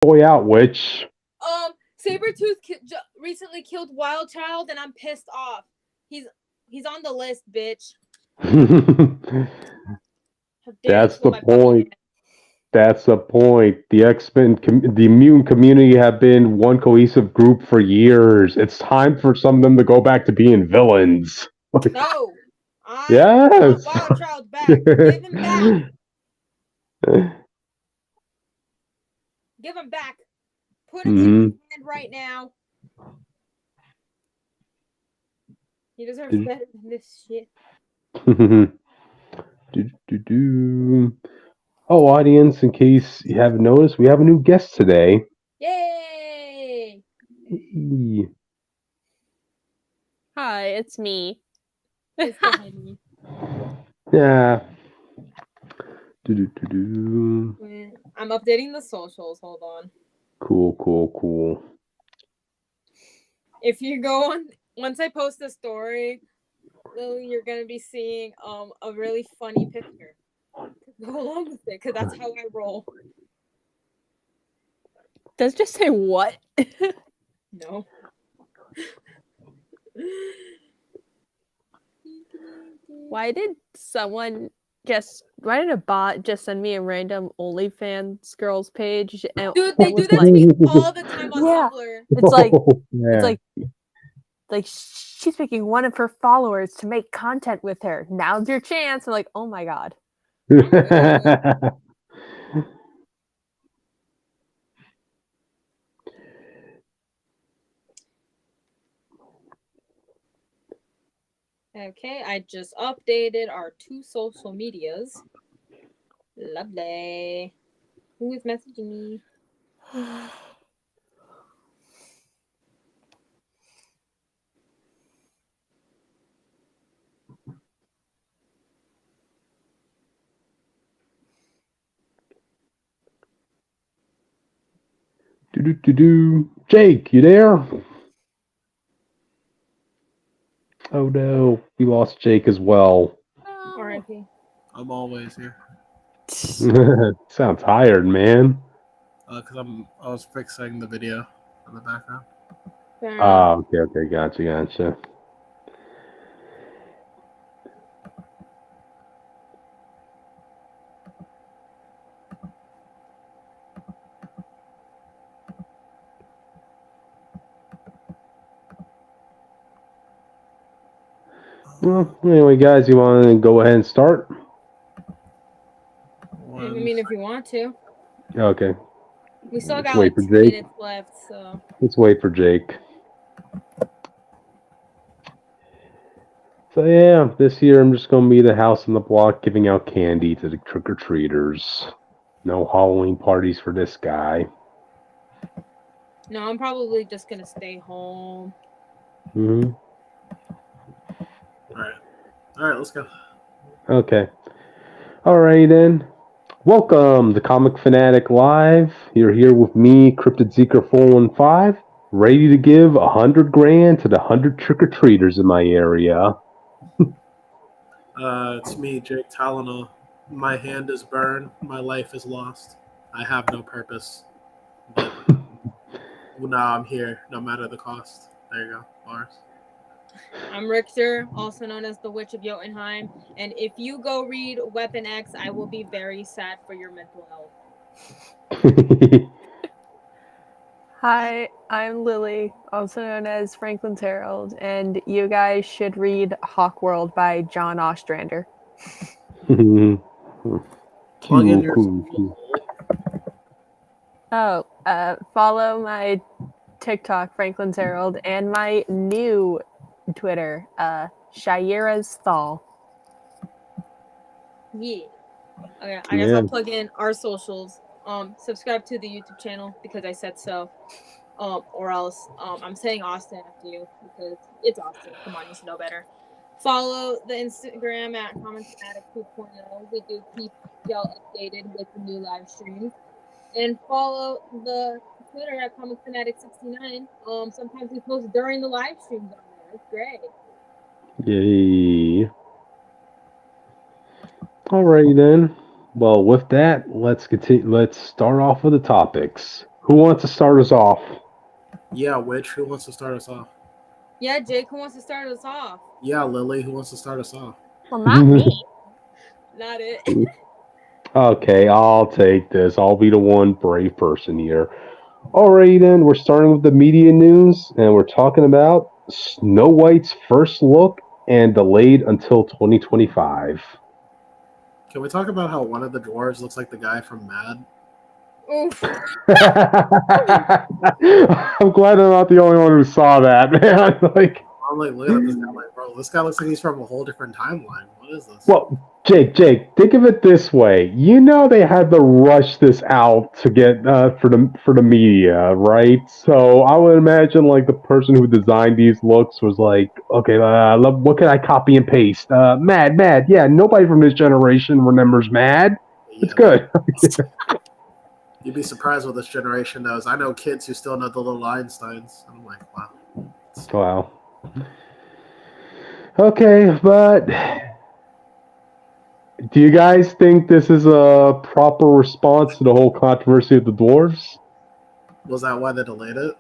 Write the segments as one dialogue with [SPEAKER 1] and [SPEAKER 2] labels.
[SPEAKER 1] boy out, witch.
[SPEAKER 2] Sabretooth recently killed Wild Child, and I'm pissed off. He's on the list, bitch. How dare you
[SPEAKER 1] That's
[SPEAKER 2] kill
[SPEAKER 1] the
[SPEAKER 2] my puppy
[SPEAKER 1] point.
[SPEAKER 2] man.
[SPEAKER 1] That's the point. The X-Men, the immune community have been one cohesive group for years. It's time for some of them to go back to being villains.
[SPEAKER 2] No, I want
[SPEAKER 1] Yes.
[SPEAKER 2] Wild Child back. Give him back. Give him back. Put him in my hand right now. He deserves better than this shit.
[SPEAKER 1] Oh, audience, in case you haven't noticed, we have a new guest today.
[SPEAKER 2] Yay!
[SPEAKER 1] Hey.
[SPEAKER 3] Hi, it's me.
[SPEAKER 2] It's the honey.
[SPEAKER 1] Yeah.
[SPEAKER 2] I'm updating the socials. Hold on.
[SPEAKER 1] Cool.
[SPEAKER 2] If you go on, once I post a story, Lily, you're gonna be seeing a really funny picture to go along with it, because that's how I roll.
[SPEAKER 3] Does it just say what?
[SPEAKER 2] No.
[SPEAKER 3] Why did a bot just send me a random OnlyFans girls page? And
[SPEAKER 2] Dude, they do
[SPEAKER 3] was
[SPEAKER 2] that to me all the time on Tumblr.
[SPEAKER 3] It's like she's picking one of her followers to make content with her. Now's your chance. I'm like, oh my god.
[SPEAKER 2] Okay, I just updated our 2 social medias. Lovely. Who is messaging me?
[SPEAKER 1] Jake, you there? Oh no, we lost Jake as well.
[SPEAKER 2] R.I.P.
[SPEAKER 4] I'm always here.
[SPEAKER 1] Sound tired, man.
[SPEAKER 4] Because I was fixing the video in the background.
[SPEAKER 1] Okay, gotcha. Well, anyway, guys, you want to go ahead and start?
[SPEAKER 2] I mean, if you want to.
[SPEAKER 1] Okay.
[SPEAKER 2] We still
[SPEAKER 1] Let's
[SPEAKER 2] got
[SPEAKER 1] wait
[SPEAKER 2] like
[SPEAKER 1] for
[SPEAKER 2] 2
[SPEAKER 1] Jake.
[SPEAKER 2] minutes left, so.
[SPEAKER 1] Let's wait for Jake. So yeah, this year I'm just gonna be the house on the block giving out candy to the trick-or-treaters. No Halloween parties for this guy.
[SPEAKER 2] No, I'm probably just gonna stay home.
[SPEAKER 1] Mm-hmm.
[SPEAKER 4] Alright, let's go.
[SPEAKER 1] Okay. Alright then. Welcome to Comic Phanatic Live. You're here with me, Cryptid Zeker 415, ready to give $100,000 to the 100 trick-or-treaters in my area.
[SPEAKER 4] It's me, Jake Talano. My hand is burned. My life is lost. I have no purpose. But now I'm here, no matter the cost. There you go. Bars.
[SPEAKER 2] I'm Richter, also known as the Witch of Jotunheim, and if you go read Weapon X, I will be very sad for your mental health.
[SPEAKER 3] Hi, I'm Lily, also known as Franklin's Herald, and you guys should read Hawkworld by John Ostrander.
[SPEAKER 4] Plug in your
[SPEAKER 3] Follow my TikTok, Franklin's Herald, and my new Twitter, Shaira's Thal.
[SPEAKER 2] Yeah. Okay, I guess I'll plug in our socials. Subscribe to the YouTube channel because I said so. Or else I'm saying Austin after you because it's Austin. Come on, you should know better. Follow the Instagram at Comic Fanatic 2.0. We do keep y'all updated with the new live streams. And follow the Twitter at Comic Fanatic 69. Sometimes we post during the live streams on there. It's great.
[SPEAKER 1] Yay. Alrighty then. Well, with that, let's continue. Let's start off with the topics. Who wants to start us off?
[SPEAKER 4] Yeah, Witch, who wants to start us off?
[SPEAKER 2] Yeah, Jake, who wants to start us off?
[SPEAKER 4] Yeah, Lily, who wants to start us off?
[SPEAKER 3] Well, not me.
[SPEAKER 2] Not it.
[SPEAKER 1] Okay, I'll take this. I'll be the one brave person here. Alrighty then, we're starting with the media news, and we're talking about Snow White's first look and delayed until 2025.
[SPEAKER 4] Can we talk about how one of the dwarves looks like the guy from Mad?
[SPEAKER 2] Oof.
[SPEAKER 1] I'm glad I'm not the only one who saw that, man. Like,
[SPEAKER 4] I'm like looking at this guy, I'm like, bro, this guy looks like he's from a whole different timeline. What is this?
[SPEAKER 1] well, Jake, think of it this way. You know they had to rush this out to get for the media, right? So I would imagine like the person who designed these looks was like, okay, what can I copy and paste? Mad, yeah. Nobody from this generation remembers Mad. It's
[SPEAKER 4] Yeah,
[SPEAKER 1] good.
[SPEAKER 4] you'd be surprised what this generation knows. I know kids who still know the little Einsteins. And I'm like, wow.
[SPEAKER 1] Wow. Okay, but do you guys think this is a proper response to the whole controversy of the dwarves?
[SPEAKER 4] Was that why they delayed it?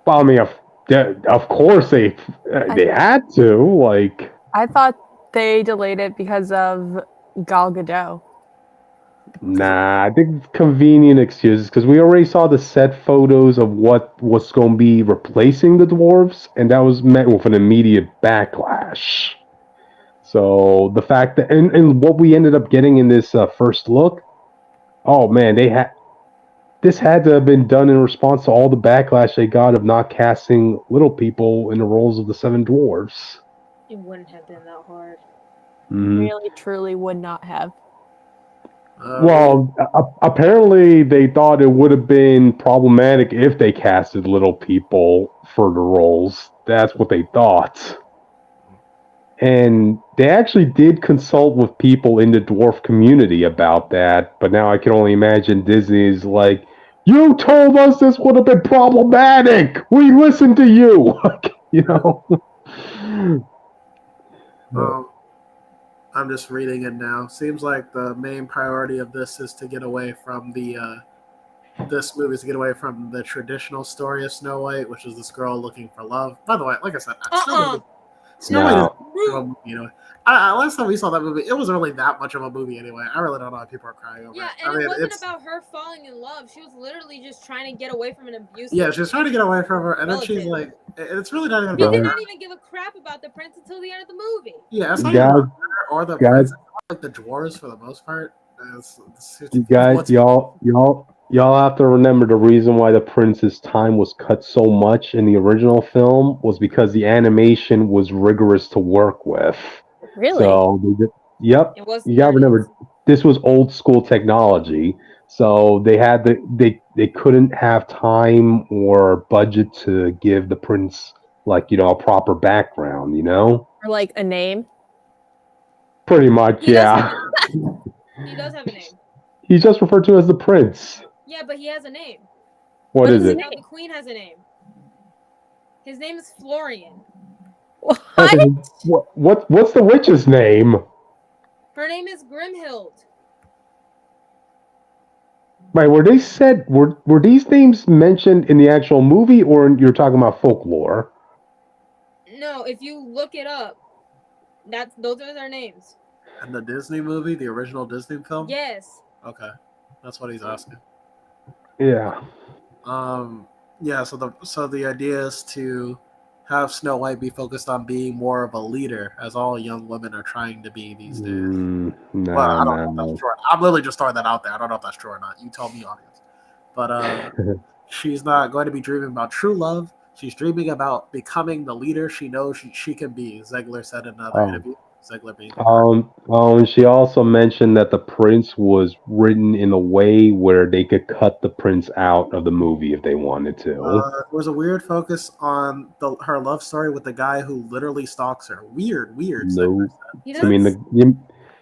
[SPEAKER 1] Well, I mean, of course they had to. Like,
[SPEAKER 3] I thought they delayed it because of Gal Gadot.
[SPEAKER 1] nah, I think it's convenient excuses because we already saw the set photos of what was going to be replacing the dwarves, and that was met with an immediate backlash. So the fact that and what we ended up getting in this first look, oh man, this had to have been done in response to all the backlash they got of not casting little people in the roles of the seven dwarves.
[SPEAKER 2] It wouldn't have been that hard.
[SPEAKER 3] Really, truly would not have.
[SPEAKER 1] Well, apparently they thought it would have been problematic if they casted little people for the roles. That's what they thought. And they actually did consult with people in the dwarf community about that, but now I can only imagine Disney's like, you told us this would have been problematic. We listened to you. You know.
[SPEAKER 4] I'm just reading it now. Seems like the main priority of this is to get away from this movie is to get away from the traditional story of Snow White, which is this girl looking for love. By the way, like I said, Snow White is a movie, you know. Last time we saw that movie, it wasn't really that much of a movie anyway. I really don't know why people are crying over it.
[SPEAKER 2] Yeah, and it wasn't about her falling in love. She was literally just trying to get away from an abusive.
[SPEAKER 4] Yeah, she was trying to get away from her, and then she's like, it's really not even
[SPEAKER 2] We
[SPEAKER 4] about
[SPEAKER 2] did
[SPEAKER 4] her.
[SPEAKER 2] not even give a crap about the prince until the end of the movie.
[SPEAKER 4] Yeah, it's not even about her or the prince. Like the dwarves for the most part.
[SPEAKER 1] You guys, y'all have to remember the reason why the prince's time was cut so much in the original film was because the animation was rigorous to work with.
[SPEAKER 3] Really?
[SPEAKER 1] So, yep. You gotta remember, this was old school technology, so they had they couldn't have time or budget to give the prince like a proper background,
[SPEAKER 3] or like a name.
[SPEAKER 1] Pretty much, yeah.
[SPEAKER 2] He does have a name.
[SPEAKER 1] He's just referred to as the prince.
[SPEAKER 2] Yeah, but he has a name.
[SPEAKER 1] What is it?
[SPEAKER 2] The queen has a name. His name is Florian.
[SPEAKER 1] What's the witch's name?
[SPEAKER 2] Her name is Grimhild.
[SPEAKER 1] Right, were these names mentioned in the actual movie, or you're talking about folklore?
[SPEAKER 2] No, if you look it up, those are their names.
[SPEAKER 4] In the Disney movie, the original Disney film?
[SPEAKER 2] Yes.
[SPEAKER 4] Okay. That's what he's asking.
[SPEAKER 1] Yeah.
[SPEAKER 4] Yeah, so the idea is to have Snow White be focused on being more of a leader, as all young women are trying to be these days.
[SPEAKER 1] No,
[SPEAKER 4] I don't know if that's true. I'm literally just throwing that out there. I don't know if that's true or not. You tell me, audience. But she's not going to be dreaming about true love. She's dreaming about becoming the leader she knows she can be. Zegler said in another interview. Zegler being
[SPEAKER 1] and she also mentioned that the prince was written in a way where they could cut the prince out of the movie if they wanted to.
[SPEAKER 4] There was a weird focus on her love story with the guy who literally stalks her. Weird.
[SPEAKER 1] No, I mean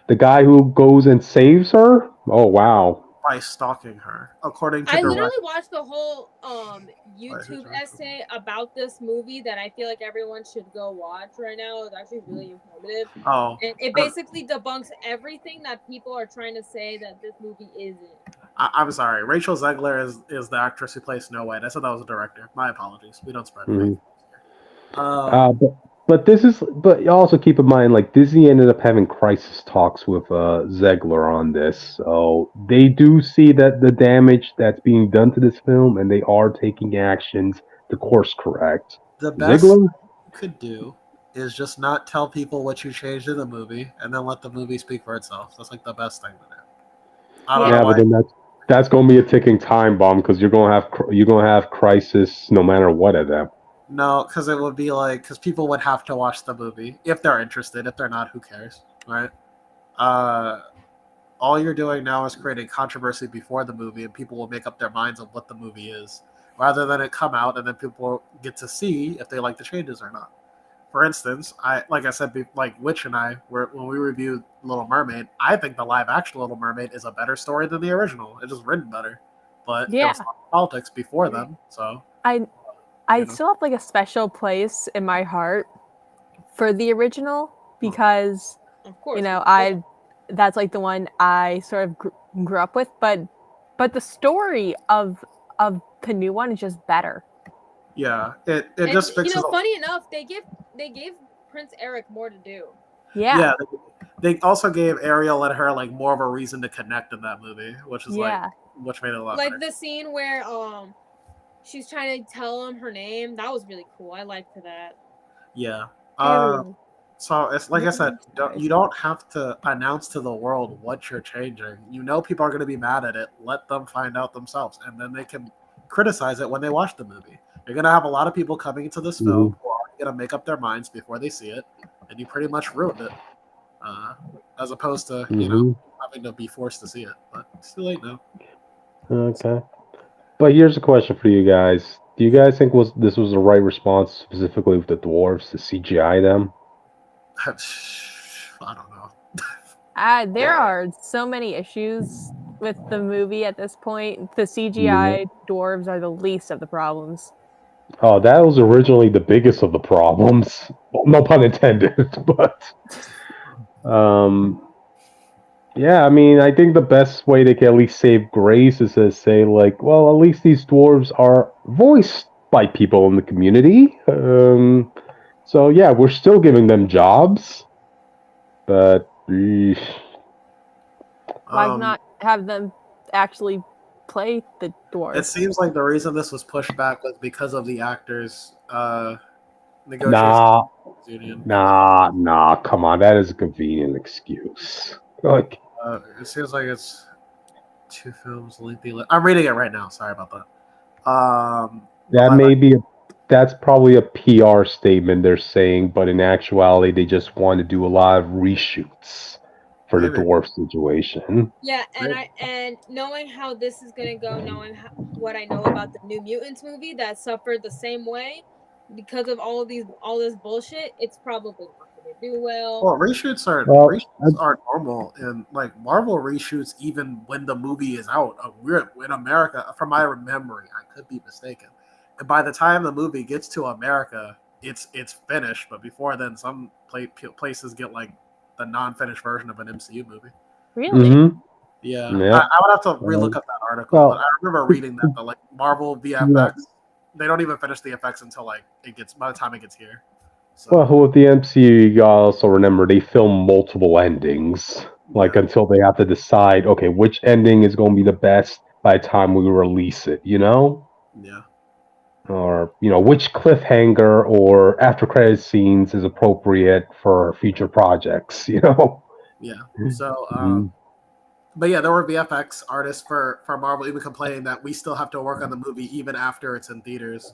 [SPEAKER 1] the guy who goes and saves her. Oh wow.
[SPEAKER 4] By stalking her, according to
[SPEAKER 2] I literally watched the whole YouTube essay about this movie that I feel like everyone should go watch right now. It's actually really informative.
[SPEAKER 4] Oh,
[SPEAKER 2] and it basically debunks everything that people are trying to say that this movie isn't.
[SPEAKER 4] I'm sorry. Rachel Zegler is the actress who plays Snow White. I said that was a director. My apologies. We don't spread
[SPEAKER 1] Mhm.
[SPEAKER 4] fake. Um,
[SPEAKER 1] But also keep in mind, like Disney ended up having crisis talks with Zegler on this, so they do see that the damage that's being done to this film, and they are taking actions to course correct.
[SPEAKER 4] the best
[SPEAKER 1] Ziegler,
[SPEAKER 4] you could do is just not tell people what you changed in the movie, and then let the movie speak for itself. That's like the best thing to do. I don't
[SPEAKER 3] Yeah.
[SPEAKER 4] know
[SPEAKER 1] yeah, but
[SPEAKER 4] why.
[SPEAKER 1] then that's going to be a ticking time bomb because you're going to have crisis no matter what at that.
[SPEAKER 4] No, because it would be like because people would have to watch the movie if they're interested. If they're not, who cares, right? Uh, all you're doing now is creating controversy before the movie, and people will make up their minds on what the movie is, rather than it come out and then people get to see if they like the changes or not. For instance, like I said, like Witch and I, when we reviewed Little Mermaid, I think the live action Little Mermaid is a better story than the original. It's just written better, but there
[SPEAKER 3] Yeah.
[SPEAKER 4] was politics before them, so
[SPEAKER 3] I
[SPEAKER 4] you know.
[SPEAKER 3] still have like a special place in my heart for the original because
[SPEAKER 2] Of course.
[SPEAKER 3] that's like the one I sort of grew up with, but the story of the new one is just better.
[SPEAKER 4] Yeah, it
[SPEAKER 2] And
[SPEAKER 4] just fixes.
[SPEAKER 2] funny enough, they gave Prince Eric more to do.
[SPEAKER 3] Yeah.
[SPEAKER 4] They also gave Ariel and her like more of a reason to connect in that movie, which is
[SPEAKER 3] Yeah.
[SPEAKER 4] which made it a lot
[SPEAKER 2] Like
[SPEAKER 4] better.
[SPEAKER 2] the scene where she's trying to tell him her name. That was really cool. I liked that.
[SPEAKER 4] Yeah.
[SPEAKER 3] Ariel.
[SPEAKER 4] So it's like I said, you don't have to announce to the world what you're changing. You know people are going to be mad at it. Let them find out themselves, and then they can criticize it when they watch the movie. You're going to have a lot of people coming into this film who are going to make up their minds before they see it, and you pretty much ruined it. As opposed to having to be forced to see it, but it's too late now.
[SPEAKER 1] Okay. But here's a question for you guys: do you guys think this was the right response, specifically with the dwarves, to CGI them?
[SPEAKER 4] I don't know.
[SPEAKER 3] There are so many issues with the movie at this point. The CGI dwarves are the least of the problems.
[SPEAKER 1] Oh, that was originally the biggest of the problems. Well, no pun intended, but yeah, I mean, I think the best way they can at least save grace is to say, like, well, at least these dwarves are voiced by people in the community. So yeah, we're still giving them jobs, but
[SPEAKER 3] why not have them actually play the dwarves?
[SPEAKER 4] It seems like the reason this was pushed back was because of the actors' negotiations.
[SPEAKER 1] Nah, come on, that is a convenient excuse. Like,
[SPEAKER 4] it seems like it's 2 films lengthy. I'm reading it right now. Sorry about that.
[SPEAKER 1] That's probably a PR statement they're saying, but in actuality, they just want to do a lot of reshoots for the dwarf situation.
[SPEAKER 2] Yeah, and knowing how this is gonna go, knowing what I know about the New Mutants movie that suffered the same way because of all this bullshit, it's probably not gonna do well.
[SPEAKER 4] Well, reshoots are normal, and like Marvel reshoots even when the movie is out. We're in America, from my memory, I could be mistaken. And by the time the movie gets to America, it's finished. But before then, some places get like the non-finished version of an MCU movie.
[SPEAKER 3] Really?
[SPEAKER 1] Mm-hmm.
[SPEAKER 4] Yeah. I would have to relook up that article, but I remember reading that like Marvel VFX, they don't even finish the effects until like by the time it gets here.
[SPEAKER 1] So. Well, with the MCU, you gotta also remember they film multiple endings, until they have to decide, okay, which ending is going to be the best by the time we release it.
[SPEAKER 4] Yeah.
[SPEAKER 1] Or which cliffhanger or after credit scenes is appropriate for future projects.
[SPEAKER 4] Yeah. So, but yeah, there were VFX artists for Marvel even complaining that we still have to work on the movie even after it's in theaters,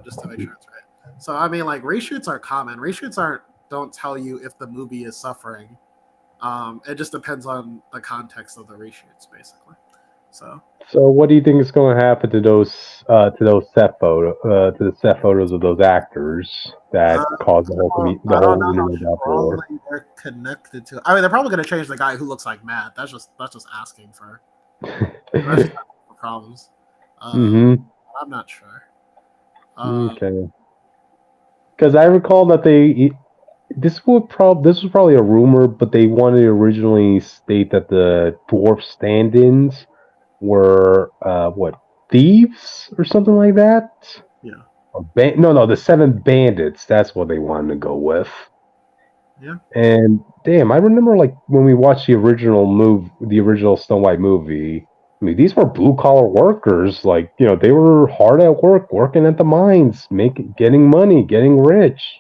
[SPEAKER 4] just to make sure it's right. So I mean, like reshoots are common. Reshoots don't tell you if the movie is suffering. It just depends on the context of the reshoots, basically. So
[SPEAKER 1] what do you think is going to happen to those set photos of those actors that caused the whole internet uproar?
[SPEAKER 4] They're connected to. I mean, they're probably going to change the guy who looks like Matt. That's just asking for problems. I'm not sure.
[SPEAKER 1] Okay. Because I recall that this was probably a rumor, but they wanted to originally state that the dwarf stand-ins were what, thieves or something like that.
[SPEAKER 4] Yeah.
[SPEAKER 1] No, the Seven Bandits. That's what they wanted to go with.
[SPEAKER 4] Yeah.
[SPEAKER 1] And damn, I remember like when we watched the original Snow White movie. I mean, these were blue collar workers. Like, they were hard at work, working at the mines, getting money, getting rich.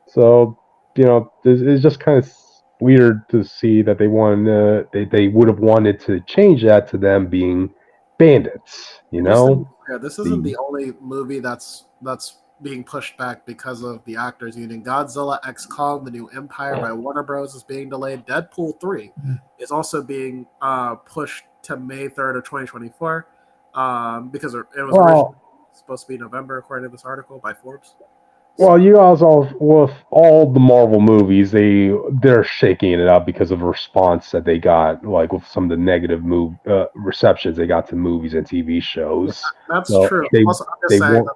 [SPEAKER 1] So, it's just kind of weird to see that they would have wanted to change that to them being bandits.
[SPEAKER 4] This isn't the only movie that's being pushed back because of the actors union. Godzilla X Kong: The New Empire by Warner Bros. Is being delayed. Deadpool 3 is also being pushed to May 3rd of 2024 because it was originally supposed to be November, according to this article by Forbes.
[SPEAKER 1] Well, you guys with all the Marvel movies, they're shaking it up because of the response that they got, like with some of the negative receptions they got to movies and TV shows.
[SPEAKER 4] Yeah, that's true. Also, I'm just saying that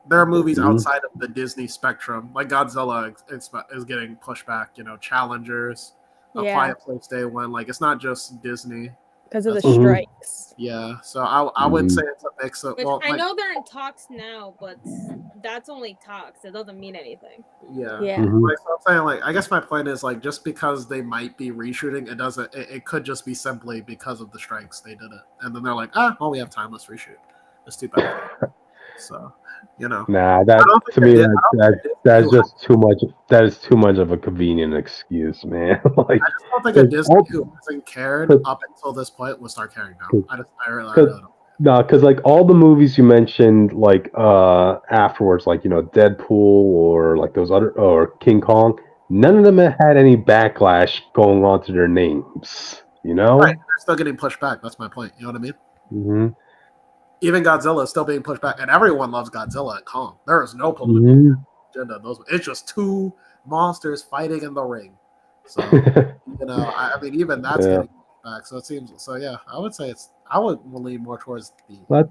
[SPEAKER 4] there are movies outside of the Disney spectrum, like Godzilla is getting pushed back. Challengers, A Quiet Place Day One. Like, it's not just Disney.
[SPEAKER 3] Because of the strikes.
[SPEAKER 4] Yeah, so I would say it's a mix of.
[SPEAKER 2] Well, I know they're in talks now, but that's only talks. It doesn't mean anything.
[SPEAKER 4] Yeah.
[SPEAKER 3] Mm-hmm.
[SPEAKER 4] Like, so I'm saying, I guess my point is, just because they might be reshooting, it doesn't. It could just be simply because of the strikes they did it, and then they're like, we have time, let's reshoot. It's too bad. So,
[SPEAKER 1] Nah, to me that's just too much. That is too much of a convenient excuse, man.
[SPEAKER 4] I just don't think a Disney who hasn't cared up until this point will start caring now. I really don't.
[SPEAKER 1] No, because like all the movies you mentioned, like afterwards, like Deadpool or like those other or King Kong, none of them had any backlash going on to their names.
[SPEAKER 4] Right, they're still getting pushed back. That's my point. You know what I mean?
[SPEAKER 1] Mm-hmm.
[SPEAKER 4] Even Godzilla is still being pushed back, and everyone loves Godzilla and Kong. There is no political agenda. It's just two monsters fighting in the ring. So I mean, even that's getting pushed back. So it seems. So yeah, I would say I would lean more towards the.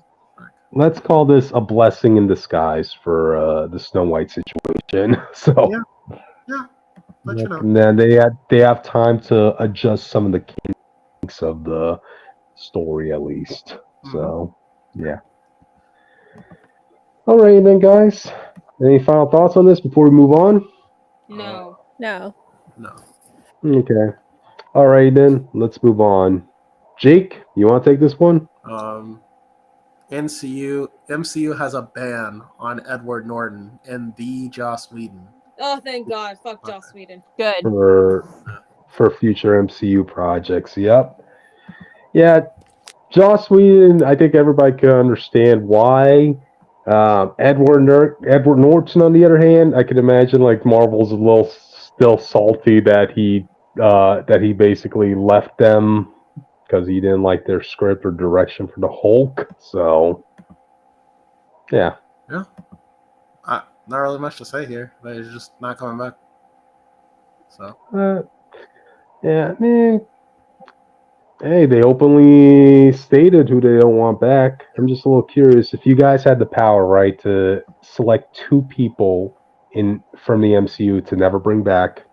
[SPEAKER 1] Let's call this a blessing in disguise for the Snow White situation. So
[SPEAKER 4] yeah. But
[SPEAKER 1] and then they have time to adjust some of the kinks of the story at least. So. Yeah. All right, then, guys. Any final thoughts on this before we move on?
[SPEAKER 2] No.
[SPEAKER 1] Okay. All right, then. Let's move on. Jake, you want to take this one?
[SPEAKER 4] MCU has a ban on Edward Norton and the Joss Whedon.
[SPEAKER 2] Oh, thank God! Fuck Joss Whedon.
[SPEAKER 3] Good.
[SPEAKER 1] For future MCU projects. Yep. Yeah. Joss Whedon, I think everybody can understand why. Edward Norton, on the other hand, I can imagine like Marvel's a little still salty that he basically left them because he didn't like their script or direction for the Hulk. So, yeah.
[SPEAKER 4] Yeah. Not really much to say here. They're just not coming back. So.
[SPEAKER 1] Yeah, I mean. Hey, they openly stated who they don't want back. I'm just a little curious. If you guys had the power, right, to select two people from the MCU to never bring back,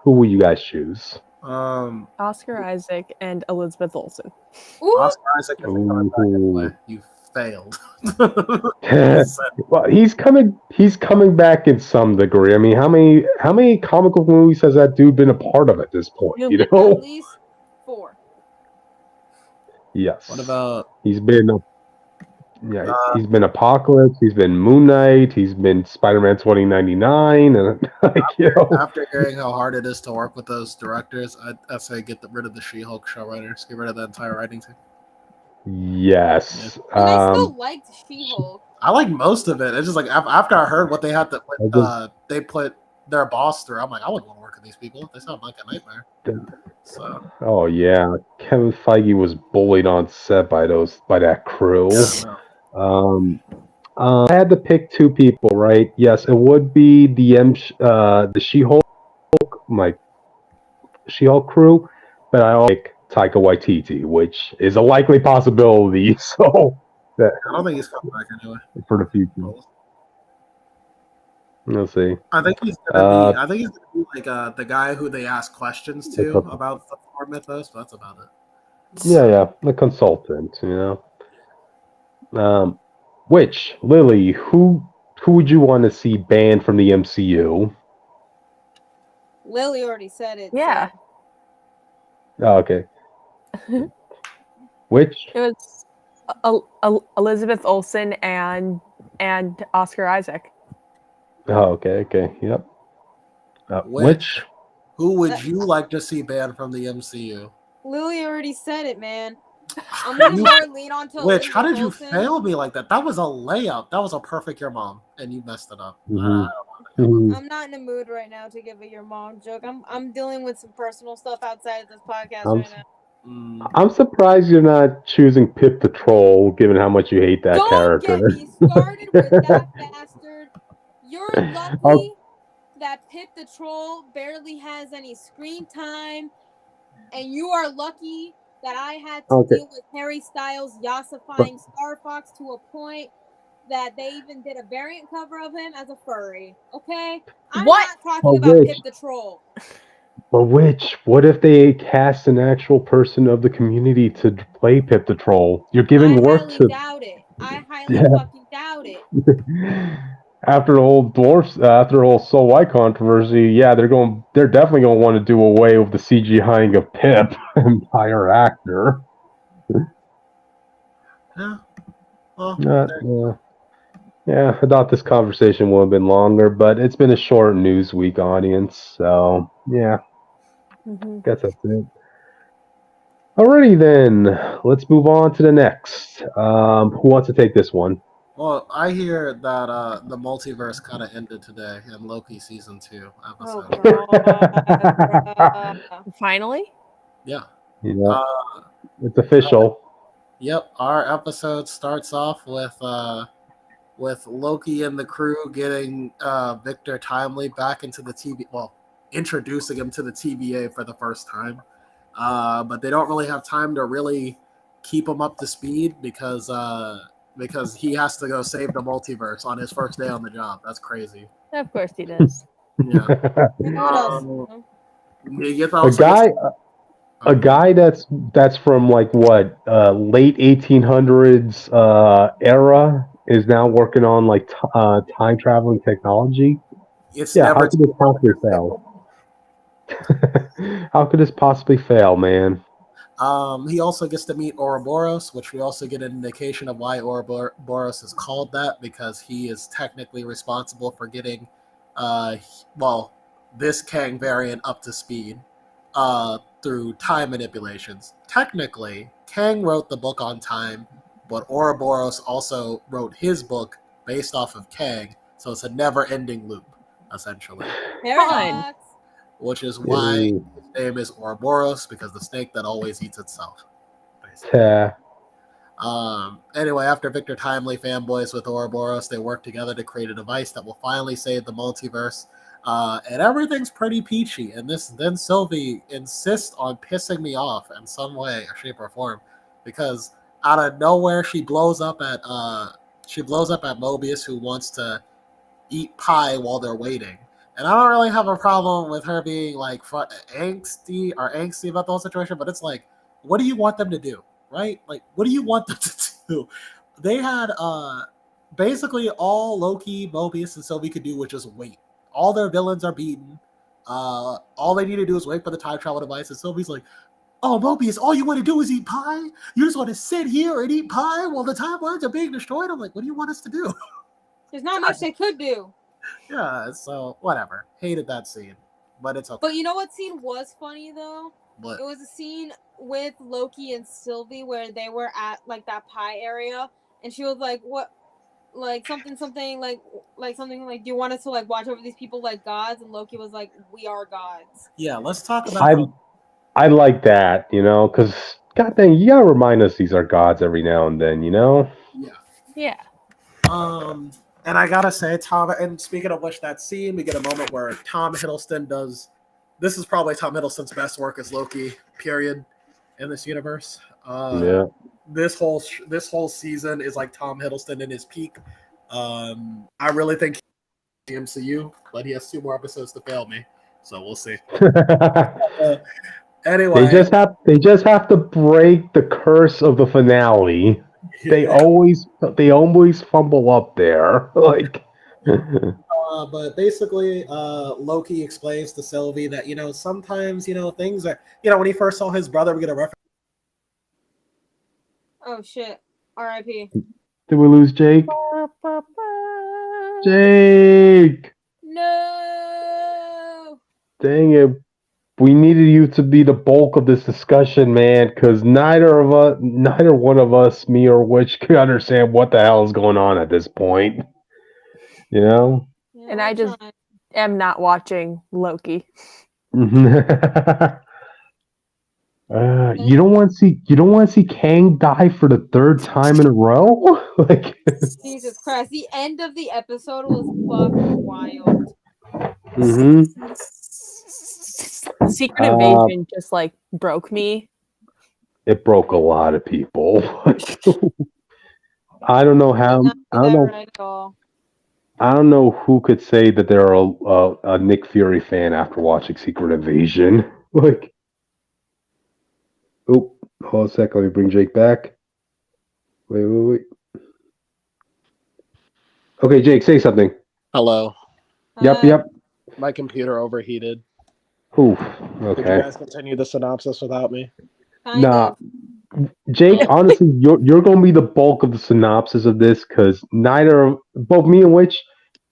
[SPEAKER 1] who will you guys choose?
[SPEAKER 3] Oscar Isaac and Elizabeth Olsen.
[SPEAKER 4] Oscar Isaac isn't coming back anyway. You failed.
[SPEAKER 1] Well, he's coming back in some degree. I mean, how many comic book movies has that dude been a part of at this point?
[SPEAKER 2] At least 4.
[SPEAKER 1] Yes.
[SPEAKER 4] What about?
[SPEAKER 1] He's been Apocalypse. He's been Moon Knight. He's been Spider-Man 2099. And
[SPEAKER 4] after hearing how hard it is to work with those directors, I'd say get rid of the She-Hulk showrunners. Get rid of the entire writing team.
[SPEAKER 1] Yes.
[SPEAKER 2] I still liked She-Hulk.
[SPEAKER 4] I like most of it. It's just like after I heard what they had to they put their boss through, I'm like, I wouldn't want to work with these people. They sound like a nightmare. So.
[SPEAKER 1] Oh yeah, Kevin Feige was bullied on set by that crew. I had to pick two people, right? Yes, it would be the She-Hulk, my She-Hulk crew, but I also like Taika Waititi, which is a likely possibility. So
[SPEAKER 4] I don't think he's coming back anyway
[SPEAKER 1] for the future. We'll see.
[SPEAKER 4] I think he's gonna be like the guy who they ask questions to about the Thor mythos. But that's about it.
[SPEAKER 1] Yeah, the consultant, Which, Lily, who would you want to see banned from the MCU?
[SPEAKER 2] Lily already said it.
[SPEAKER 3] Yeah.
[SPEAKER 1] Oh, okay. Which?
[SPEAKER 3] It was Elizabeth Olsen and Oscar Isaac.
[SPEAKER 1] Oh, okay, yep. Which?
[SPEAKER 4] Who would you like to see banned from the MCU?
[SPEAKER 2] Lily already said it, man. I'm gonna more lean on to
[SPEAKER 4] Which? How
[SPEAKER 2] Elizabeth
[SPEAKER 4] did you
[SPEAKER 2] Olsen.
[SPEAKER 4] fail me like that? That was a layup. That was a perfect your mom, and you messed it up.
[SPEAKER 2] I'm not in the mood right now to give it your mom joke. I'm dealing with some personal stuff outside of this podcast right now.
[SPEAKER 1] I'm surprised you're not choosing Pip the Troll, given how much you hate that
[SPEAKER 2] Don't
[SPEAKER 1] character.
[SPEAKER 2] get me started with that bastard. You're lucky that Pip the Troll barely has any screen time, and you are lucky that I had to deal with Harry Styles yassifying Star Fox to a point that they even did a variant cover of him as a furry. Okay? I'm not talking about Pip the Troll.
[SPEAKER 1] But what if they cast an actual person of the community to play Pip the Troll? You're giving work to.
[SPEAKER 2] I highly fucking doubt it.
[SPEAKER 1] After the whole after the whole So White controversy, yeah, they're definitely going to want to do away with the CGIing of Pip and hire actor.
[SPEAKER 4] Yeah. Well,
[SPEAKER 1] yeah, I thought this conversation would have been longer, but it's been a short news week audience, so yeah. Guess that's it. Alrighty then, let's move on to the next. Who wants to take this one?
[SPEAKER 4] Well, I hear that the multiverse kind of ended today in Loki season 2 episode.
[SPEAKER 3] Finally?
[SPEAKER 4] Yeah.
[SPEAKER 1] It's official.
[SPEAKER 4] Yep, our episode starts off with Loki and the crew getting Victor Timely back into the TV. Well, introducing him to the TVA for the first time. But they don't really have time to really keep him up to speed because he has to go save the multiverse on his first day on the job. That's crazy.
[SPEAKER 3] Of course he does.
[SPEAKER 4] Yeah.
[SPEAKER 1] A guy that's from like what late 1800s era is now working on like time traveling technology. How could this possibly fail? How could this possibly fail, man?
[SPEAKER 4] He also gets to meet Ouroboros, which we also get an indication of why Ouroboros is called that, because he is technically responsible for getting, this Kang variant up to speed through time manipulations. Technically, Kang wrote the book on time, but Ouroboros also wrote his book based off of Kang, so it's a never-ending loop, essentially.
[SPEAKER 2] Paradox.
[SPEAKER 4] Which is why his name is Ouroboros, because the snake that always eats itself. Anyway, after Victor Timely fanboys with Ouroboros, they work together to create a device that will finally save the multiverse. And everything's pretty peachy. And then Sylvie insists on pissing me off in some way, or shape, or form, because out of nowhere she blows up at Mobius, who wants to eat pie while they're waiting. And I don't really have a problem with her being like angsty about the whole situation, but it's like, what do you want them to do, right? Like, what do you want them to do? They had basically all Loki, Mobius, and Sylvie could do, which is wait. All their villains are beaten. All they need to do is wait for the time travel device. And Sylvie's like, oh, Mobius, all you want to do is eat pie? You just want to sit here and eat pie while the timelines are being destroyed? I'm like, what do you want us to do?
[SPEAKER 2] There's not much they could do.
[SPEAKER 4] Yeah, so whatever. Hated that scene, but it's okay.
[SPEAKER 2] But you know what scene was funny though?
[SPEAKER 4] What?
[SPEAKER 2] It was a scene with Loki and Sylvie where they were at like that pie area, and she was like, "What? Like something like something like, do you want us to like watch over these people like gods?" And Loki was like, "We are gods."
[SPEAKER 4] Yeah, let's talk about.
[SPEAKER 1] I like that, because God dang, you gotta remind us these are gods every now and then,
[SPEAKER 4] Yeah. And I gotta say, Tom, and speaking of which, that scene, we get a moment where Tom Hiddleston does. This is probably Tom Hiddleston's best work as Loki, period, in this universe. This whole season is like Tom Hiddleston in his peak. I really think the MCU, but he has 2 more episodes to fail me, so we'll see. Anyway,
[SPEAKER 1] they just have to break the curse of the finale. They always fumble up there. Like
[SPEAKER 4] but basically, Loki explains to Sylvie that sometimes things are when he first saw his brother, we get a reference.
[SPEAKER 2] Oh shit! R.I.P.
[SPEAKER 1] did we lose Jake? Jake!
[SPEAKER 2] No.
[SPEAKER 1] Dang it. We needed you to be the bulk of this discussion, man, because neither one of us, me or Witch, can understand what the hell is going on at this point. You know?
[SPEAKER 2] Yeah,
[SPEAKER 3] And I just am not watching Loki.
[SPEAKER 1] You don't want to see Kang die for the third time in a row? Like
[SPEAKER 2] Jesus Christ, the end of the episode was fucking wild.
[SPEAKER 3] Secret Invasion just like broke me.
[SPEAKER 1] It broke a lot of people. I don't know how. I don't know.
[SPEAKER 2] Right at all.
[SPEAKER 1] I don't know who could say that they're a Nick Fury fan after watching Secret Invasion. Like, oh, hold a sec. Let me bring Jake back. Wait. Okay, Jake, say something.
[SPEAKER 5] Hello.
[SPEAKER 1] Yep.
[SPEAKER 5] My computer overheated.
[SPEAKER 1] Oof.
[SPEAKER 5] Okay. Did you guys continue the synopsis without me?
[SPEAKER 1] Nah. Jake, honestly, you're going to be the bulk of the synopsis of this because both me and Witch,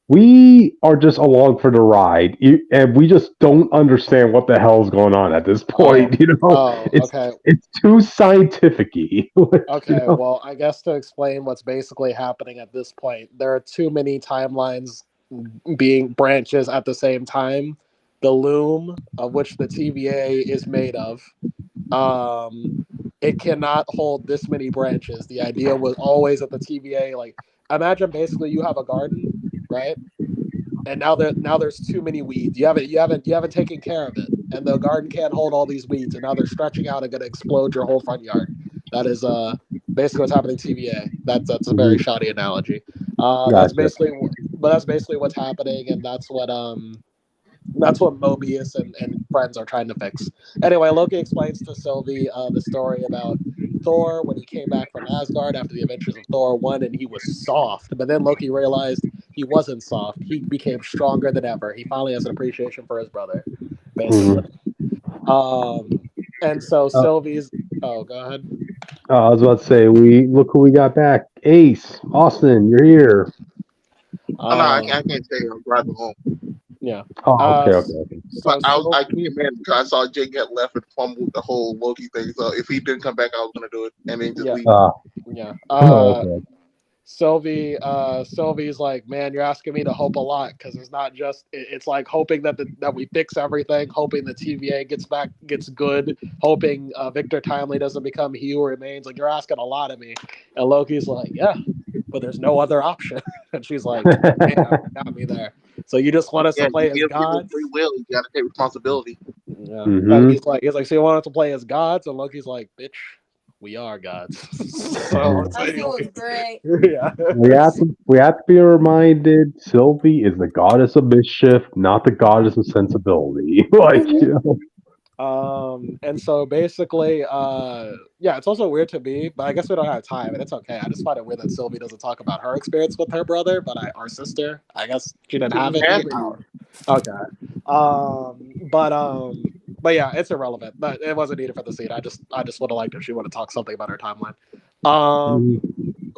[SPEAKER 1] we are just along for the ride, and we just don't understand what the hell is going on at this point. It's too scientific-y.
[SPEAKER 5] Okay, well, I guess to explain what's basically happening at this point, there are too many timelines being branches at the same time. The loom of which the TVA is made of, it cannot hold this many branches. The idea was always that the TVA, like, imagine basically you have a garden, right? And now there's too many weeds. You haven't taken care of it, and the garden can't hold all these weeds, and now they're stretching out and going to explode your whole front yard. That is basically what's happening to TVA. That's a very shoddy analogy. That's basically what's happening, and that's what Mobius and friends are trying to fix. Anyway, Loki explains to Sylvie the story about Thor when he came back from Asgard after the adventures of Thor 1, and he was soft. But then Loki realized he wasn't soft. He became stronger than ever. He finally has an appreciation for his brother, basically. And so Sylvie's... Oh, go ahead.
[SPEAKER 1] I was about to say, look who we got back. Ace, Austin, you're here.
[SPEAKER 6] No, I can't stay here. I'm driving home.
[SPEAKER 5] Yeah.
[SPEAKER 1] Oh, okay.
[SPEAKER 6] So I can't imagine because I saw Jake get left and fumbled the whole Loki thing. So if he didn't come back, I was gonna do it and then just leave.
[SPEAKER 1] Okay.
[SPEAKER 5] Sylvie's like, man, you're asking me to hope a lot because it's not just. It's like hoping that we fix everything, hoping the TVA gets good, hoping Victor Timely doesn't become He Who Remains. Like, you're asking a lot of me, and Loki's like, yeah, but there's no other option. And she's like, damn, got me there. So you just want us to play as gods?
[SPEAKER 6] Free will, you gotta take responsibility.
[SPEAKER 5] Yeah. And he's like, so you want us to play as gods? And Loki's like, bitch, we are gods. So
[SPEAKER 2] that was great.
[SPEAKER 5] Yeah.
[SPEAKER 1] We have to be reminded Sylvie is the goddess of mischief, not the goddess of sensibility.
[SPEAKER 5] And so basically, it's also weird to me, but I guess we don't have time, and it's okay. I just find it weird that Sylvie doesn't talk about her experience with her brother, but our sister, I guess she didn't have it. Okay. But yeah, it's irrelevant. But it wasn't needed for the scene. I just would have liked if she would have talked something about her timeline.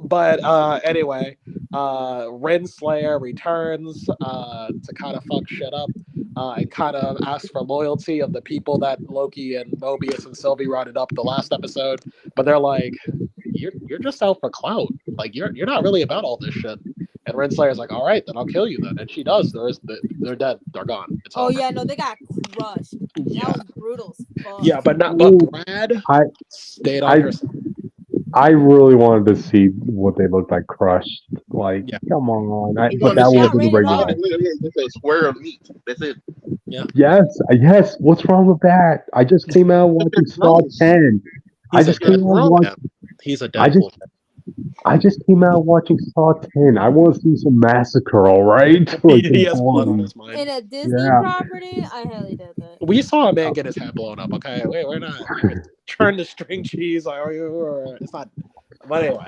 [SPEAKER 5] But anyway, Renslayer returns to kind of fuck shit up and kind of ask for loyalty of the people that Loki and Mobius and Sylvie rounded up the last episode. But they're like, you're just out for clout. Like you're not really about all this shit. And Renslayer's like, all right, then I'll kill you then. And she does. They're dead. They're gone. It's over.
[SPEAKER 2] Yeah, no, they got crushed. Yeah. That was brutal as fuck.
[SPEAKER 5] Yeah, but Brad stayed on her side.
[SPEAKER 1] I really wanted to see what they looked like crushed. Like, come on. But that wasn't the regular.
[SPEAKER 6] It's a square of meat. That's it.
[SPEAKER 5] Yeah.
[SPEAKER 1] Yes. What's wrong with that? I just came out watching Saw 10.
[SPEAKER 5] He's a Deadpool.
[SPEAKER 1] I just came out watching Saw 10. I want to see some massacre, all right? Like
[SPEAKER 5] He
[SPEAKER 1] some
[SPEAKER 5] has blood on
[SPEAKER 1] blood.
[SPEAKER 5] his mind.
[SPEAKER 2] In a Disney
[SPEAKER 1] Yeah.
[SPEAKER 2] property, I highly doubt that.
[SPEAKER 5] We saw a man get his head blown up. Okay, we're not trying to string cheese. It's not. But anyway,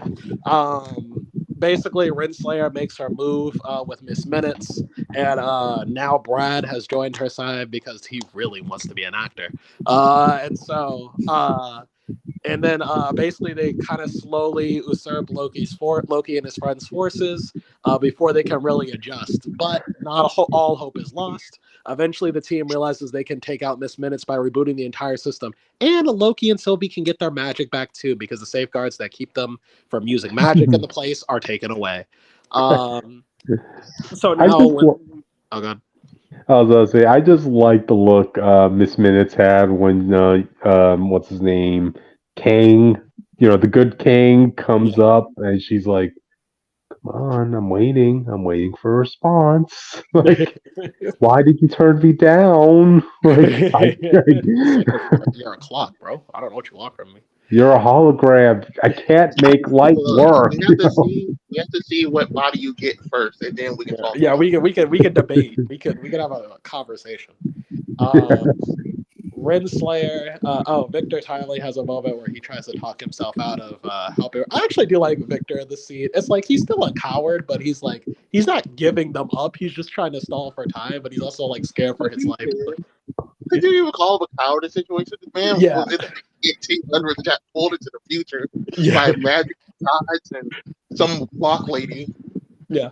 [SPEAKER 5] basically, Renslayer makes her move with Miss Minutes, and now Brad has joined her side because he really wants to be an actor. And so and then basically they kind of slowly usurp Loki and his friends' forces before they can really adjust. But not all hope is lost. Eventually, the team realizes they can take out Miss Minutes by rebooting the entire system, and Loki and Sylvie can get their magic back too because the safeguards that keep them from using magic in the place are taken away. So
[SPEAKER 1] I
[SPEAKER 5] now,
[SPEAKER 1] just,
[SPEAKER 5] oh god.
[SPEAKER 1] I was gonna say, I just like the look Miss Minutes had when what's his name, Kang, the good Kang comes
[SPEAKER 5] Yeah.
[SPEAKER 1] up and she's like, "Come on, I'm waiting for a response." Like, why did you turn me down? Like,
[SPEAKER 5] It's like, you're a clock, bro. I don't know what you want from me.
[SPEAKER 1] you're a hologram. I can't make light work.
[SPEAKER 6] We have to see what body you get first, and then we can talk
[SPEAKER 5] Yeah,
[SPEAKER 6] about it.
[SPEAKER 5] we could debate. We could have a conversation. Renslayer. Victor Timely has a moment where he tries to talk himself out of helping. I actually do like Victor in the scene. It's like he's still a coward, but he's not giving them up. He's just trying to stall for time, but he's also like scared for his life.
[SPEAKER 6] Could you even call it a coward situation? The man
[SPEAKER 5] Yeah.
[SPEAKER 6] was in the 1800s and got pulled into the future
[SPEAKER 5] Yeah.
[SPEAKER 6] by magic gods and some block lady.
[SPEAKER 5] Yeah.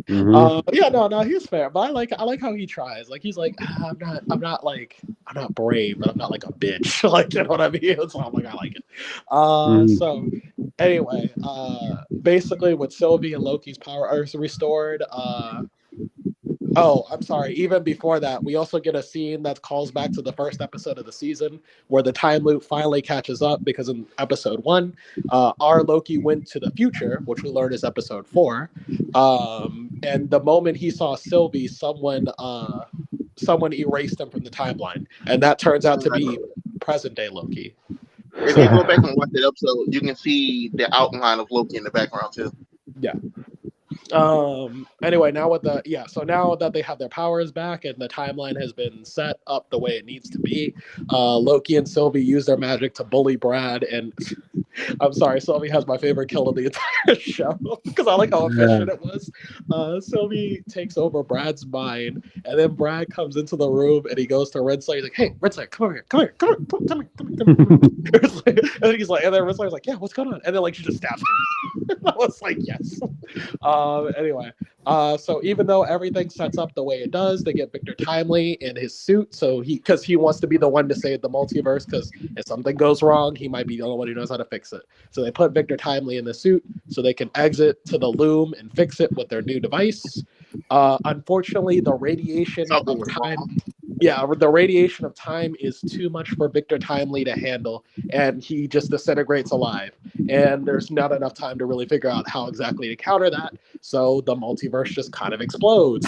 [SPEAKER 1] Mhm.
[SPEAKER 5] No, he's fair, but I like how he tries. Like he's like, I'm not brave, but I'm not like a bitch. Like, you know what I mean? So I'm like, I like it.
[SPEAKER 1] Mhm.
[SPEAKER 5] So anyway, basically with Sylvie and Loki's power are restored, oh, I'm sorry. Even before that, we also get a scene that calls back to the first episode of the season where the time loop finally catches up because in episode 1, our Loki went to the future, which we learned is episode 4. And the moment he saw Sylvie, someone erased him from the timeline. And that turns out to be present day Loki.
[SPEAKER 6] If you go back and watch that episode, you can see the outline of Loki in the background too.
[SPEAKER 5] Yeah. Anyway, so now that they have their powers back and the timeline has been set up the way it needs to be, Loki and Sylvie use their magic to bully Brad, and I'm sorry, Sylvie has my favorite kill of the entire show because I like how efficient it was. Sylvie takes over Brad's mind, and then Brad comes into the room and he goes to Renslayer. He's like, "Hey, Renslayer, come over here, come here, come here, come here." And he's like, and then Renslayer's like, "Yeah, what's going on?" And then like she just stabs him. I was like, yes. Anyway, so even though everything sets up the way it does, they get Victor Timely in his suit, so because he wants to be the one to save the multiverse. Because if something goes wrong, he might be the only one who knows how to fix it. So they put Victor Timely in the suit so they can exit to the loom and fix it with their new device. Unfortunately, the radiation of time. Yeah, the radiation of time is too much for Victor Timely to handle, and he just disintegrates alive. And there's not enough time to really figure out how exactly to counter that. So the multiverse just kind of explodes.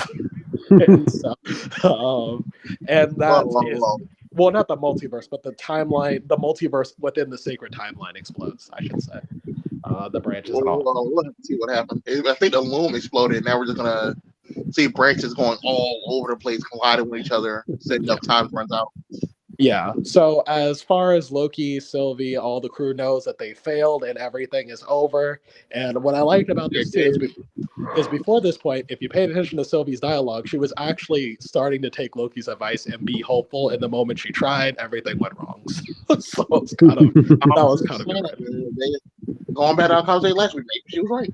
[SPEAKER 5] And so, and that is well, not the multiverse, but the timeline, the multiverse within the sacred timeline explodes, I should say. The branches and all.
[SPEAKER 6] We'll have to see what happened. I think the loom exploded. Now we're just gonna see branches going all over the place, colliding with each other, setting up time runs out.
[SPEAKER 5] Yeah. So as far as Loki, Sylvie, all the crew knows that they failed and everything is over. And what I liked about this too is before this point, if you paid attention to Sylvie's dialogue, she was actually starting to take Loki's advice and be hopeful. And the moment she tried, everything went wrong. So it's kind of that was kind of good.
[SPEAKER 6] Going back to our conversation last week, she was right.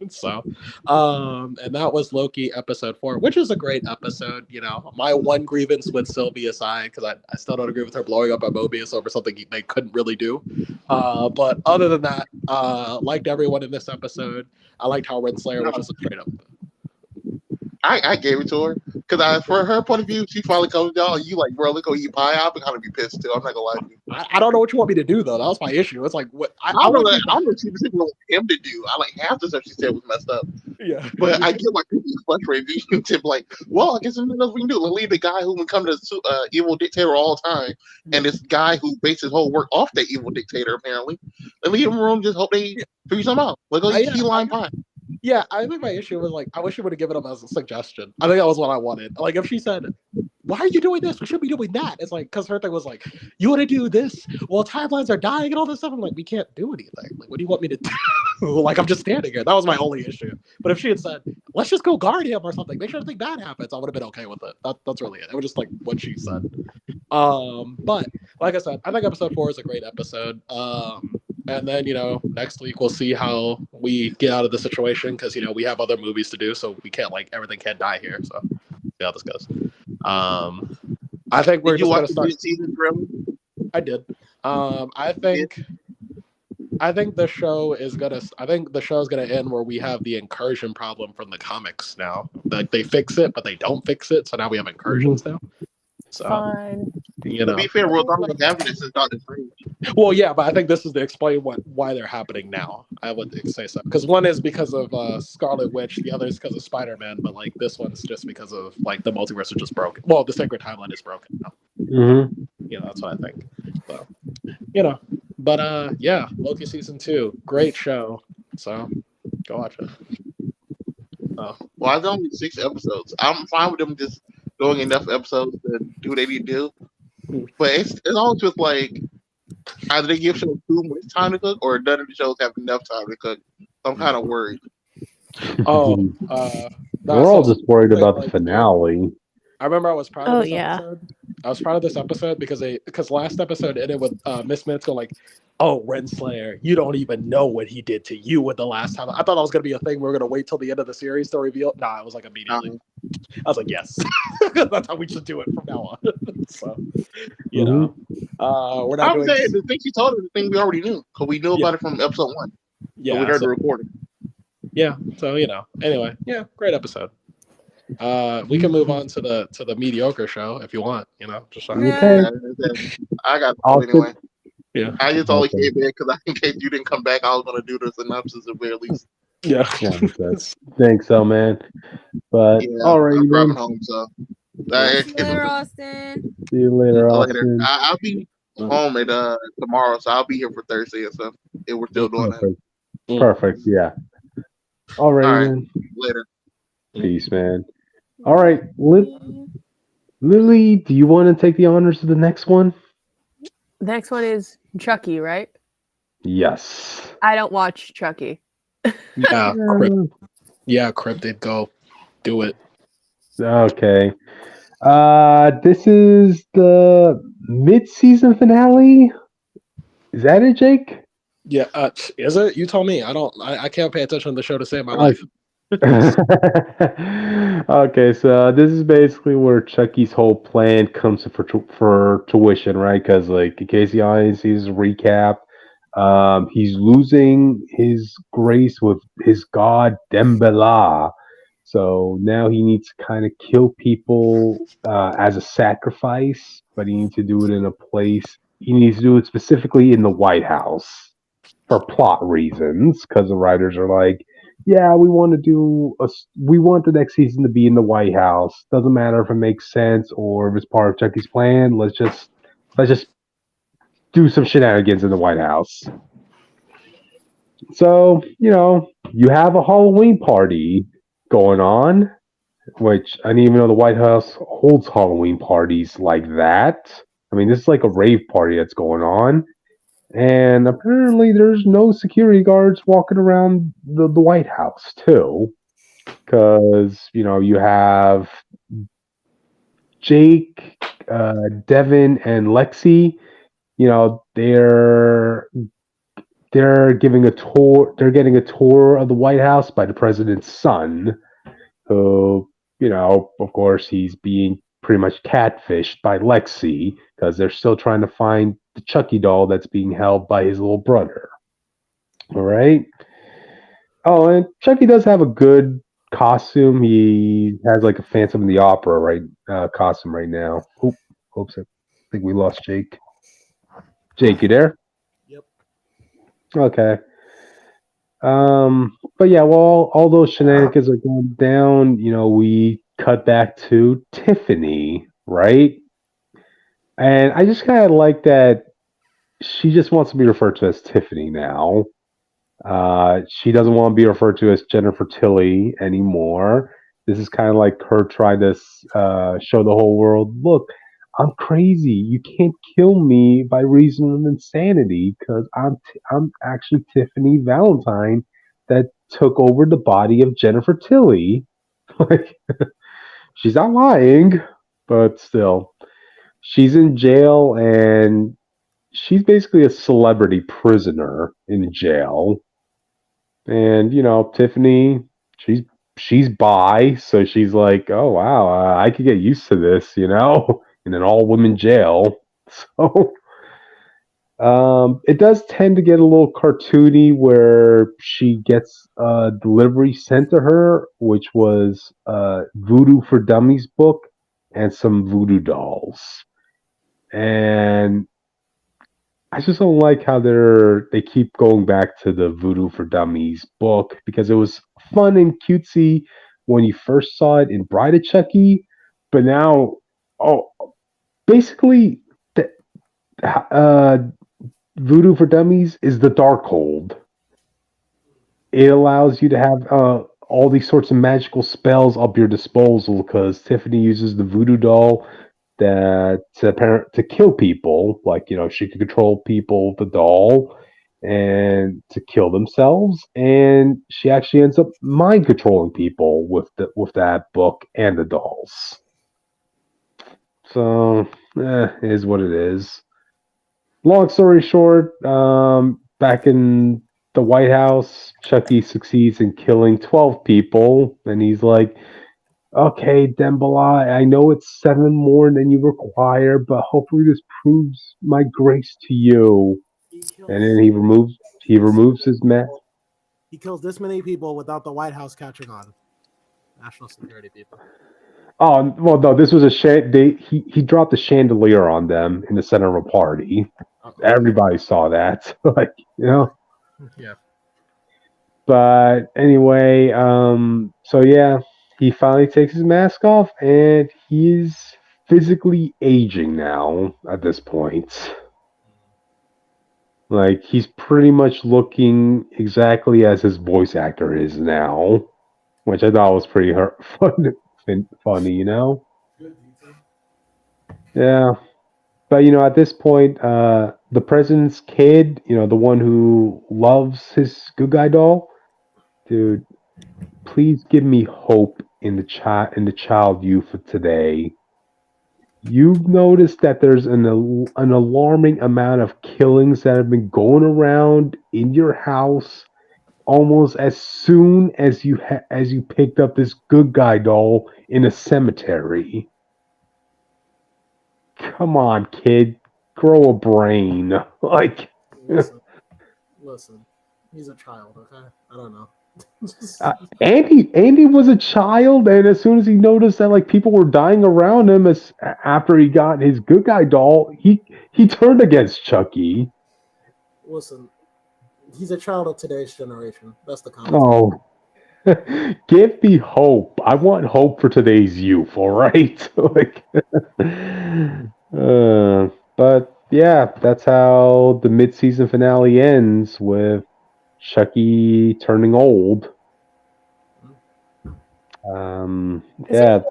[SPEAKER 5] So, and that was Loki episode 4, which is a great episode. You know, my one grievance with Sylvie aside, because I still don't agree with her blowing up a Mobius over something they couldn't really do. But other than that, liked everyone in this episode. I liked how Renslayer was just a straight up.
[SPEAKER 6] I gave it to her because for her point of view, she finally comes down. And you like, bro, look, go eat pie. I'll kind of be pissed too. I'm not gonna lie to you.
[SPEAKER 5] I don't know what you want me to do though. That was my issue. It's like what
[SPEAKER 6] I
[SPEAKER 5] I
[SPEAKER 6] don't know.
[SPEAKER 5] would
[SPEAKER 6] I don't know what she was want him to do. I like half the stuff she said was messed up.
[SPEAKER 5] yeah.
[SPEAKER 6] But I get why people are frustrated. You tip like, well, I guess there's nothing else we can do. Let's leave the guy who become the evil dictator all the time, and this guy who based his whole work off that evil dictator apparently, and leave him room. Just hope they figure something out. Like, go eat key lime pie.
[SPEAKER 5] Yeah, I think my issue was like I wish you would have given him as a suggestion. I think that was what I wanted. Like if she said, "Why are you doing this? We should be doing that." It's like because her thing was like, "You want to do this? Well, timelines are dying and all this stuff." I'm like, "We can't do anything. Like, what do you want me to do?" Like I'm just standing here. That was my only issue. But if she had said, "Let's just go guard him or something, make sure nothing bad happens," I would have been okay with it. That's really it. It was just like what she said. But like I said, I think episode 4 is a great episode. And then, next week we'll see how we get out of the situation because, we have other movies to do. So we can't, everything can't die here. So see how this goes. I think we're just going to start.
[SPEAKER 6] Season, really?
[SPEAKER 5] I did. I think the show is gonna end where we have the incursion problem from the comics now. Like they fix it, but they don't fix it. So now we have incursions now. So,
[SPEAKER 3] Fine.
[SPEAKER 6] To be fair, we're talking about this since Doctor Strange.
[SPEAKER 5] Well, yeah, but I think this is to explain why they're happening now. I would say so because one is because of Scarlet Witch, the other is because of Spider-Man, but this one's just because of the multiverse is just broken. Well, the sacred timeline is broken now.
[SPEAKER 1] Mm-hmm.
[SPEAKER 5] That's what I think. So, but yeah, Loki season 2, great show. So go watch it.
[SPEAKER 6] Well, it's only 6 episodes. I'm fine with them just doing enough episodes to do what they need to do. But it's always with either they give shows too much time to cook or none of the shows have enough time to cook. I'm kind of worried.
[SPEAKER 5] Oh,
[SPEAKER 1] we're all just worried about the finale.
[SPEAKER 5] I remember I was proud of this episode. I was proud of this episode because last episode ended with Miss Minutes going "Oh, Renslayer, you don't even know what he did to you with the last time." I thought that was going to be a thing. We were going to wait till the end of the series to reveal. Nah, it was immediately. I was like, yes, that's how we should do it from now on. So, we're not doing.
[SPEAKER 6] The thing she told us, the thing we already knew because we knew about it from episode 1.
[SPEAKER 5] Yeah,
[SPEAKER 6] so we heard the recording.
[SPEAKER 5] Yeah, so anyway, yeah, great episode. We can move on to the mediocre show if you want. Just
[SPEAKER 1] okay.
[SPEAKER 6] I got anyway.
[SPEAKER 5] Yeah,
[SPEAKER 6] I just only came back because in case you didn't come back, I was gonna do the synopsis at very least.
[SPEAKER 5] Yeah,
[SPEAKER 1] thanks, so man. But all right,
[SPEAKER 6] I'm driving home, so.
[SPEAKER 2] See you later, Austin.
[SPEAKER 1] See you later, Austin.
[SPEAKER 6] I'll be home at tomorrow, so I'll be here for Thursday and stuff. If we're still doing that.
[SPEAKER 1] Perfect. Yeah. All right. Man.
[SPEAKER 6] Later.
[SPEAKER 1] Peace, man. All right, Lily, do you want to take the honors of the next one?
[SPEAKER 3] The next one is Chucky, right?
[SPEAKER 1] Yes.
[SPEAKER 3] I don't watch Chucky.
[SPEAKER 5] Yeah, Cryptid, go do it.
[SPEAKER 1] Okay. This is the mid-season finale. Is that it, Jake?
[SPEAKER 5] Yeah, is it? You tell me. I can't pay attention to the show to save my life.
[SPEAKER 1] Okay, so this is basically where Chucky's whole plan comes for tuition, right? Because, in case the audience sees a recap, he's losing his grace with his god Dembella. So now he needs to kind of kill people as a sacrifice, but he needs to do it in a place. He needs to do it specifically in the White House for plot reasons, because the writers are like, yeah, we want the next season to be in the White House. Doesn't matter if it makes sense or if it's part of Chucky's plan. Let's just do some shenanigans in the White House. So, you have a Halloween party going on, which I didn't even know the White House holds Halloween parties like that. I mean, this is like a rave party that's going on. And apparently there's no security guards walking around the White House, too. Because, you have Jake, Devin, and Lexi. They're giving a tour. They're getting a tour of the White House by the president's son, who, of course, he's being pretty much catfished by Lexi because they're still trying to find the Chucky doll that's being held by his little brother. All right. Oh, and Chucky does have a good costume. He has like a Phantom of the Opera costume right now. Oops, I think we lost Jake. Jake, you there?
[SPEAKER 4] Yep.
[SPEAKER 1] Okay. But yeah, while all those shenanigans are going down, we cut back to Tiffany, right? And I just kind of like that she just wants to be referred to as Tiffany now. She doesn't want to be referred to as Jennifer Tilly anymore. This is kind of like her trying to show the whole world, look, I'm crazy. You can't kill me by reason of insanity because I'm actually Tiffany Valentine that took over the body of Jennifer Tilly. Like she's not lying, but still, she's in jail and she's basically a celebrity prisoner in jail. And Tiffany, she's she's bi, so she's like, oh wow, I could get used to this, in an all women jail. So it does tend to get a little cartoony where she gets a delivery sent to her, which was Voodoo for Dummies book and some voodoo dolls. And I just don't like how they keep going back to the Voodoo for Dummies book because it was fun and cutesy when you first saw it in Bride of Chucky, but now, oh, basically, the, uh, Voodoo for Dummies is the Darkhold. It allows you to have all these sorts of magical spells up your disposal because Tiffany uses the voodoo doll to kill people. Like she could control people with the doll and to kill themselves, and she actually ends up mind controlling people with that book and the dolls. So, it is what it is. Long story short, back in the White House, Chucky succeeds in killing 12 people, and he's like, okay, Dembala, I know it's 7 more than you require, but hopefully this proves my grace to you. And then he removes his mask.
[SPEAKER 4] He kills this many people without the White House catching on. National security people.
[SPEAKER 1] Oh well, no, this was he dropped a chandelier on them in the center of a party. Everybody saw that,
[SPEAKER 4] Yeah.
[SPEAKER 1] But anyway, so yeah, he finally takes his mask off, and he's physically aging now at this point. Like he's pretty much looking exactly as his voice actor is now, which I thought was pretty funny. Yeah, but at this point, the president's kid, the one who loves his good guy doll, dude, please give me hope in the child youth of today. You've noticed that there's an alarming amount of killings that have been going around in your house almost as soon as you picked up this good guy doll in a cemetery. Come on, kid, grow a brain. Like,
[SPEAKER 4] listen, he's a child. Okay, I don't know.
[SPEAKER 1] Andy was a child, and as soon as he noticed that like people were dying around him, after he got his good guy doll, he turned against Chucky.
[SPEAKER 4] Listen, he's a child of today's generation. That's the comment.
[SPEAKER 1] Oh, give me hope. I want hope for today's youth. All right, but yeah, that's how the mid-season finale ends with Chucky turning old. Yeah.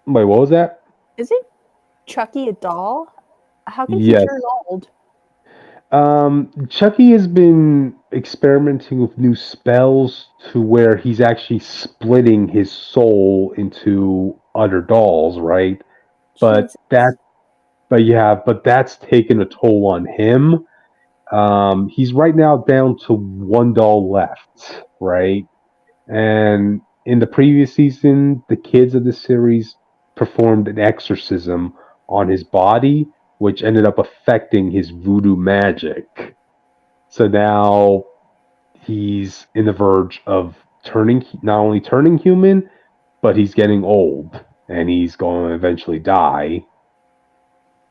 [SPEAKER 1] Wait, what was that?
[SPEAKER 3] Isn't Chucky a doll? How can he turn old?
[SPEAKER 1] Chucky has been experimenting with new spells to where he's actually splitting his soul into other dolls, right? But that's taken a toll on him. He's right now down to 1 doll left, right? And in the previous season, the kids of the series performed an exorcism on his body, which ended up affecting his voodoo magic. So now he's in the verge of not only turning human, but he's getting old and he's going to eventually die.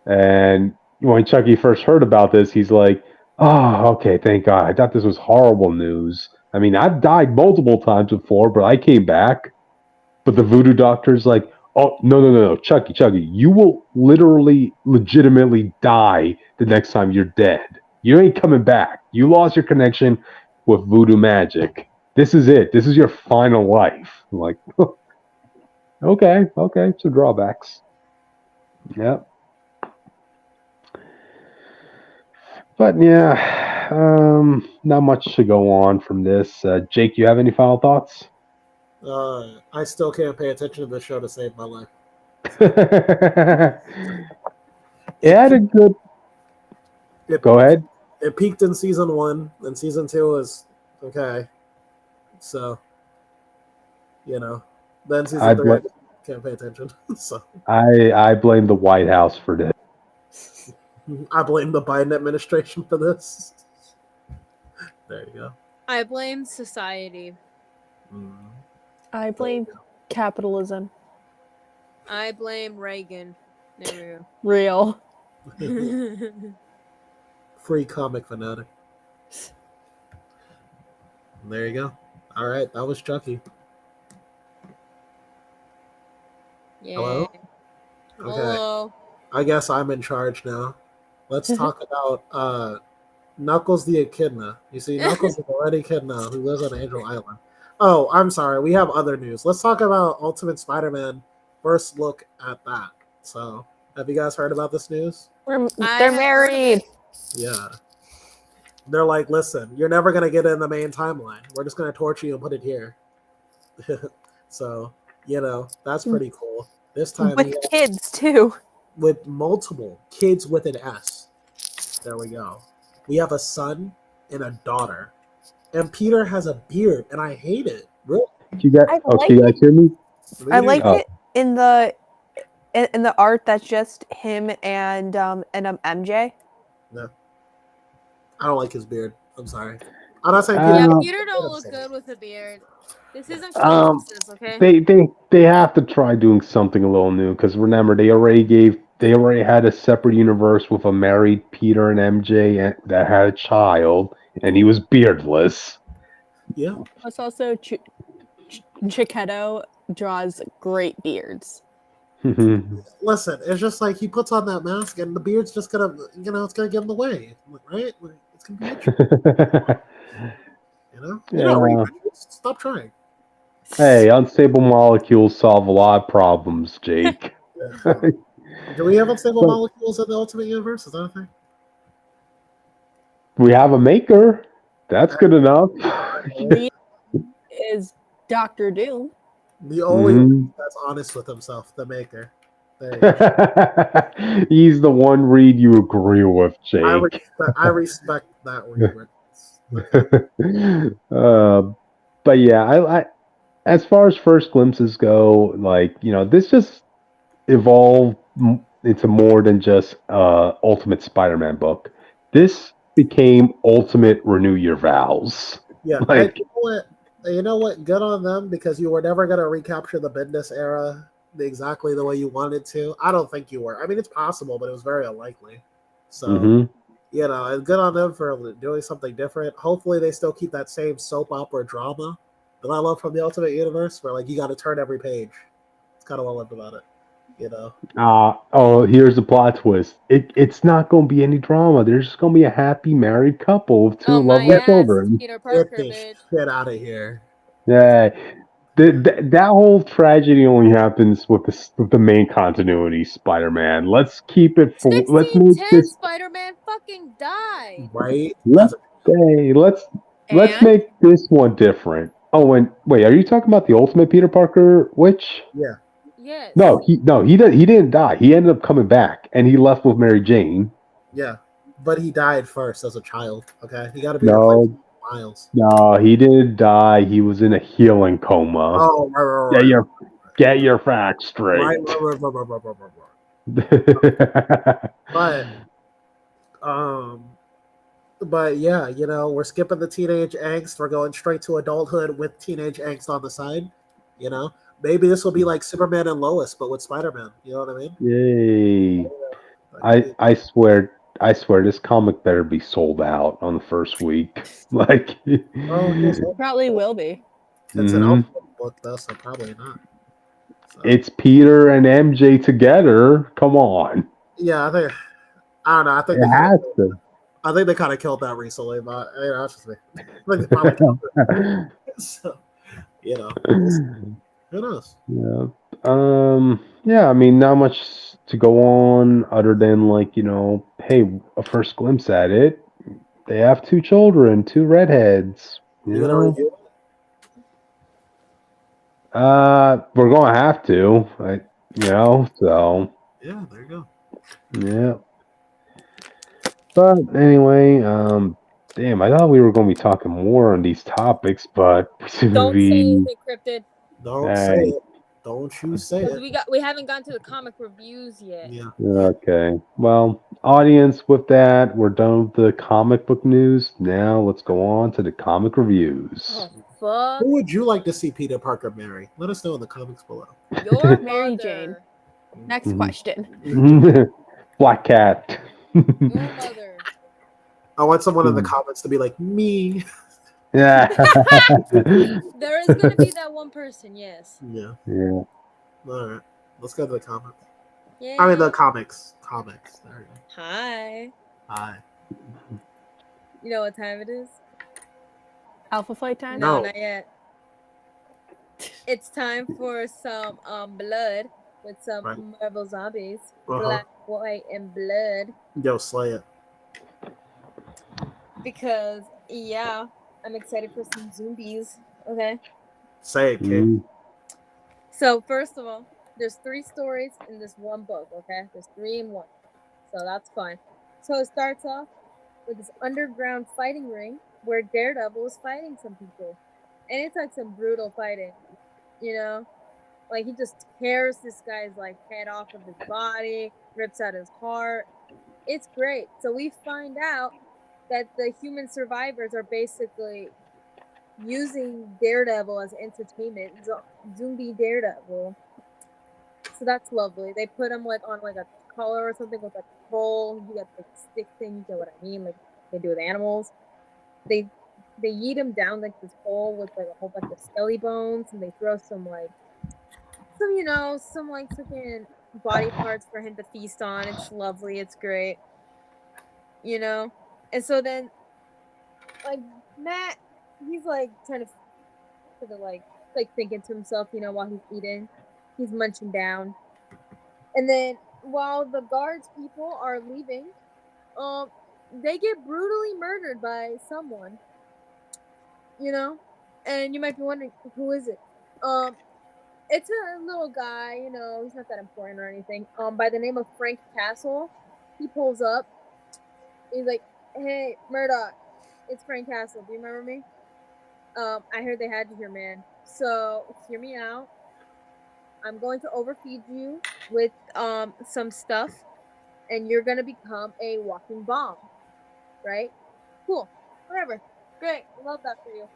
[SPEAKER 1] And when Chucky first heard about this, he's like, "Oh, okay, thank God. I thought this was horrible news. I mean, I've died multiple times before, but I came back." But the voodoo doctor's like, "Oh, no, Chucky, you will legitimately die the next time you're dead. You ain't coming back. You lost your connection with voodoo magic. This is it. This is your final life." I'm like, okay, some drawbacks. Yep. But yeah, not much to go on from this. Jake, you have any final thoughts?
[SPEAKER 5] I still can't pay attention to the show to save my life.
[SPEAKER 1] It had a good. Go ahead.
[SPEAKER 5] It peaked in season 1, and season 2 was okay. So, then season 3 I can't pay attention. So
[SPEAKER 1] I blame the White House for this.
[SPEAKER 5] I blame the Biden administration for this. There you go.
[SPEAKER 2] I blame society.
[SPEAKER 3] I blame capitalism.
[SPEAKER 2] I blame Reagan. There
[SPEAKER 3] Real.
[SPEAKER 2] we go.
[SPEAKER 5] Free comic fanatic. There you go. All right, that was Chucky.
[SPEAKER 2] Yeah.
[SPEAKER 5] Hello? Okay.
[SPEAKER 2] Hello.
[SPEAKER 5] I guess I'm in charge now. Let's talk about Knuckles the Echidna. You see, Knuckles is already Echidna who lives on Angel Island. Oh, I'm sorry. We have other news. Let's talk about Ultimate Spider-Man. First look at that. So, have you guys heard about this news?
[SPEAKER 3] They're married.
[SPEAKER 5] Yeah. They're like, listen, you're never going to get in the main timeline. We're just going to torture you and put it here. So, that's pretty cool. This time
[SPEAKER 3] with kids, too.
[SPEAKER 5] With multiple kids with an S. There we go. We have a son and a daughter. And Peter has a beard, and I hate it. Really.
[SPEAKER 1] Can you guys hear me?
[SPEAKER 3] I like it in the art that's just him and MJ.
[SPEAKER 5] No. I don't like his beard. I'm sorry. I'm not saying
[SPEAKER 2] Peter don't look good with a beard. This isn't for okay?
[SPEAKER 1] They have to try doing something a little new because remember they already had a separate universe with a married Peter and MJ that had a child and he was beardless.
[SPEAKER 5] Yeah.
[SPEAKER 3] Plus also Chiquetto draws great beards.
[SPEAKER 5] Listen, it's just like he puts on that mask and the beard's just gonna it's gonna give him away, right? It's gonna be interesting.
[SPEAKER 1] Yeah.
[SPEAKER 5] Stop trying.
[SPEAKER 1] Hey, unstable molecules solve a lot of problems, Jake.
[SPEAKER 5] Do we have unstable molecules in the Ultimate Universe? Is that a thing?
[SPEAKER 1] We have a maker. That's good enough.
[SPEAKER 3] Is Dr. Doom.
[SPEAKER 5] The only one that's honest with himself, the maker. There you go.
[SPEAKER 1] He's the one read you agree with, Jake.
[SPEAKER 5] I respect that read.
[SPEAKER 1] But yeah, I as far as first glimpses go, this just evolved into more than just Ultimate Spider-Man book. This became Ultimate Renew Your Vows.
[SPEAKER 5] Yeah, you know what? Good on them because you were never gonna recapture the Bendis era exactly the way you wanted to. I don't think you were. I mean, it's possible, but it was very unlikely. So, and good on them for doing something different. Hopefully, they still keep that same soap opera drama that I love from the Ultimate Universe, where you got to turn every page. It's kind of what I loved about it.
[SPEAKER 1] Here's the plot twist. It's not going to be any drama. There's just going to be a happy married couple with two lovely children.
[SPEAKER 2] Peter Parker,
[SPEAKER 5] Get this shit out of here.
[SPEAKER 1] Yeah. That whole tragedy only happens with the main continuity Spider-Man. Let's keep it for let's make this
[SPEAKER 2] Spider-Man fucking die.
[SPEAKER 5] Right?
[SPEAKER 1] Let's make this one different. Oh, and wait, are you talking about the Ultimate Peter Parker witch?
[SPEAKER 5] Yeah.
[SPEAKER 2] Yes.
[SPEAKER 1] No, he didn't die. He ended up coming back, and he left with Mary Jane.
[SPEAKER 5] Yeah, but he died first as a child. Okay, he got to be Miles.
[SPEAKER 1] No, he didn't die. He was in a healing coma.
[SPEAKER 5] Oh, right.
[SPEAKER 1] Get your facts straight.
[SPEAKER 5] Right. But But yeah, we're skipping the teenage angst. We're going straight to adulthood with teenage angst on the side. Maybe this will be like Superman and Lois, but with Spider-Man. You know what I mean?
[SPEAKER 1] Yay!
[SPEAKER 5] Like,
[SPEAKER 1] I swear, this comic better be sold out on the first week. Like,
[SPEAKER 5] oh, here's
[SPEAKER 3] Probably will be.
[SPEAKER 5] it's an Elseworld book, though, so probably not. So,
[SPEAKER 1] it's Peter and MJ together. Come on,
[SPEAKER 5] yeah, I don't know. I think
[SPEAKER 1] it has to.
[SPEAKER 5] they kind of killed that recently, but that's just me. I think they probably killed it. So, who knows?
[SPEAKER 1] Yeah. Yeah, I mean, not much to go on other than, like, hey, a first glimpse at it. They have two children, two redheads.
[SPEAKER 5] You gonna review
[SPEAKER 1] We're gonna have to, so
[SPEAKER 5] it? Yeah, there you go.
[SPEAKER 1] yeah. But anyway, damn, I thought we were gonna be talking more on these topics, but we seem to
[SPEAKER 2] Don't say
[SPEAKER 1] be.
[SPEAKER 2] anything, Cryptid.
[SPEAKER 5] Don't say
[SPEAKER 1] Hey,
[SPEAKER 5] it. Don't you say
[SPEAKER 2] Because
[SPEAKER 5] it.
[SPEAKER 2] we haven't gotten to the comic reviews yet.
[SPEAKER 5] Yeah.
[SPEAKER 1] okay. Well, audience, with that, we're done with the comic book news. Now let's go on to the comic reviews.
[SPEAKER 2] Oh fuck!
[SPEAKER 5] Who would you like to see Peter Parker marry? Let us know in the comments below.
[SPEAKER 2] Your
[SPEAKER 3] Mary
[SPEAKER 2] mother.
[SPEAKER 3] Jane. Next
[SPEAKER 1] Mhm.
[SPEAKER 3] question.
[SPEAKER 1] Black Cat.
[SPEAKER 2] Your mother.
[SPEAKER 5] I want someone in the comments to be like, me.
[SPEAKER 1] Yeah.
[SPEAKER 2] There is gonna be that one person, yes.
[SPEAKER 5] Yeah.
[SPEAKER 1] Yeah.
[SPEAKER 5] All right. Let's go to the comments.
[SPEAKER 2] Yeah.
[SPEAKER 5] I mean, the comics. Comics. There we go.
[SPEAKER 2] Hi.
[SPEAKER 5] Hi.
[SPEAKER 2] You know what time it is?
[SPEAKER 3] Alpha Flight time?
[SPEAKER 2] No,
[SPEAKER 5] No.
[SPEAKER 2] not yet. It's time for some blood with some
[SPEAKER 5] Right.
[SPEAKER 2] Marvel zombies.
[SPEAKER 5] Uh-huh.
[SPEAKER 2] Black, white, and blood.
[SPEAKER 5] Yo, slay it.
[SPEAKER 2] Because yeah, I'm excited for some zombies. Okay.
[SPEAKER 5] Say it, kid.
[SPEAKER 2] So first of all, there's 3 stories in this one book. Okay, there's 3 in 1, so that's fine. So it starts off with this underground fighting ring where Daredevil is fighting some people, and it's like some brutal fighting. Like he just tears this guy's like head off of his body, rips out his heart. It's great. So we find out that the human survivors are basically using Daredevil as entertainment, zombie Daredevil. So that's lovely. They put him like on like a collar or something with like a pole. You got the stick thing. You know what I mean? Like they do with animals. They yeet him down like this hole with like a whole bunch of skelly bones, and they throw some freaking body parts for him to feast on. It's lovely. It's great. And so then like Matt, he's like trying to sort of like thinking to himself, while he's eating. He's munching down. And then while the guards people are leaving, they get brutally murdered by someone. And you might be wondering, who is it? It's a little guy, he's not that important or anything. By the name of Frank Castle. He pulls up. He's like, "Hey, Murdoch, it's Frank Castle. Do you remember me? I heard they had you here, man. So hear me out. I'm going to overfeed you with some stuff, and you're gonna become a walking bomb, right? Cool, whatever, great, love that for you."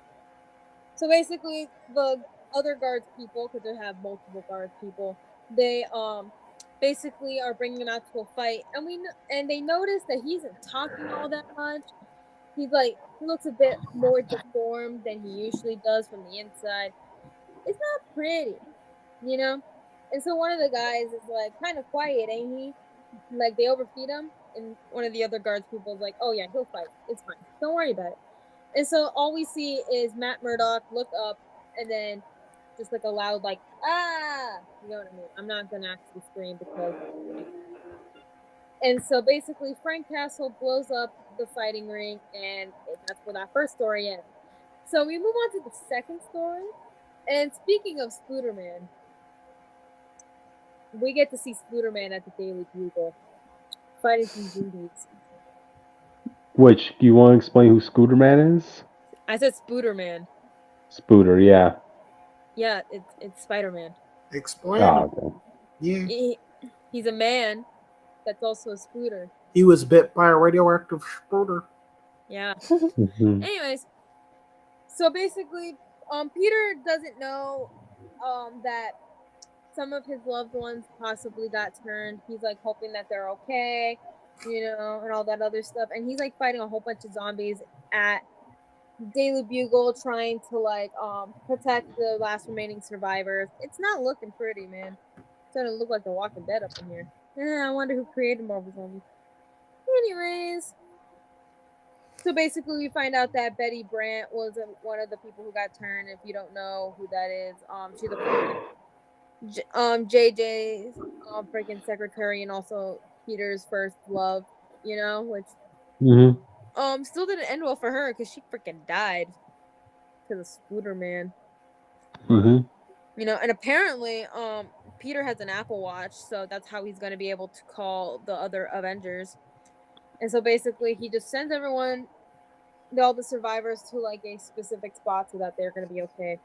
[SPEAKER 2] So basically, the other guards people, because they have multiple guards people, they basically are bringing him out to a fight, and they notice that he isn't talking all that much. He looks a bit more deformed than he usually does from the inside. It's not pretty, And so one of the guys is like kind of quiet, ain't he? Like they overfeed him, and one of the other guards people is like, "Oh yeah, he'll fight. It's fine. Don't worry about it." And so all we see is Matt Murdock look up, and then just like a loud like "ah," you know what I mean? I'm not gonna actually scream because. And so basically, Frank Castle blows up the fighting ring, and that's where that first story ends. So we move on to the second story. And speaking of Spooderman, we get to see Spooderman at the Daily Bugle fighting some zombies.
[SPEAKER 1] Which, do you want to explain who Scooterman is?
[SPEAKER 2] I said Spooderman.
[SPEAKER 1] Spooder, yeah.
[SPEAKER 2] Yeah, it's Spider-Man.
[SPEAKER 5] Explain.
[SPEAKER 1] Okay.
[SPEAKER 5] Yeah.
[SPEAKER 2] He's a man that's also a spooter.
[SPEAKER 5] He was bit by a radioactive spooder.
[SPEAKER 2] Yeah.
[SPEAKER 1] Mhm.
[SPEAKER 2] Anyways, so basically, Peter doesn't know that some of his loved ones possibly got turned. He's like hoping that they're okay, and all that other stuff. And he's like fighting a whole bunch of zombies at Daily Bugle, trying to like protect the last remaining survivors. It's not looking pretty, man. It's starting to look like The Walking Dead up in here. I wonder who created Marvel Zombies. Anyways, so basically, we find out that Betty Brant was one of the people who got turned. If you don't know who that is, she's a JJ's freaking secretary and also Peter's first love. Which still didn't end well for her because she freaking died because of Scooter Man. And apparently, Peter has an Apple Watch, so that's how he's gonna be able to call the other Avengers. And so basically, he just sends everyone, all the survivors, to like a specific spot so that they're gonna be okay.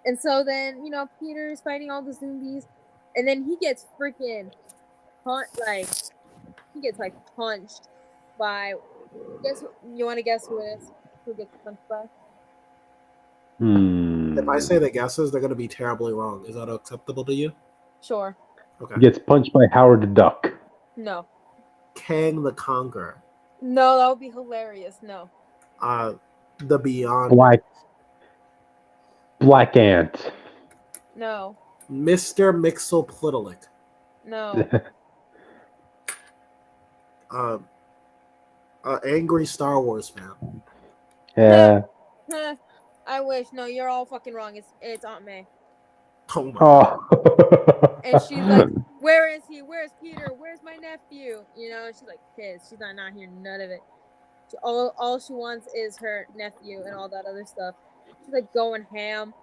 [SPEAKER 2] And so then, Peter's fighting all the zombies, and then he gets freaking punched by. You want to guess who it is? Who gets punched by?
[SPEAKER 5] If I say the guesses, they're going to be terribly wrong. Is that acceptable to you?
[SPEAKER 2] Sure.
[SPEAKER 5] Okay.
[SPEAKER 1] Gets punched by Howard the Duck.
[SPEAKER 2] No.
[SPEAKER 5] Kang the Conqueror.
[SPEAKER 2] No, that would be hilarious. No.
[SPEAKER 5] The Beyond.
[SPEAKER 1] Black Ant.
[SPEAKER 2] No.
[SPEAKER 5] Mr. Mixoplitlick.
[SPEAKER 2] No.
[SPEAKER 5] Angry Star Wars fan.
[SPEAKER 1] Yeah.
[SPEAKER 2] I wish. No, you're all fucking wrong. It's Aunt May.
[SPEAKER 1] Oh.
[SPEAKER 2] And she's like, "Where is he? Where's Peter? Where's my nephew?" And she's like pissed. She's not hearing none of it. All she wants is her nephew and all that other stuff. She's like going ham.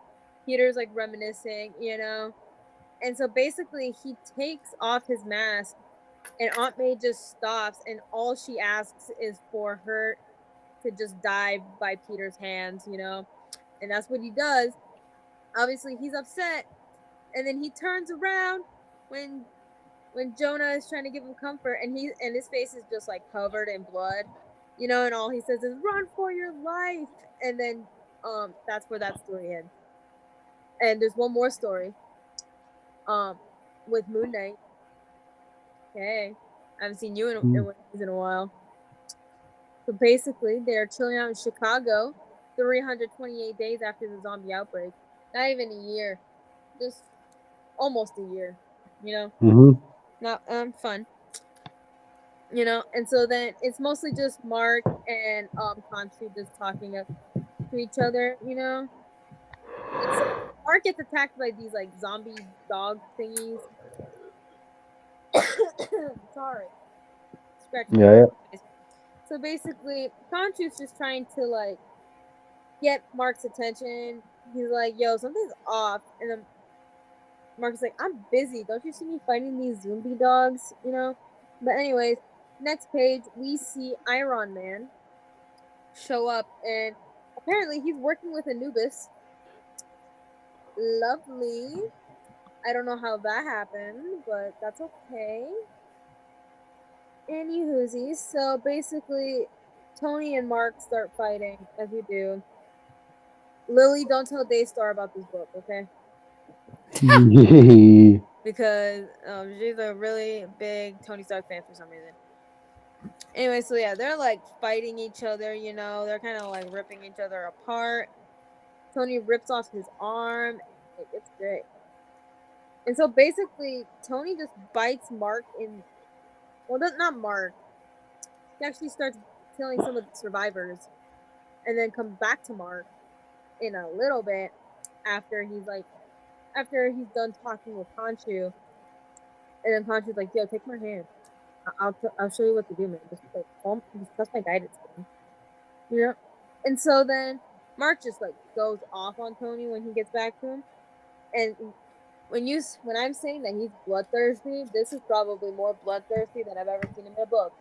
[SPEAKER 2] Peter's like reminiscing, And so basically, he takes off his mask, and Aunt May just stops, and all she asks is for her to just die by Peter's hands, And that's what he does. Obviously, he's upset, and then he turns around when Jonah is trying to give him comfort, and his face is just like covered in blood, and all he says is "Run for your life," and then that's where that story ends. And there's one more story, with Moon Knight. Hey, I haven't seen you in a while. So basically, they're chilling out in Chicago 328 days after the zombie outbreak. Not even a year. Just almost a year, Not fun. And so then it's mostly just Mark and Khonshu just talking to each other, And so Mark gets attacked by these like zombie dog thingies. Sorry. Scratching.
[SPEAKER 1] Yeah.
[SPEAKER 2] So basically, Khonshu's just trying to like get Mark's attention. He's like, "Yo, something's off," and then Mark's like, "I'm busy. Don't you see me fighting these zombie dogs?" But anyways, next page we see Iron Man show up, and apparently he's working with Anubis. Lovely. I don't know how that happened, but that's okay. Anywhoosies, so basically, Tony and Mark start fighting, as you do. Lily, don't tell Daystar about this book, okay? Because she's a really big Tony Stark fan for some reason. Anyway, so yeah, they're like fighting each other, They're kind of like ripping each other apart. Tony rips off his arm. It's great. And so basically, Tony just bites Mark in. Well, not Mark. He actually starts killing some of the survivors, and then comes back to Mark in a little bit after he's done talking with Khonshu. And then Khonshu's like, "Yo, take my hand. I'll show you what to do, man. Just trust my guidance, man." And so then Mark just like goes off on Tony when he gets back to him. And when I'm saying that he's bloodthirsty, this is probably more bloodthirsty than I've ever seen in a book.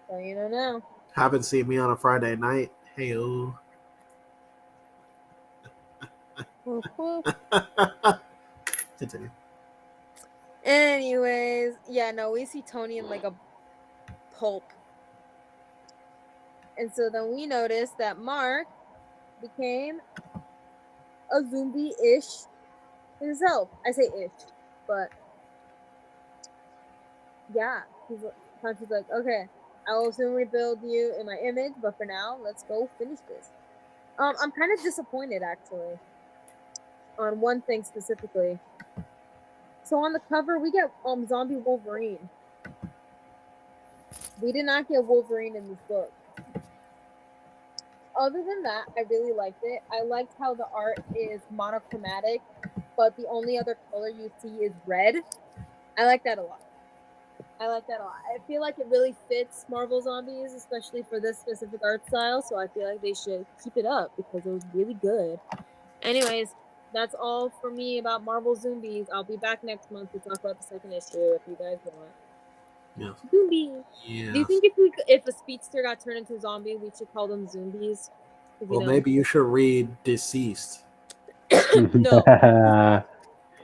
[SPEAKER 2] So now.
[SPEAKER 5] Haven't seen me on a Friday night. Hey-o. Continue.
[SPEAKER 2] Anyways, yeah, no, we see Tony in like a pulp. And so then we noticed that Mark became a zombie-ish himself. I say ish, but yeah, Punch like, okay, I will soon rebuild you in my image, but for now, let's go finish this. I'm kind of disappointed actually on one thing specifically. So on the cover, we get zombie Wolverine. We did not get Wolverine in this book. Other than that, I really liked it. I liked how the art is monochromatic, but the only other color you see is red. I like that a lot. I feel like it really fits Marvel Zombies, especially for this specific art style, so I feel like they should keep it up because it was really good. Anyways, that's all for me about Marvel Zombies. I'll be back next month to talk about the second issue if you guys want.
[SPEAKER 4] Yes.
[SPEAKER 2] Zombies.
[SPEAKER 4] Yes.
[SPEAKER 2] Do you think if a speedster got turned into a zombie, we should call them zombies?
[SPEAKER 4] Well, maybe you should read Deceased.
[SPEAKER 2] No.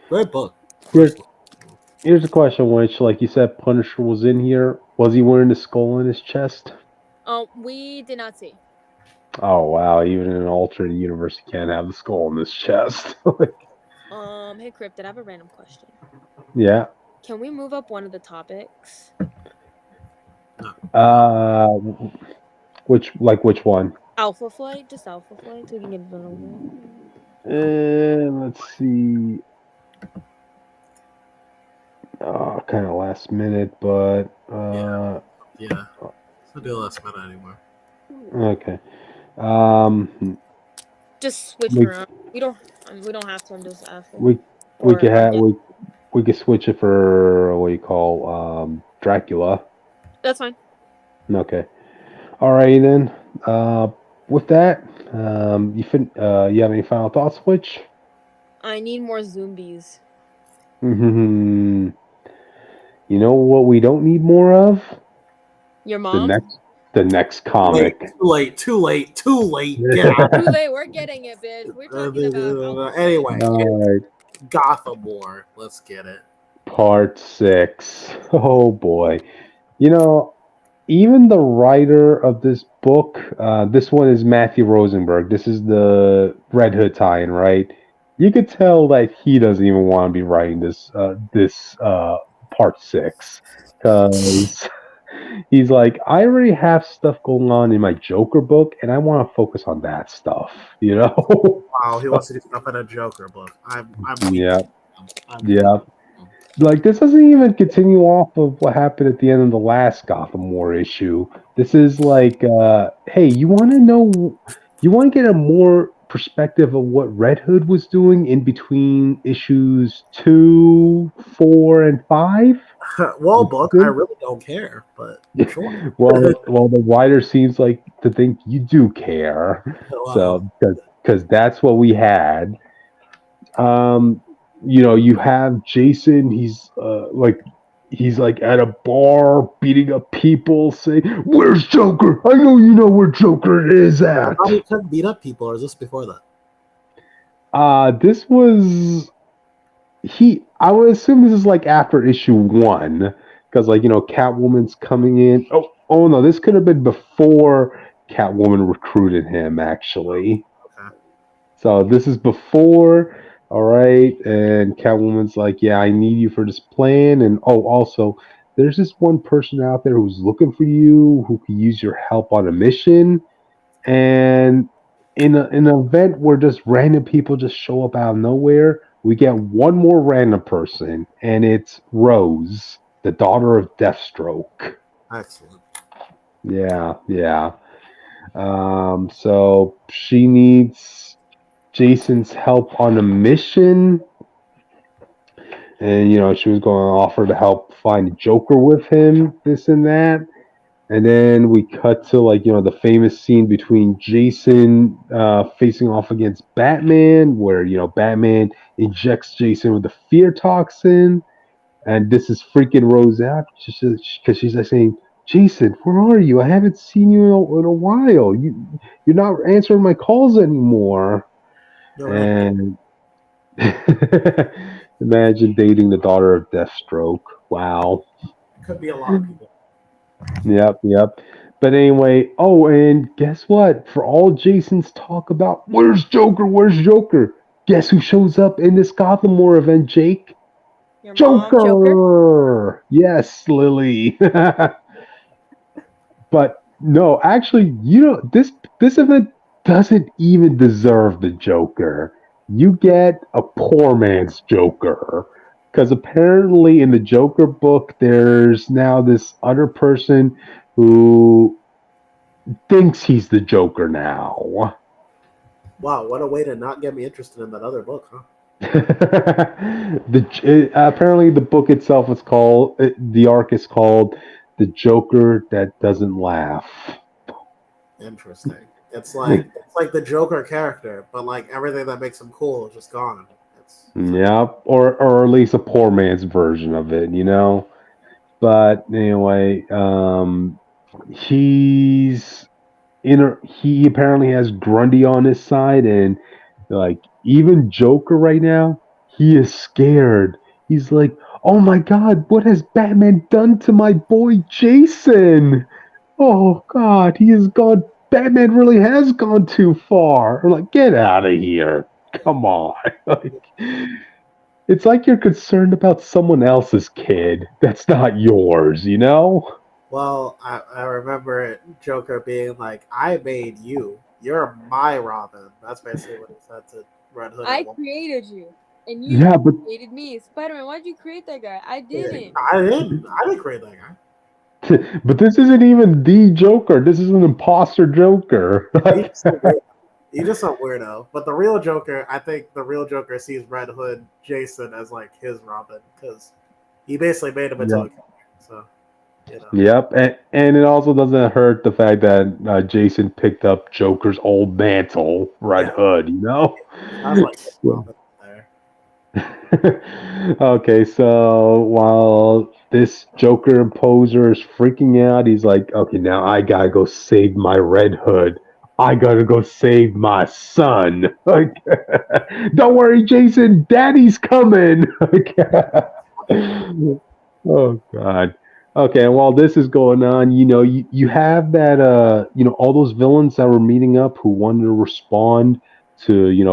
[SPEAKER 4] Great book.
[SPEAKER 1] Here's a question, which, like you said, Punisher was in here. Was he wearing the skull in his chest?
[SPEAKER 2] We did not see.
[SPEAKER 1] Oh, wow. Even in an alternate universe, you can't have the skull in his chest.
[SPEAKER 2] Hey, Crypt, I have a random question.
[SPEAKER 1] Yeah.
[SPEAKER 2] Can we move up one of the topics?
[SPEAKER 1] Which one?
[SPEAKER 2] Alpha Flight? Just Alpha Flight so we can get it done
[SPEAKER 1] over. Let's see. Kind of last minute, but
[SPEAKER 4] yeah. It's not do last minute anymore.
[SPEAKER 1] Okay.
[SPEAKER 2] Just switch around. We don't have to. I'm just asking.
[SPEAKER 1] We could switch it for what you call Dracula.
[SPEAKER 2] That's fine.
[SPEAKER 1] Okay. All right then. With that, you have any final thoughts, Witch?
[SPEAKER 2] I need more zombies.
[SPEAKER 1] You know what we don't need more of?
[SPEAKER 2] Your mom?
[SPEAKER 1] The next comic.
[SPEAKER 4] Too late.
[SPEAKER 2] Get out. Too late. We're getting it, bitch. We're talking about
[SPEAKER 4] anyway.
[SPEAKER 1] All right.
[SPEAKER 4] Gotham War. Let's get it.
[SPEAKER 1] Part 6. Oh boy. You know, even the writer of this book, this one is Matthew Rosenberg. This is the Red Hood tie-in, right? You could tell that he doesn't even want to be writing this part 6 because he's like, I already have stuff going on in my Joker book, and I want to focus on that stuff. You know?
[SPEAKER 4] Wow, he wants to do stuff in a Joker book. I'm
[SPEAKER 1] yeah. Like, this doesn't even continue off of what happened at the end of the last Gotham War issue. This is like, hey, you want to get a more perspective of what Red Hood was doing in between issues 2, 4, and 5?
[SPEAKER 4] Well, book, I really don't care, but sure.
[SPEAKER 1] well, the writer seems like to think you do care. Wow. So, because that's what we had. You know, you have Jason. He's like at a bar beating up people, saying, "Where's Joker? I know you know where Joker is at."
[SPEAKER 4] How he couldn't beat up people, or is this before that?
[SPEAKER 1] This was I would assume this is like after issue 1, because Catwoman's coming in. Oh no, this could have been before Catwoman recruited him, actually.
[SPEAKER 4] Okay.
[SPEAKER 1] So this is before. All right, and Catwoman's like, yeah, I need you for this plan, and also, there's this one person out there who's looking for you, who could use your help on a mission, and in an event where just random people just show up out of nowhere, we get one more random person, and it's Rose, the daughter of Deathstroke.
[SPEAKER 4] Excellent.
[SPEAKER 1] Yeah. So she needs Jason's help on a mission, and she was going to offer to help find Joker with him, this and that. And then we cut to the famous scene between Jason facing off against Batman, where Batman injects Jason with the fear toxin, and this is freaking Rose out because she's like saying, Jason, where are you? I haven't seen you in a while. You're not answering my calls anymore. And imagine dating the daughter of Deathstroke. Wow.
[SPEAKER 4] Could be a lot of people.
[SPEAKER 1] Yep. But anyway, oh, and guess what? For all Jason's talk about where's Joker, where's Joker? Guess who shows up in this Gotham War event, Jake?
[SPEAKER 2] Your
[SPEAKER 1] Joker!
[SPEAKER 2] mom.
[SPEAKER 3] Joker?
[SPEAKER 1] Yes, Lily. But no, actually, this event doesn't even deserve the Joker. You get a poor man's Joker. Because apparently in the Joker book, there's now this other person who thinks he's the Joker now.
[SPEAKER 5] Wow, what a way to not get me interested in that other book, huh?
[SPEAKER 1] Apparently the book itself is called the arc is called "The Joker That Doesn't Laugh."
[SPEAKER 5] Interesting. It's like the Joker character, but like everything that makes him cool is just gone.
[SPEAKER 1] Yeah, or at least a poor man's version of it, you know. But anyway, he's he apparently has Grundy on his side, and like even Joker right now, he is scared. He's like, "Oh my God, what has Batman done to my boy Jason? Oh God, he has gone. Batman really has gone too far." I'm like, "Get out of here! Come on!" Like, it's like you're concerned about someone else's kid that's not yours, you know?
[SPEAKER 5] Well, I remember Joker being like, "I made you. You're my Robin." That's basically what he said to Red Hood.
[SPEAKER 2] I created you, and you
[SPEAKER 1] Yeah, but
[SPEAKER 2] created me. Spider-Man, why'd you create that guy? I didn't.
[SPEAKER 5] I didn't create that guy.
[SPEAKER 1] but this isn't even the Joker. This is an imposter Joker.
[SPEAKER 5] He's just a weirdo. But the real Joker, I think the real Joker sees Red Hood Jason as like his Robin because he basically made him into a character. So, you know.
[SPEAKER 1] Yep, and it also doesn't hurt the fact that Jason picked up Joker's old mantle, Red Hood. You know.
[SPEAKER 5] That's like his Robin there.
[SPEAKER 1] Okay, so while this Joker imposer is freaking out, he's like, "Okay, now I gotta go save my Red Hood. I gotta go save my son." Like, don't worry, Jason, Daddy's coming. Oh God. Okay, and while this is going on, you have that all those villains that were meeting up who wanted to respond to,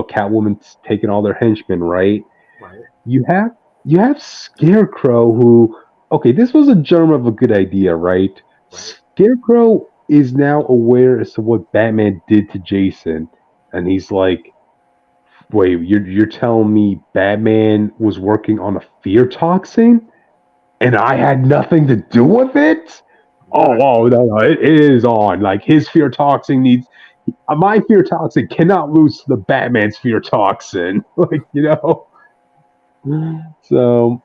[SPEAKER 1] Catwoman taking all their henchmen, right?
[SPEAKER 5] Right.
[SPEAKER 1] You have Scarecrow who, okay, this was a germ of a good idea, right? Scarecrow is now aware as to what Batman did to Jason, and he's like, "Wait, you're telling me Batman was working on a fear toxin, and I had nothing to do with it?" Oh, no, it is on. Like his fear toxin needs. My fear toxin cannot lose to the Batman's fear toxin. Like, So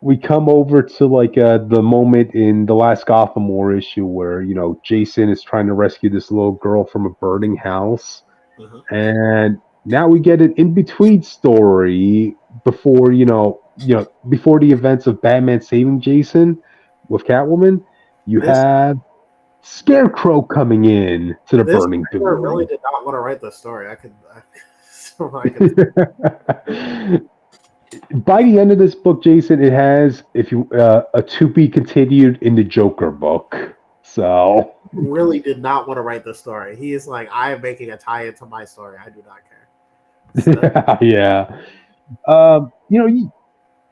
[SPEAKER 1] we come over to like the moment in the last Gotham War issue where Jason is trying to rescue this little girl from a burning house, and now we get an in between story before before the events of Batman saving Jason with Catwoman. You have Scarecrow coming in to the burning building.
[SPEAKER 5] I really did not want to write this story. I could
[SPEAKER 1] By the end of this book, Jason, it has a to be continued in the Joker book. So
[SPEAKER 5] really did not want to write this story. He is like, I am making a tie into my story. I do not care. So.
[SPEAKER 1] Yeah.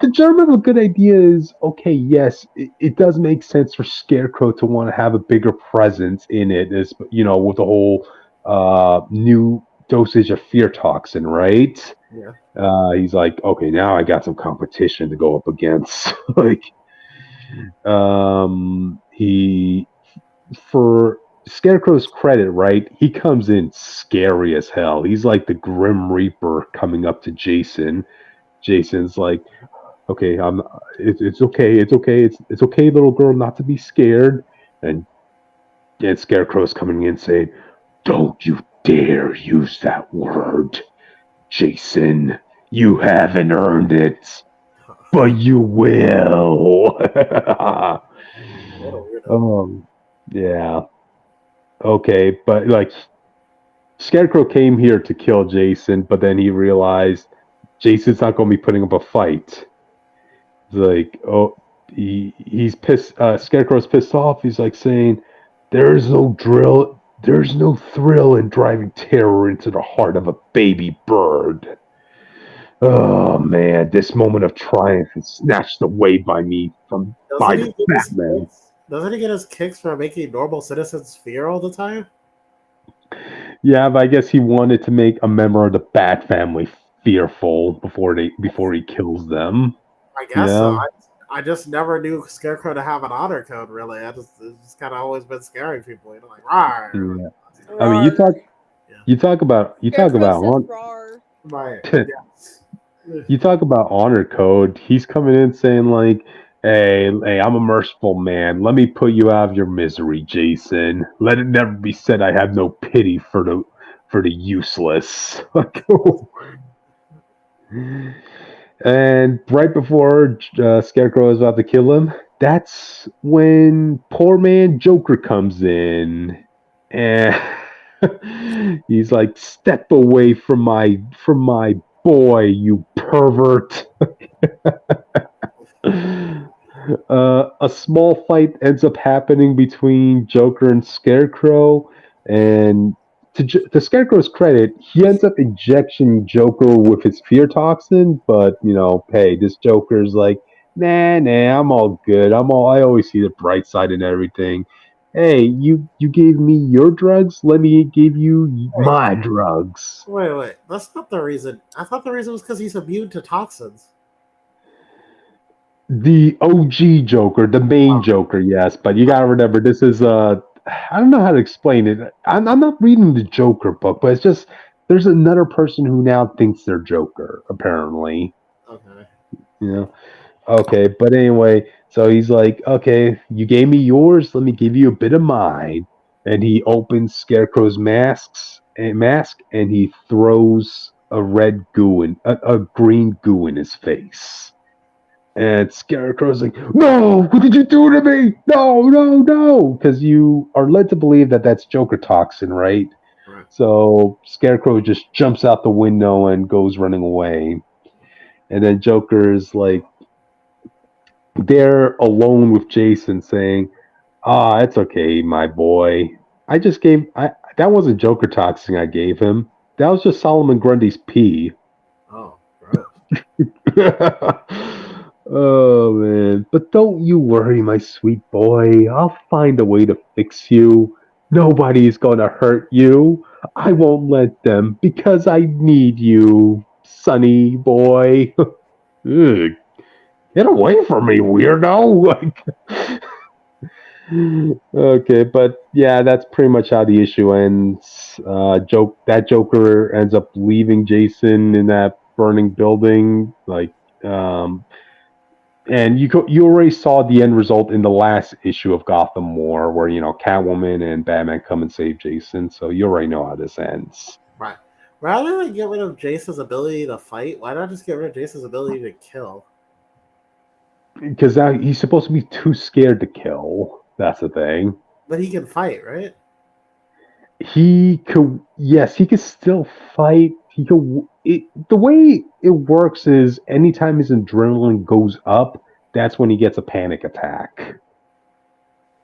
[SPEAKER 1] The germ of a good idea is okay. Yes, it does make sense for Scarecrow to want to have a bigger presence in it, as with the whole new dosage of fear toxin, right?
[SPEAKER 5] Yeah.
[SPEAKER 1] He's like, okay, now I got some competition to go up against. Like, he, for Scarecrow's credit, right? He comes in scary as hell. He's like the Grim Reaper coming up to Jason. Jason's like, okay, it's okay, it's okay, little girl, not to be scared. And Scarecrow's coming in saying, "Don't you dare use that word, Jason. You haven't earned it, but you will." Yeah. Okay, but like Scarecrow came here to kill Jason, but then he realized Jason's not going to be putting up a fight. Like, oh, he's pissed. Scarecrow's pissed off. He's like saying, There's no thrill in driving terror into the heart of a baby bird. Oh man, this moment of triumph is snatched away by me by
[SPEAKER 5] Doesn't
[SPEAKER 1] the
[SPEAKER 5] he get his
[SPEAKER 1] Batman.
[SPEAKER 5] kicks? Doesn't he get his kicks for making normal citizens fear all the time?
[SPEAKER 1] Yeah, but I guess he wanted to make a member of the Bat family fearful before he kills them.
[SPEAKER 5] I guess so.
[SPEAKER 1] Yeah.
[SPEAKER 5] I just never knew Scarecrow to have an honor code. Really, it's just kind of always been scaring people. Like, rawr.
[SPEAKER 1] Yeah. I mean, you talk about
[SPEAKER 2] Scarecrow says rawr.
[SPEAKER 5] Right. Yes.
[SPEAKER 1] you talk about honor code. He's coming in saying like, "Hey, I'm a merciful man. Let me put you out of your misery, Jason. Let it never be said I have no pity for the useless." And right before Scarecrow is about to kill him, that's when poor man Joker comes in, and he's like, "Step away from my boy, you pervert." A small fight ends up happening between Joker and Scarecrow, and to Scarecrow's credit, he ends up injecting Joker with his fear toxin. But hey, this Joker's like, nah, I'm all good. I always see the bright side in everything. Hey, you gave me your drugs. Let me give you my drugs.
[SPEAKER 5] Wait. That's not the reason. I thought the reason was because he's immune to toxins.
[SPEAKER 1] The OG Joker, the main Joker, yes, but you gotta remember this is I don't know how to explain it. I'm not reading the Joker book, but it's just there's another person who now thinks they're Joker, apparently.
[SPEAKER 5] Okay.
[SPEAKER 1] Okay, but anyway, so he's like, okay, you gave me yours, let me give you a bit of mine. And he opens Scarecrow's mask and he throws a green goo in his face. And Scarecrow's like, "No, what did you do to me? No, no, no!" Because you are led to believe that that's Joker toxin, right?
[SPEAKER 5] Right.
[SPEAKER 1] So Scarecrow just jumps out the window and goes running away. And then Joker's like, there alone with Jason, saying, "Ah, it's okay, my boy. I just gave that wasn't Joker toxin I gave him. That was just Solomon Grundy's pee."
[SPEAKER 5] Oh, gross.
[SPEAKER 1] Oh man, but don't you worry, my sweet boy. I'll find a way to fix you. Nobody's gonna hurt you. I won't let them because I need you, sonny boy. Ugh, get away from me, weirdo. Okay, but yeah, that's pretty much how the issue ends. Joker ends up leaving Jason in that burning building, and you already saw the end result in the last issue of Gotham War, where Catwoman and Batman come and save Jason. So you already know how this ends.
[SPEAKER 5] Right. Rather than get rid of Jason's ability to fight, why not just get rid of Jason's ability to kill?
[SPEAKER 1] Because now he's supposed to be too scared to kill. That's the thing.
[SPEAKER 5] But he can fight, right?
[SPEAKER 1] He could, yes, he could still fight. He could. The way it works is anytime his adrenaline goes up, that's when he gets a panic attack.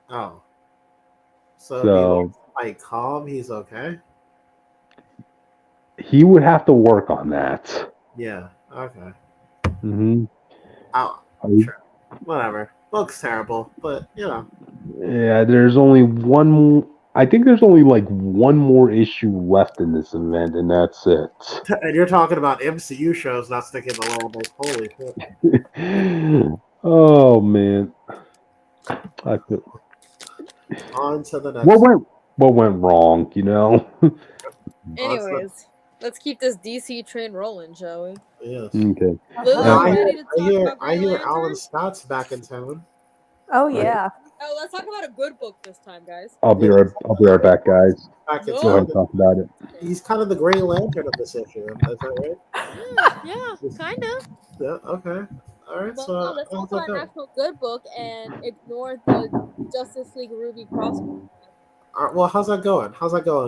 [SPEAKER 5] Oh. So if he wants to fight calm, he's okay?
[SPEAKER 1] He would have to work on that.
[SPEAKER 5] Yeah, okay.
[SPEAKER 1] Mm-hmm.
[SPEAKER 5] Oh, sure. Whatever. Looks terrible, but
[SPEAKER 1] Yeah, there's only one. I think there's only like one more issue left in this event, and that's it.
[SPEAKER 5] And you're talking about MCU shows not sticking the landing. Holy shit.
[SPEAKER 1] Oh man.
[SPEAKER 5] On to the next.
[SPEAKER 1] What went wrong,
[SPEAKER 2] Anyways, let's keep this DC train rolling, shall we?
[SPEAKER 5] Yes.
[SPEAKER 1] Okay.
[SPEAKER 5] I hear Alan Scott's back in town.
[SPEAKER 3] Oh yeah.
[SPEAKER 2] Oh, let's talk about a good book this time, guys.
[SPEAKER 1] I'll be right back, guys.
[SPEAKER 5] Back in
[SPEAKER 1] Go ahead and talk about it.
[SPEAKER 5] He's kind of the Green Lantern of this issue. Is that right?
[SPEAKER 2] Yeah, kind of.
[SPEAKER 5] Yeah. Okay. All right.
[SPEAKER 2] But
[SPEAKER 5] So
[SPEAKER 2] no, let's talk about an actual good book and ignore the Justice League Ruby crossover.
[SPEAKER 5] All right, well, how's that going?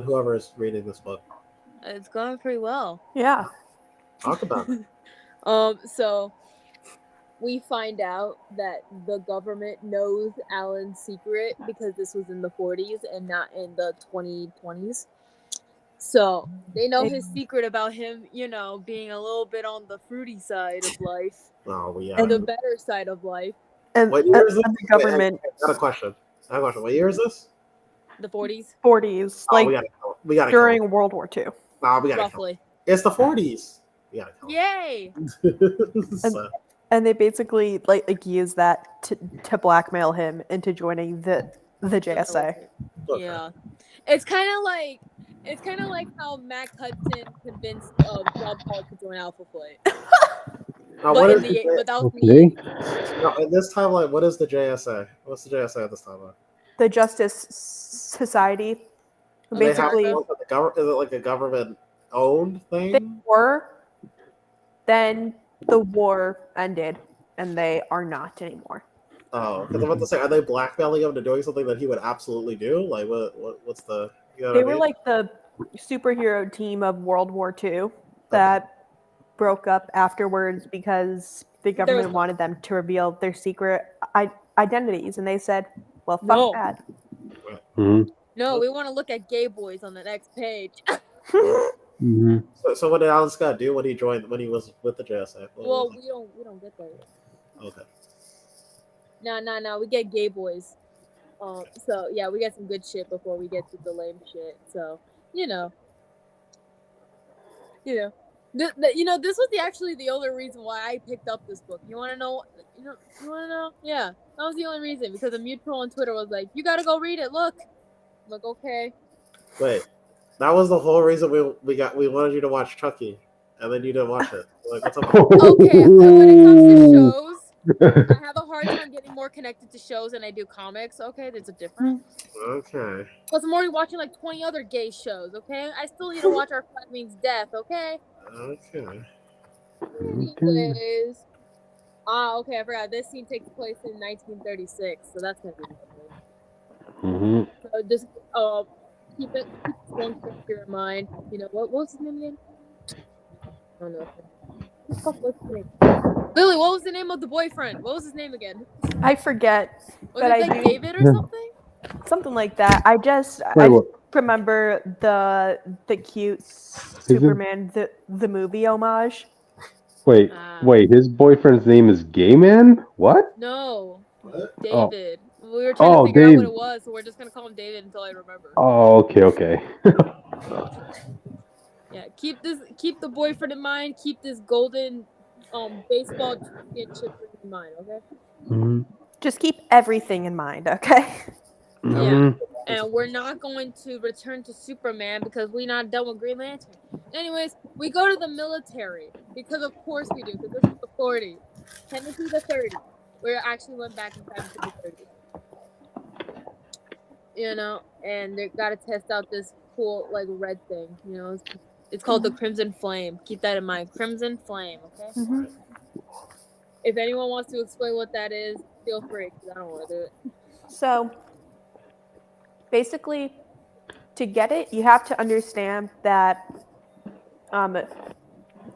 [SPEAKER 5] Whoever is reading this book.
[SPEAKER 2] It's going pretty well.
[SPEAKER 3] Yeah.
[SPEAKER 5] Talk about it.
[SPEAKER 2] So we find out that the government knows Alan's secret because this was in the 40s and not in the 2020s. So they know his secret about him, being a little bit on the fruity side of life.
[SPEAKER 5] Oh, yeah.
[SPEAKER 2] And the better side of life.
[SPEAKER 3] And,
[SPEAKER 5] What year is this?
[SPEAKER 3] and the government.
[SPEAKER 5] I got a question. What year is this?
[SPEAKER 2] The 40s.
[SPEAKER 3] 40s,
[SPEAKER 5] Oh,
[SPEAKER 3] like
[SPEAKER 5] we gotta
[SPEAKER 3] during World War II.
[SPEAKER 5] No, we gotta
[SPEAKER 2] roughly.
[SPEAKER 5] It's the 40s. We gotta kill
[SPEAKER 2] Yay!
[SPEAKER 5] So.
[SPEAKER 3] And they basically like use that to blackmail him into joining the JSA.
[SPEAKER 2] Okay. Yeah, it's kind of like how Mac Hudson convinced Rob Paul to join Alpha Flight.
[SPEAKER 5] Now,
[SPEAKER 2] but that was
[SPEAKER 1] okay.
[SPEAKER 5] Now, in this timeline, what is the JSA? What's the JSA at this timeline?
[SPEAKER 3] The Justice Society. Basically,
[SPEAKER 5] is it like a government-owned thing?
[SPEAKER 3] They were. Then the war ended, and they are not anymore.
[SPEAKER 5] Oh, because I'm about to say, are they blackmailing him into doing something that he would absolutely do? Like, what's the?
[SPEAKER 3] They were like the superhero team of World War II that broke up afterwards because the government wanted them to reveal their secret identities, and they said, "Well, fuck that."
[SPEAKER 1] Mm-hmm.
[SPEAKER 2] No, we want to look at gay boys on the next page.
[SPEAKER 1] Mm-hmm.
[SPEAKER 5] So what did Alan Scott do when he was with the JSA?
[SPEAKER 2] Well, we don't get there yet.
[SPEAKER 5] Okay.
[SPEAKER 2] No, we get gay boys. So yeah, we get some good shit before we get to the lame shit. So this was actually the only reason why I picked up this book. You want to know? You want to know? Yeah, that was the only reason because a mutual on Twitter was like, "You gotta go read it. Look." I'm like, okay.
[SPEAKER 5] Wait, that was the whole reason we wanted you to watch Chucky, and then you didn't watch it. Like, what's up?
[SPEAKER 2] Okay, when it comes to shows, I have a hard time getting more connected to shows than I do comics. Okay, there's a difference.
[SPEAKER 5] Okay.
[SPEAKER 2] Plus, I'm already watching like 20 other gay shows. Okay, I still need to watch Our Flag Means Death. Okay.
[SPEAKER 5] Okay.
[SPEAKER 2] Anyways, okay, I forgot. This scene takes place in 1936, so that's gonna be good.
[SPEAKER 1] Mm-hmm.
[SPEAKER 2] So just keep one character in mind. What was his name again? I don't know. What's his name? Lily, what was the name of the boyfriend? What was his name again?
[SPEAKER 3] I forget.
[SPEAKER 2] Was it like David or something?
[SPEAKER 3] Something like that. I just remember the cute Superman the movie homage.
[SPEAKER 1] Wait, his boyfriend's name is Gay Man? What?
[SPEAKER 2] No.
[SPEAKER 5] What?
[SPEAKER 2] David. We were trying to figure out what it was, so we're just gonna call him David until I remember.
[SPEAKER 1] Oh, okay.
[SPEAKER 2] Yeah, keep the boyfriend in mind. Keep this golden baseball championship in mind, okay?
[SPEAKER 1] Mm-hmm.
[SPEAKER 3] Just keep everything in mind, okay?
[SPEAKER 2] Yeah. And we're not going to return to Superman because we're not done with Green Lantern. Anyways, we go to the military because of course we do, because this is the 40s. Technically the 30s. We actually went back in time to the 30s. And they gotta test out this cool like red thing. It's called the Crimson Flame. Keep that in mind. Crimson Flame, okay?
[SPEAKER 3] Mm-hmm.
[SPEAKER 2] If anyone wants to explain what that is, feel free, because I don't want to do it.
[SPEAKER 3] So, basically, to get it, you have to understand that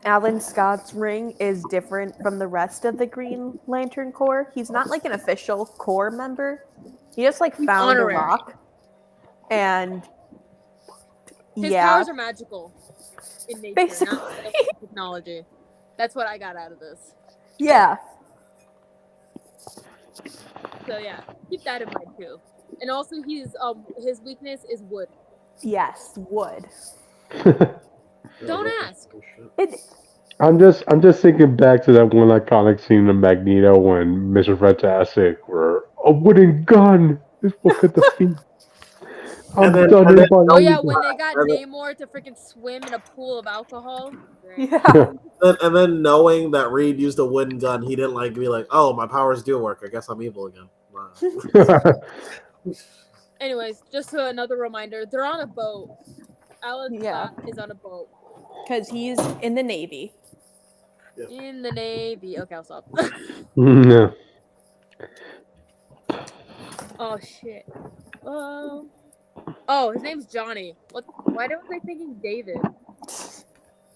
[SPEAKER 3] Alan Scott's ring is different from the rest of the Green Lantern Corps. He's not like an official Corps member. He just like found
[SPEAKER 2] honorary.
[SPEAKER 3] a rock. And
[SPEAKER 2] his powers are magical in nature,
[SPEAKER 3] basically.
[SPEAKER 2] not technology. That's what I got out of this.
[SPEAKER 3] Yeah.
[SPEAKER 2] So yeah, keep that in mind too. And also, his weakness is wood.
[SPEAKER 3] Yes, wood.
[SPEAKER 2] Don't ask.
[SPEAKER 1] I'm just thinking back to that one iconic scene in Magneto when Mr. Fantastic were a wooden gun is what could defeat.
[SPEAKER 2] When they got Namor to freaking swim in a pool of alcohol. Right?
[SPEAKER 3] Yeah.
[SPEAKER 5] And then knowing that Reed used a wooden gun, he didn't be like, oh, my powers do work. I guess I'm evil again. Wow.
[SPEAKER 2] Anyways, just another reminder, they're on a boat. Alan Scott is on a boat.
[SPEAKER 3] Because he's in the Navy.
[SPEAKER 2] Yeah. In the Navy. Okay, I'll stop.
[SPEAKER 1] No.
[SPEAKER 2] Oh, shit. Oh, his name's Johnny. Why was I thinking David?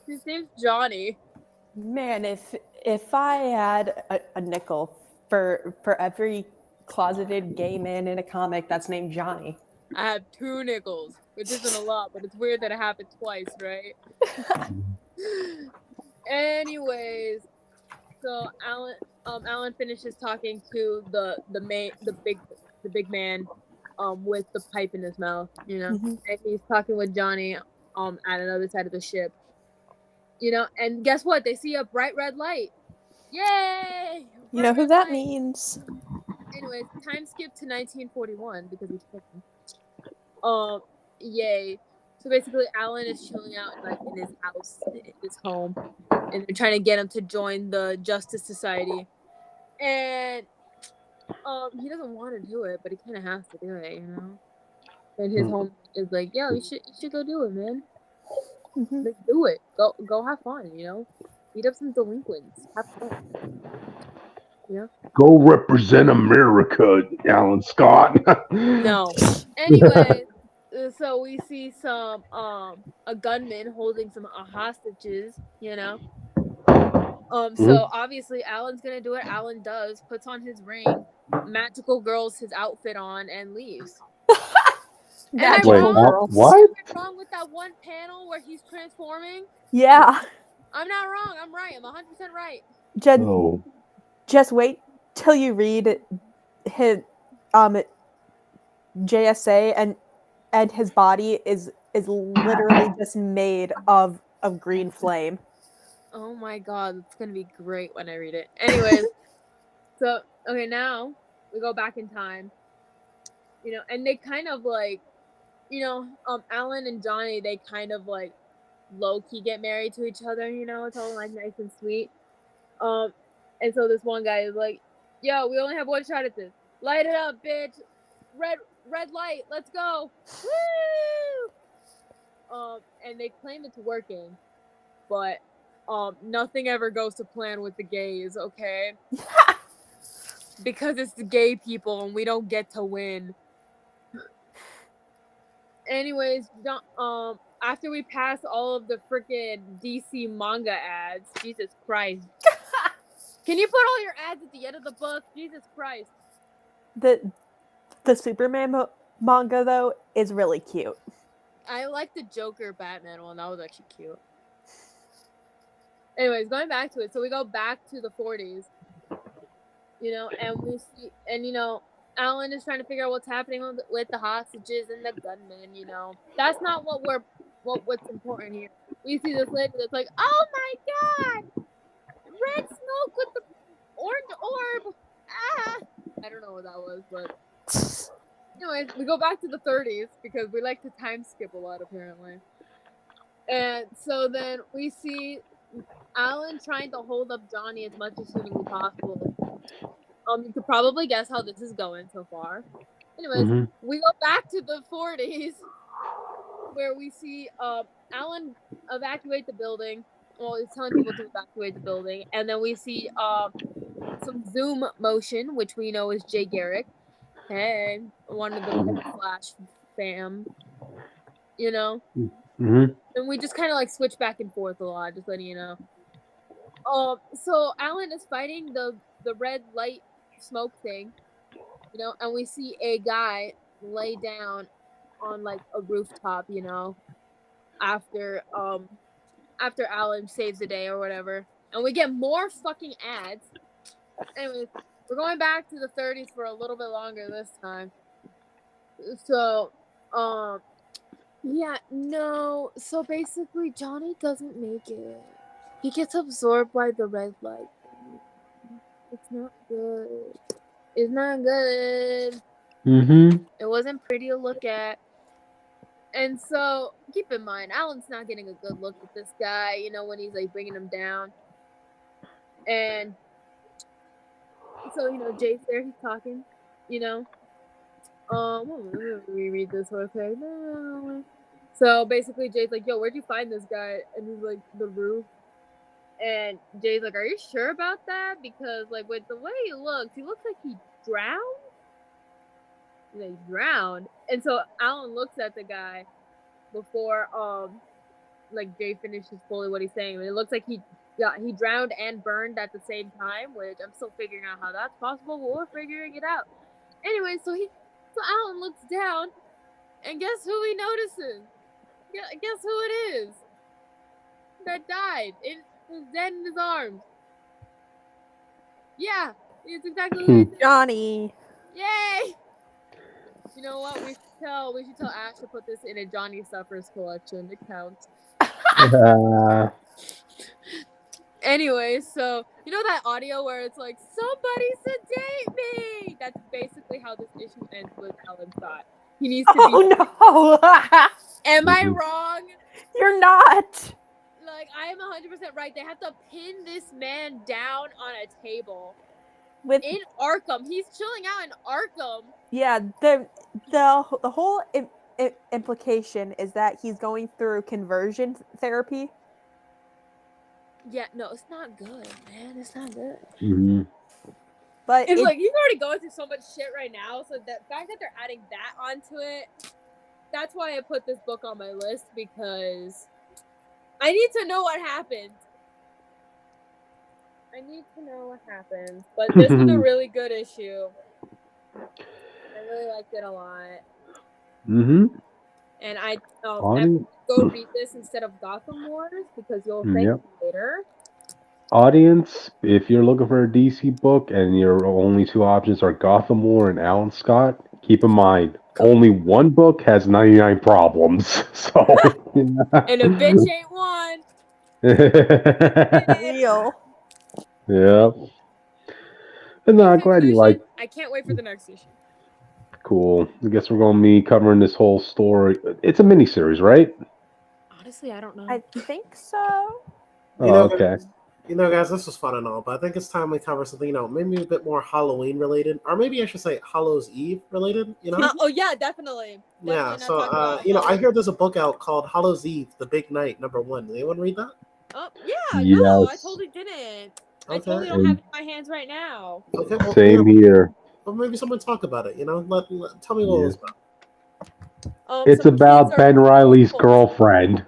[SPEAKER 2] His name's Johnny.
[SPEAKER 3] Man, if I had a nickel for every closeted gay man in a comic that's named Johnny.
[SPEAKER 2] I have 2 nickels, which isn't a lot, but it's weird that it happened twice, right? Anyways, so Alan finishes talking to the big man with the pipe in his mouth, you know,
[SPEAKER 3] Mhm.
[SPEAKER 2] and he's talking with Johnny at another side of the ship, you know, and guess what? They see a bright red light. Yay!
[SPEAKER 3] You know
[SPEAKER 2] Bright
[SPEAKER 3] who
[SPEAKER 2] red
[SPEAKER 3] that
[SPEAKER 2] light.
[SPEAKER 3] means?
[SPEAKER 2] Anyways, time skip to 1941 because he's cooking. Yay. So basically, Alan is chilling out in his house, in his home, and they're trying to get him to join the Justice Society. And he doesn't want to do it, but he kind of has to do it, you know. And his home is like, "Yo, you should go do it, man.
[SPEAKER 3] Mhm.
[SPEAKER 2] Like, do it. Go have fun, you know. Beat up some delinquents. Have fun, you know."
[SPEAKER 1] Go represent America, Alan Scott.
[SPEAKER 2] No. Anyways, so we see some a gunman holding some hostages, you know. So obviously Alan's gonna do it. Alan does, puts on his ring, magical girls his outfit on, and leaves. Am I
[SPEAKER 1] Wait,
[SPEAKER 3] Magical
[SPEAKER 2] wrong?
[SPEAKER 3] girls.
[SPEAKER 1] what?
[SPEAKER 2] Am I wrong with that one panel where he's transforming?
[SPEAKER 3] Yeah.
[SPEAKER 2] I'm not wrong. I'm right. I'm 100% right.
[SPEAKER 1] Oh.
[SPEAKER 3] Just wait till you read his JSA and his body is literally just made of green flame.
[SPEAKER 2] Oh my god, it's gonna be great when I read it. Anyways, so okay, now we go back in time, you know, and they kind of like, you know, Alan and Johnny, they kind of like low-key get married to each other, you know, it's all like nice and sweet. And so this one guy is like, "Yo, we only have one shot at this. Light it up, bitch. Red light. Let's go." Woo! And they claim it's working, but nothing ever goes to plan with the gays, okay? Because it's the gay people and we don't get to win. Anyways, after we pass all of the freaking DC manga ads, Jesus Christ. Can you put all your ads at the end of the book? Jesus Christ.
[SPEAKER 3] The Superman manga though is really cute.
[SPEAKER 2] I like the Joker Batman one. That was actually cute. Anyways, going back to it. So we go back to the 40s, you know, and we see, and you know, Alan is trying to figure out what's happening with the hostages and the gunmen, you know. That's not what's important here. We see this lady that's like, "Oh my god! Red smoke with the orange orb!" Ah! I don't know what that was, but anyways, we go back to the 30s because we like to time skip a lot, apparently. And so then we see Alan trying to hold up Johnny as much as humanly possible. You could probably guess how this is going so far. Anyways, we go back to the 40s where we see Alan evacuate the building. Well, he's telling people to evacuate the building, and then we see some zoom motion, which we know is Jay Garrick. Hey, one of the Flash fam, you know. And we just kind of like switch back and forth a lot, just letting you know. So Alan is fighting the red light smoke thing, you know, and we see a guy lay down on like a rooftop, you know, after Alan saves the day or whatever, and we get more fucking ads. Anyways, we're going back to the 30s for a little bit longer this time. So, yeah, no. So basically, Johnny doesn't make it. He gets absorbed by the red light. It's not good. It's not good. It wasn't pretty to look at. And so, keep in mind, Alan's not getting a good look at this guy, you know, when he's like bringing him down. And so, you know, Jay's there, he's talking, you know. Let me reread this real quick. So basically, Jay's like, "Yo, where'd you find this guy?" And he's like, "The roof." And Jay's like, "Are you sure about that? Because like with the way he looks like he drowned." He's like, "Drowned." And so Alan looks at the guy before like Jay finishes fully what he's saying. And it looks like he Yeah, he drowned and burned at the same time, which I'm still figuring out how that's possible, but we're figuring it out. Anyway, so Alan looks down, and guess who he notices? Guess who it is? That died. Was dead in his arms. Yeah, it's exactly who it is.
[SPEAKER 3] Johnny.
[SPEAKER 2] Yay! You know what? We should tell Ash to put this in a Johnny Suffers collection. It counts. Anyway, so you know that audio where it's like, somebody sedate me? That's basically how this issue ends with Alan's thought. He needs to be.
[SPEAKER 3] Oh no!
[SPEAKER 2] Am I wrong?
[SPEAKER 3] You're not.
[SPEAKER 2] Like, I am 100% right. They have to pin this man down on a table in Arkham. He's chilling out in Arkham.
[SPEAKER 3] Yeah, the whole implication is that he's going through conversion therapy.
[SPEAKER 2] Yeah, no, it's not good, man. It's not good.
[SPEAKER 1] Mm-hmm.
[SPEAKER 3] But
[SPEAKER 2] it's like he's already going through so much shit right now. So the fact that they're adding that onto it, that's why I put this book on my list, because I need to know what happened. But this was a really good issue. I really liked it a lot.
[SPEAKER 1] Mm-hmm.
[SPEAKER 2] And I go read this instead of Gotham Wars, because you'll thank me later.
[SPEAKER 1] Audience, if you're looking for a DC book and your only two options are Gotham War and Alan Scott, keep in mind, only one book has 99 problems. So
[SPEAKER 2] and a bitch ain't one.
[SPEAKER 3] Real.
[SPEAKER 1] Yep. And I'm glad you like.
[SPEAKER 2] I can't wait for the next issue.
[SPEAKER 1] Cool. I guess we're going to be covering this whole story. It's a miniseries, right?
[SPEAKER 2] Honestly, I don't know.
[SPEAKER 3] I think so.
[SPEAKER 1] Okay.
[SPEAKER 4] Guys, this was fun and all, but I think it's time we cover something, maybe a bit more Halloween related, or maybe I should say Hallows Eve related,
[SPEAKER 2] oh, yeah, definitely.
[SPEAKER 4] Yeah, so, I hear there's a book out called Hallows Eve, The Big Night, #1. Did anyone read that?
[SPEAKER 2] Oh, yeah, yes. No, I totally didn't. I totally don't have it in my hands right now.
[SPEAKER 4] Okay, well,
[SPEAKER 1] same here.
[SPEAKER 4] Well, maybe someone talk about it, tell me what it was about.
[SPEAKER 1] It's about Ben Reilly's girlfriend.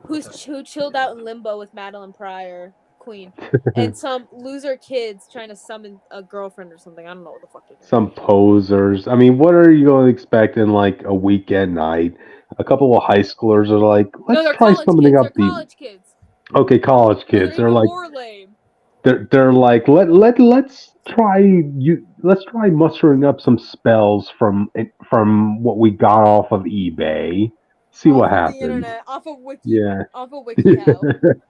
[SPEAKER 2] Who chilled out in limbo with Madeline Pryor, Queen, and some loser kids trying to summon a girlfriend or something. I don't know what the fuck they're doing.
[SPEAKER 1] Some posers. I mean, what are you going to expect in like a weekend night? A couple of high schoolers are like, let's try something up.
[SPEAKER 2] They're college kids.
[SPEAKER 1] Okay, college kids. They're like,
[SPEAKER 2] more lame.
[SPEAKER 1] They're like, let's try mustering up some spells from what we got off of eBay. See what happens.
[SPEAKER 2] The internet, off of Wiki.
[SPEAKER 1] Yeah.
[SPEAKER 2] Off of WikiHow.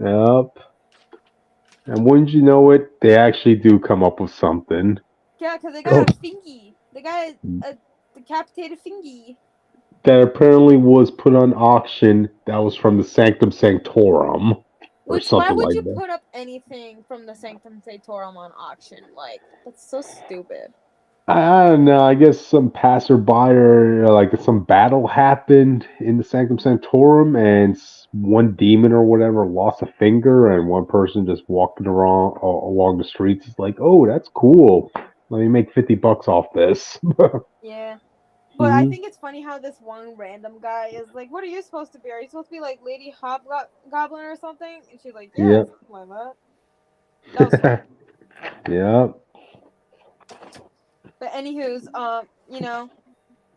[SPEAKER 1] Yep. And wouldn't you know it, they actually do come up with something.
[SPEAKER 2] Yeah, because they got a thingy. They got a decapitated thingy.
[SPEAKER 1] That apparently was put on auction. That was from the Sanctum Sanctorum.
[SPEAKER 2] Why would you put up anything from the Sanctum Sanctorum on auction? Like, that's so stupid.
[SPEAKER 1] I don't know. I guess some passerby or like some battle happened in the Sanctum Sanctorum, and one demon or whatever lost a finger, and one person just walking around along the streets is like, "Oh, that's cool. Let me make $50 off this."
[SPEAKER 2] Yeah. But I think it's funny how this one random guy is like, "What are you supposed to be? Are you supposed to be like Lady Hobgoblin or something?" And she's like, "Yeah, something like that." That was funny.
[SPEAKER 1] Yeah.
[SPEAKER 2] But anywho's,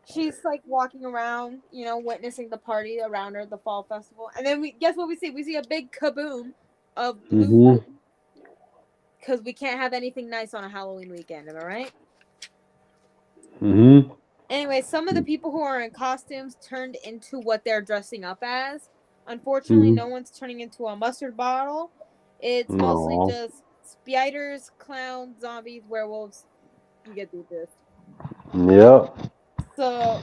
[SPEAKER 2] she's like walking around, witnessing the party around her, the fall festival, and then guess what we see? We see a big kaboom of blue, because we can't have anything nice on a Halloween weekend. Am I right?
[SPEAKER 1] Mm-hmm.
[SPEAKER 2] Anyway, some of the people who are in costumes turned into what they're dressing up as. Unfortunately, no one's turning into a mustard bottle. It's mostly just spiders, clowns, zombies, werewolves. You get through this.
[SPEAKER 1] Yep.
[SPEAKER 2] So,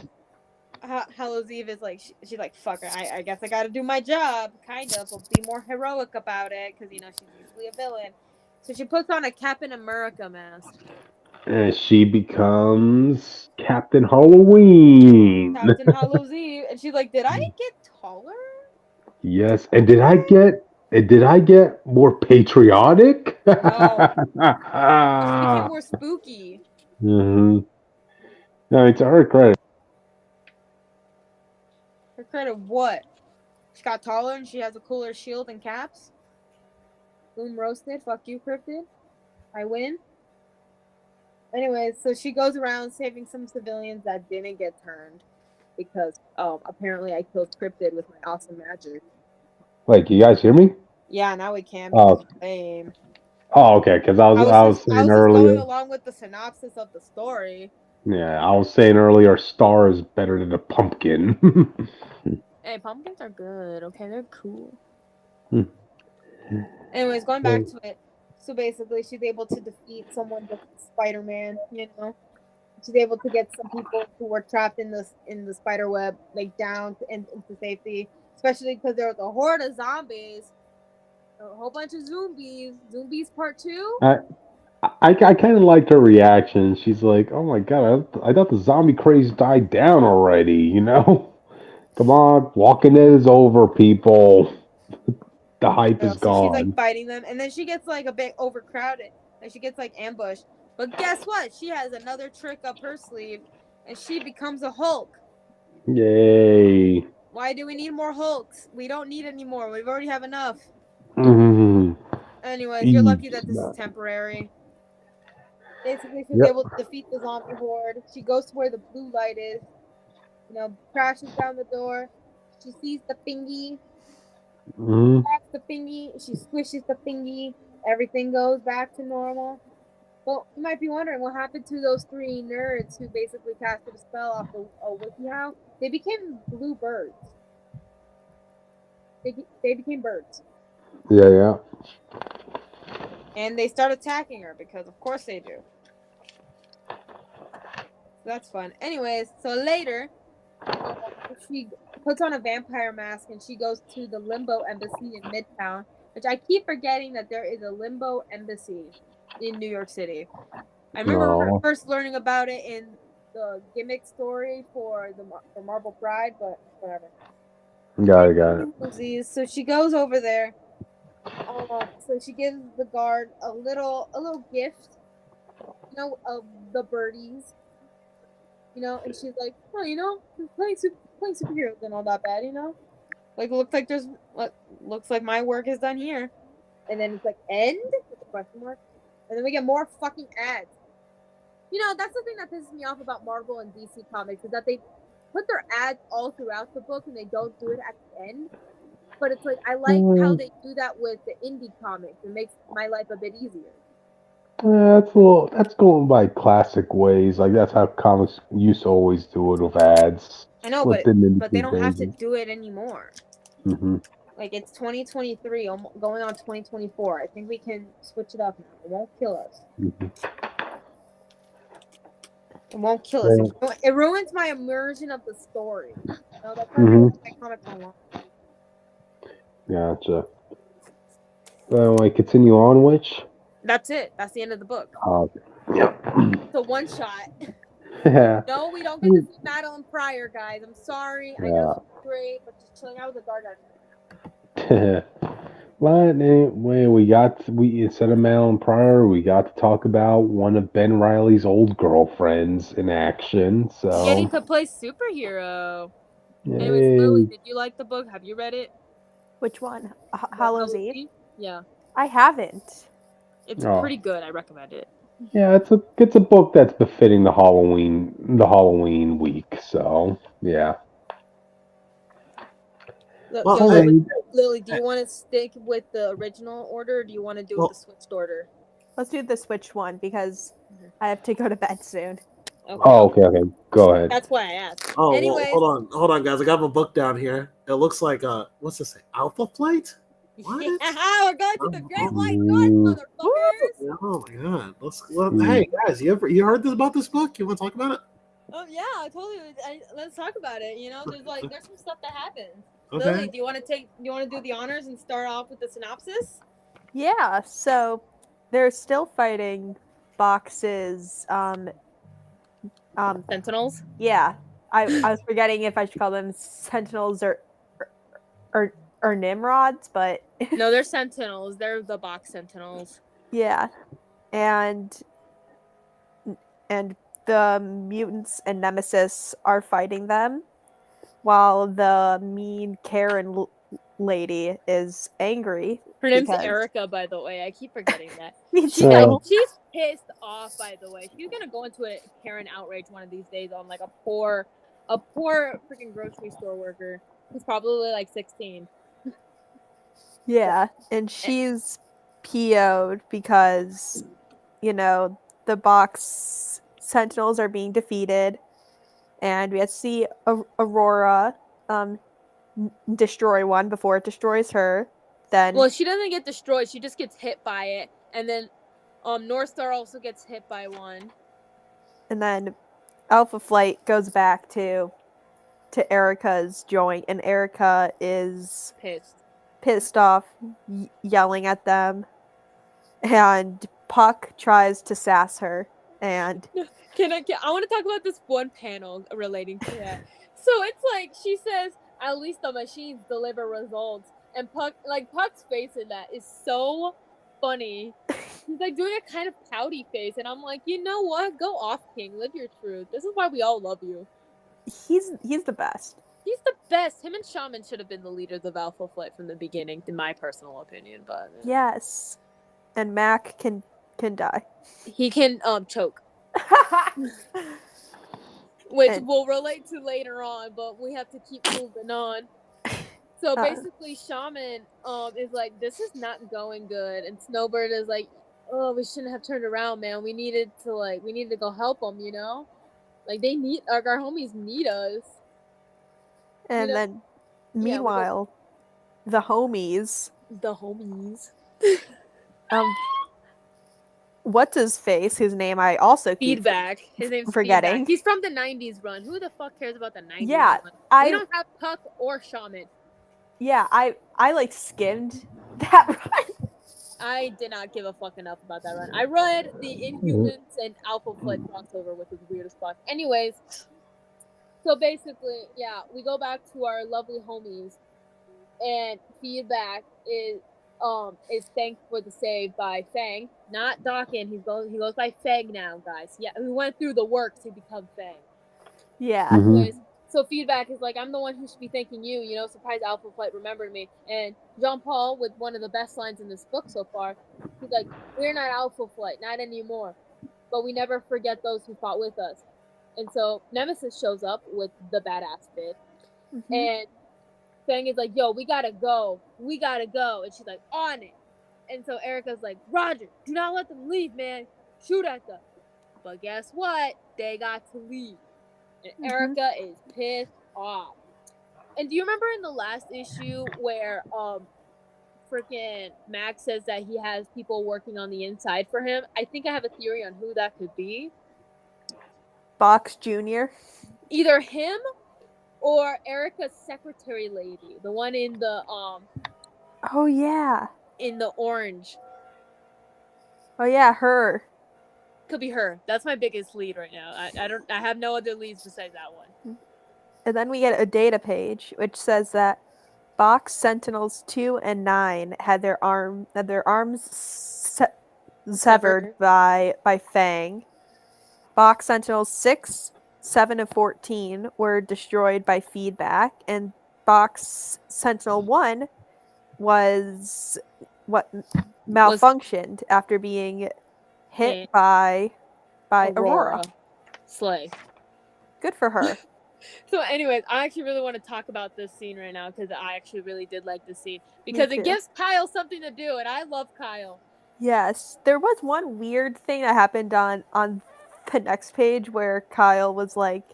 [SPEAKER 2] Hallows Eve is like, she's like, fuck her. I guess I gotta do my job, kind of, but be more heroic about it, because, she's usually a villain. So she puts on a Captain America mask.
[SPEAKER 1] And she becomes Captain Halloween.
[SPEAKER 2] Captain Hallows Eve. And she's like, did I get taller?
[SPEAKER 1] Yes. And did I get more patriotic?
[SPEAKER 2] No. She became more spooky.
[SPEAKER 1] Mm-hmm. No, it's her credit.
[SPEAKER 2] Her credit what? She got taller and she has a cooler shield and caps? Boom roasted. Fuck you, Cryptid. I win. Anyways, so she goes around saving some civilians that didn't get turned because apparently I killed Cryptid with my awesome magic.
[SPEAKER 1] Wait, can you guys hear me?
[SPEAKER 2] Yeah, now we can because you're lame.
[SPEAKER 1] Oh, okay. Because I was saying
[SPEAKER 2] just
[SPEAKER 1] earlier.
[SPEAKER 2] going along with the synopsis of the story.
[SPEAKER 1] Yeah, I was saying earlier, Star is better than a pumpkin.
[SPEAKER 2] Hey, pumpkins are good. Okay, they're cool.
[SPEAKER 1] Hmm.
[SPEAKER 2] Anyways, going back to it. So basically, she's able to defeat someone with Spider-Man. You know, she's able to get some people who were trapped in the spider web like down into safety. Especially because there was a horde of zombies, a whole bunch of zombies. Zombies Part 2.
[SPEAKER 1] I kind of liked her reaction. She's like, "Oh my god, I thought the zombie craze died down already." You know, come on, Walking Dead is over, people. The hype is
[SPEAKER 2] So she's like
[SPEAKER 1] gone.
[SPEAKER 2] fighting them, and then she gets like a bit overcrowded, and she gets like ambushed. But guess what? She has another trick up her sleeve, and she becomes a Hulk.
[SPEAKER 1] Yay!
[SPEAKER 2] Why do we need more Hulks? We don't need any more. We already have enough.
[SPEAKER 1] Mm-hmm.
[SPEAKER 2] Anyways, you're lucky that this is temporary. Basically, she's able to defeat the zombie horde. She goes to where the blue light is. You know, crashes down the door. She sees the thingy. Cracks the thingy. She squishes the thingy. Everything goes back to normal. Well, you might be wondering what happened to those 3 nerds who basically casted a spell off the WikiHow. They became blue birds. They became birds.
[SPEAKER 1] Yeah.
[SPEAKER 2] And they start attacking her because, of course, they do. So that's fun. Anyways, so later, she puts on a vampire mask and she goes to the Limbo Embassy in Midtown, which I keep forgetting that there is a Limbo Embassy in New York City. I remember first learning about it in the gimmick story for Marvel Pride, but whatever.
[SPEAKER 1] Got it.
[SPEAKER 2] So she goes over there. So she gives the guard a little gift, you know, of the birdies, you know, and she's like, oh, you know, playing superheroes and all that bad, you know, like looks like my work is done here, and then it's like end with a question mark, and then we get more fucking ads. You know, that's the thing that pisses me off about Marvel and DC comics is that they put their ads all throughout the book and they don't do it at the end. But it's like I like how they do that with the indie comics. It makes my life a bit easier.
[SPEAKER 1] That's going by classic ways. Like that's how comics used to always do it with ads.
[SPEAKER 2] I know, but they don't have to do it anymore.
[SPEAKER 1] Mm-hmm.
[SPEAKER 2] Like it's 2023, going on 2024. I think we can switch it up now. It won't kill us.
[SPEAKER 1] Mm-hmm.
[SPEAKER 2] It won't kill us. It ruins my immersion of the story. You know, that's why I like comics online.
[SPEAKER 1] Gotcha. So I continue on, which?
[SPEAKER 2] That's it. That's the end of the book.
[SPEAKER 1] Yep.
[SPEAKER 2] It's a one shot.
[SPEAKER 1] Yeah.
[SPEAKER 2] No, we don't get to see Madeline Pryor, guys. I'm sorry. I know she's great, but she's chilling out with the dark guy.
[SPEAKER 1] Well, anyway, we instead of Madeline Pryor, we got to talk about one of Ben Reilly's old girlfriends in action. So
[SPEAKER 2] getting to play superhero.
[SPEAKER 1] Yay.
[SPEAKER 2] Anyways, Lily, did you like the book? Have you read it?
[SPEAKER 3] Which one? Hallows Eve?
[SPEAKER 2] Yeah.
[SPEAKER 3] I haven't.
[SPEAKER 2] It's pretty good. I recommend it.
[SPEAKER 1] Yeah, it's a book that's befitting the Halloween week. So yeah.
[SPEAKER 2] Lily, do you want to stick with the original order, or do you want to do the switched order?
[SPEAKER 3] Let's do the switch one because I have to go to bed soon.
[SPEAKER 1] Okay. Go ahead.
[SPEAKER 2] That's why I asked.
[SPEAKER 4] Oh, well, hold on, guys. I got my book down here. It looks like what's this say? Alpha Flight? What?
[SPEAKER 2] Yeah, we're going to the Great White North, motherfuckers!
[SPEAKER 4] Oh my god! Hey guys, you heard about this book? You want to talk about it?
[SPEAKER 2] Oh yeah, totally. Let's talk about it. You know, there's some stuff that happens.
[SPEAKER 4] Okay.
[SPEAKER 2] Lily, do you want to do the honors and start off with the synopsis?
[SPEAKER 3] Yeah. So they're still fighting boxes.
[SPEAKER 2] Sentinels.
[SPEAKER 3] Yeah, I was forgetting if I should call them Sentinels or Nimrods, but
[SPEAKER 2] no, they're Sentinels. They're the box Sentinels.
[SPEAKER 3] Yeah, and the mutants and Nemesis are fighting them, while the mean Karen lady is angry.
[SPEAKER 2] Her name's
[SPEAKER 3] because-
[SPEAKER 2] Erica, by the way. I keep forgetting that.
[SPEAKER 3] Me
[SPEAKER 2] She's
[SPEAKER 3] too.
[SPEAKER 2] she's pissed off, by the way. She's gonna go into a Karen outrage one of these days on like a poor freaking grocery store worker who's probably like 16.
[SPEAKER 3] Yeah, and she's PO'd because, the box sentinels are being defeated, and we have to see Aurora destroy one before it destroys her. Then,
[SPEAKER 2] well, she doesn't get destroyed; she just gets hit by it, and then North Star also gets hit by one.
[SPEAKER 3] And then Alpha Flight goes back to Erica's joint, and Erica is pissed off, yelling at them, and Puck tries to sass her. And
[SPEAKER 2] I want to talk about this one panel relating to that. So it's like she says, "At least the machines deliver results," and Puck's face in that is so funny. He's like doing a kind of pouty face, and I'm like, you know what? Go off, King. Live your truth. This is why we all love you.
[SPEAKER 3] He's the best.
[SPEAKER 2] He's the best. Him and Shaman should have been the leaders of Alpha Flight from the beginning, in my personal opinion. But
[SPEAKER 3] yes, and Mac can die.
[SPEAKER 2] He can choke, which we'll relate to later on. But we have to keep moving on. So basically, Shaman is like, this is not going good, and Snowbird is like, oh, we shouldn't have turned around, man. We needed to go help them, Like our homies need us.
[SPEAKER 3] And then, meanwhile, the homies. What's his face? Whose name I also keep
[SPEAKER 2] Feedback. His name's
[SPEAKER 3] forgetting.
[SPEAKER 2] Feedback. He's from the 90s run. Who the fuck cares about the 90s
[SPEAKER 3] Yeah,
[SPEAKER 2] run? We don't have Puck or Shaman.
[SPEAKER 3] Yeah, I skimmed that run.
[SPEAKER 2] I did not give a fuck enough about that run. I read the Inhumans and Alpha Flight crossover, which was weird as fuck. Anyways, so basically, yeah, we go back to our lovely homies, and Feedback is thanked for the save by Fang, not Dawkins. He goes by Fang now, guys. Yeah, we went through the work to become Fang.
[SPEAKER 3] Yeah.
[SPEAKER 2] Anyways, so Feedback is like, I'm the one who should be thanking you. Surprise Alpha Flight remembered me. And Jean Paul, with one of the best lines in this book so far, he's like, we're not Alpha Flight, not anymore. But we never forget those who fought with us. And so Nemesis shows up with the badass bit. Mm-hmm. And Fang is like, yo, we gotta go. And she's like, on it. And so Erica's like, Roger, do not let them leave, man. Shoot at them. But guess what? They got to leave. And Erica is pissed off. And do you remember in the last issue where freaking Max says that he has people working on the inside for him? I think I have a theory on who that could be.
[SPEAKER 3] Box Jr.
[SPEAKER 2] Either him or Erica's secretary lady, the one in the
[SPEAKER 3] oh yeah,
[SPEAKER 2] in the orange.
[SPEAKER 3] Oh yeah, her.
[SPEAKER 2] Could be her. That's my biggest lead right now. I have no other leads besides that one.
[SPEAKER 3] And then we get a data page which says that Box Sentinels 2 and 9 had their arms severed by Fang. Box Sentinels 6, 7, and 14 were destroyed by Feedback, and Box Sentinel 1 was malfunctioned after being hit by Aurora.
[SPEAKER 2] Slay.
[SPEAKER 3] Good for her.
[SPEAKER 2] So anyways, I actually really want to talk about this scene right now because I actually really did like this scene because it gives Kyle something to do, and I love Kyle.
[SPEAKER 3] Yes, there was one weird thing that happened on the next page where Kyle was like